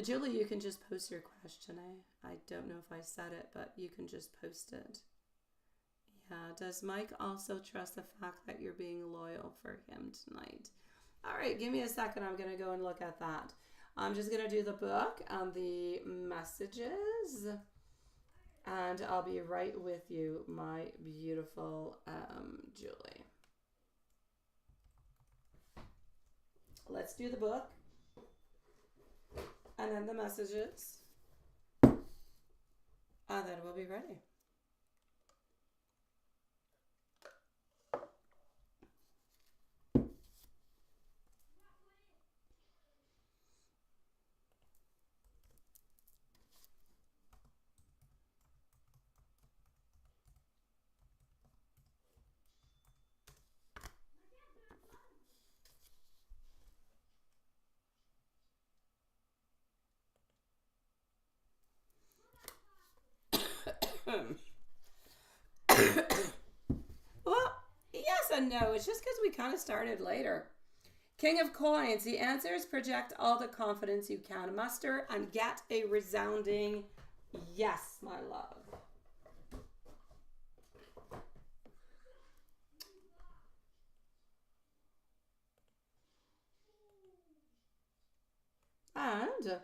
Julie, you can just post your question. I don't know if I said it, but you can just post it. Yeah, does Mike also trust the fact that you're being loyal for him tonight? All right, give me a second. I'm going to go and look at that. I'm just going to do the book and the messages, and I'll be right with you, my beautiful Julie. Let's do the book and then the messages, and then we'll be ready. no. It's just because we kind of started later. King of Coins. The answers: project all the confidence you can muster and get a resounding yes, my love. And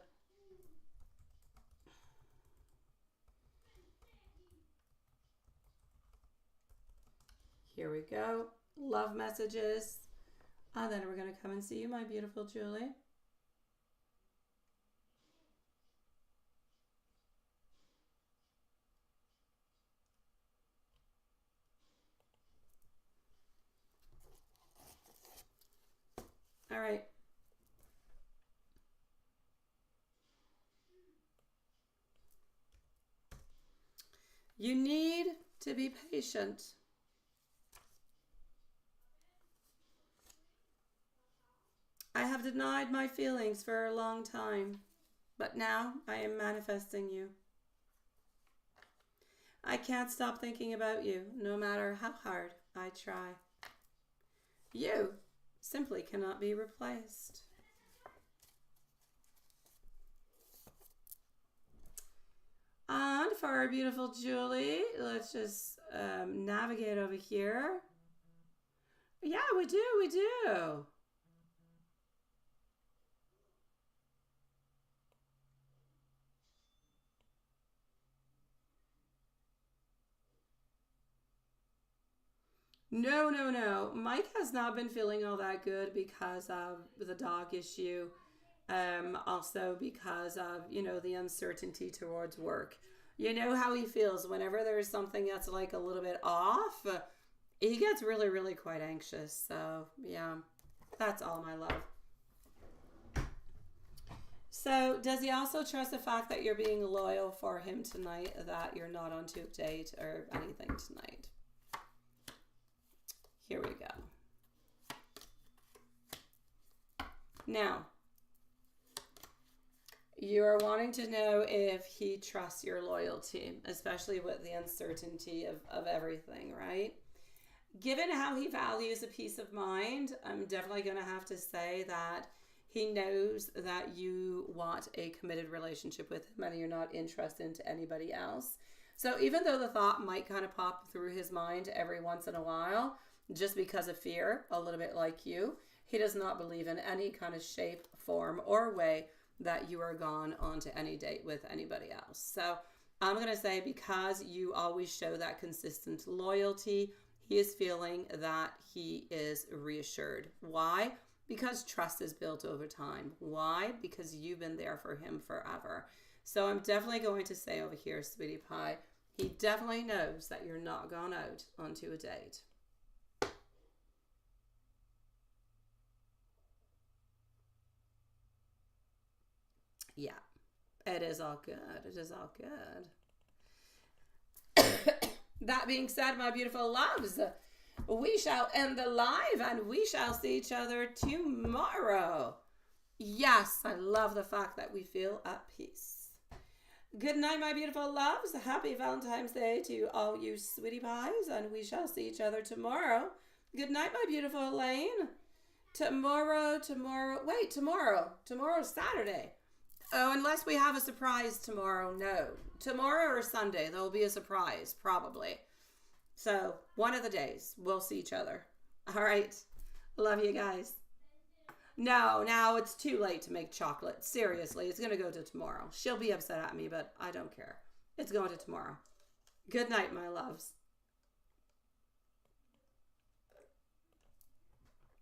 here we go. Love messages. And then we're going to come and see you, my beautiful Julie. All right. You need to be patient. I have denied my feelings for a long time, but now I am manifesting you. I can't stop thinking about you, no matter how hard I try. You simply cannot be replaced. And for our beautiful Julie, let's just navigate over here. Yeah, we do. No. Mike has not been feeling all that good because of the dog issue. Also because of, the uncertainty towards work. You know how he feels whenever there's something that's like a little bit off. He gets really, really quite anxious. So, yeah, that's all, my love. So, does he also trust the fact that you're being loyal for him tonight, that you're not onto a date or anything tonight? Here we go. Now, you are wanting to know if he trusts your loyalty, especially with the uncertainty of everything, right? Given how he values a peace of mind, I'm definitely going to have to say that he knows that you want a committed relationship with him and you're not interested in anybody else. So even though the thought might kind of pop through his mind every once in a while, just because of fear, a little bit like you, he does not believe in any kind of shape, form, or way that you are gone on to any date with anybody else. So I'm going to say, because you always show that consistent loyalty, he is feeling that he is reassured. Why? Because trust is built over time. Why? Because you've been there for him forever. So I'm definitely going to say over here, sweetie pie, he definitely knows that you're not gone out onto a date. Yeah, it is all good. It is all good. That being said, my beautiful loves, we shall end the live and we shall see each other tomorrow. Yes, I love the fact that we feel at peace. Good night, my beautiful loves. Happy Valentine's Day to all you sweetie pies, and we shall see each other tomorrow. Good night, my beautiful Elaine. Tomorrow's Saturday. Oh, unless we have a surprise tomorrow, no. Tomorrow or Sunday, there will be a surprise, probably. So, one of the days, we'll see each other. All right. Love you guys. No, now it's too late to make chocolate. Seriously, it's going to go to tomorrow. She'll be upset at me, but I don't care. It's going to tomorrow. Good night, my loves.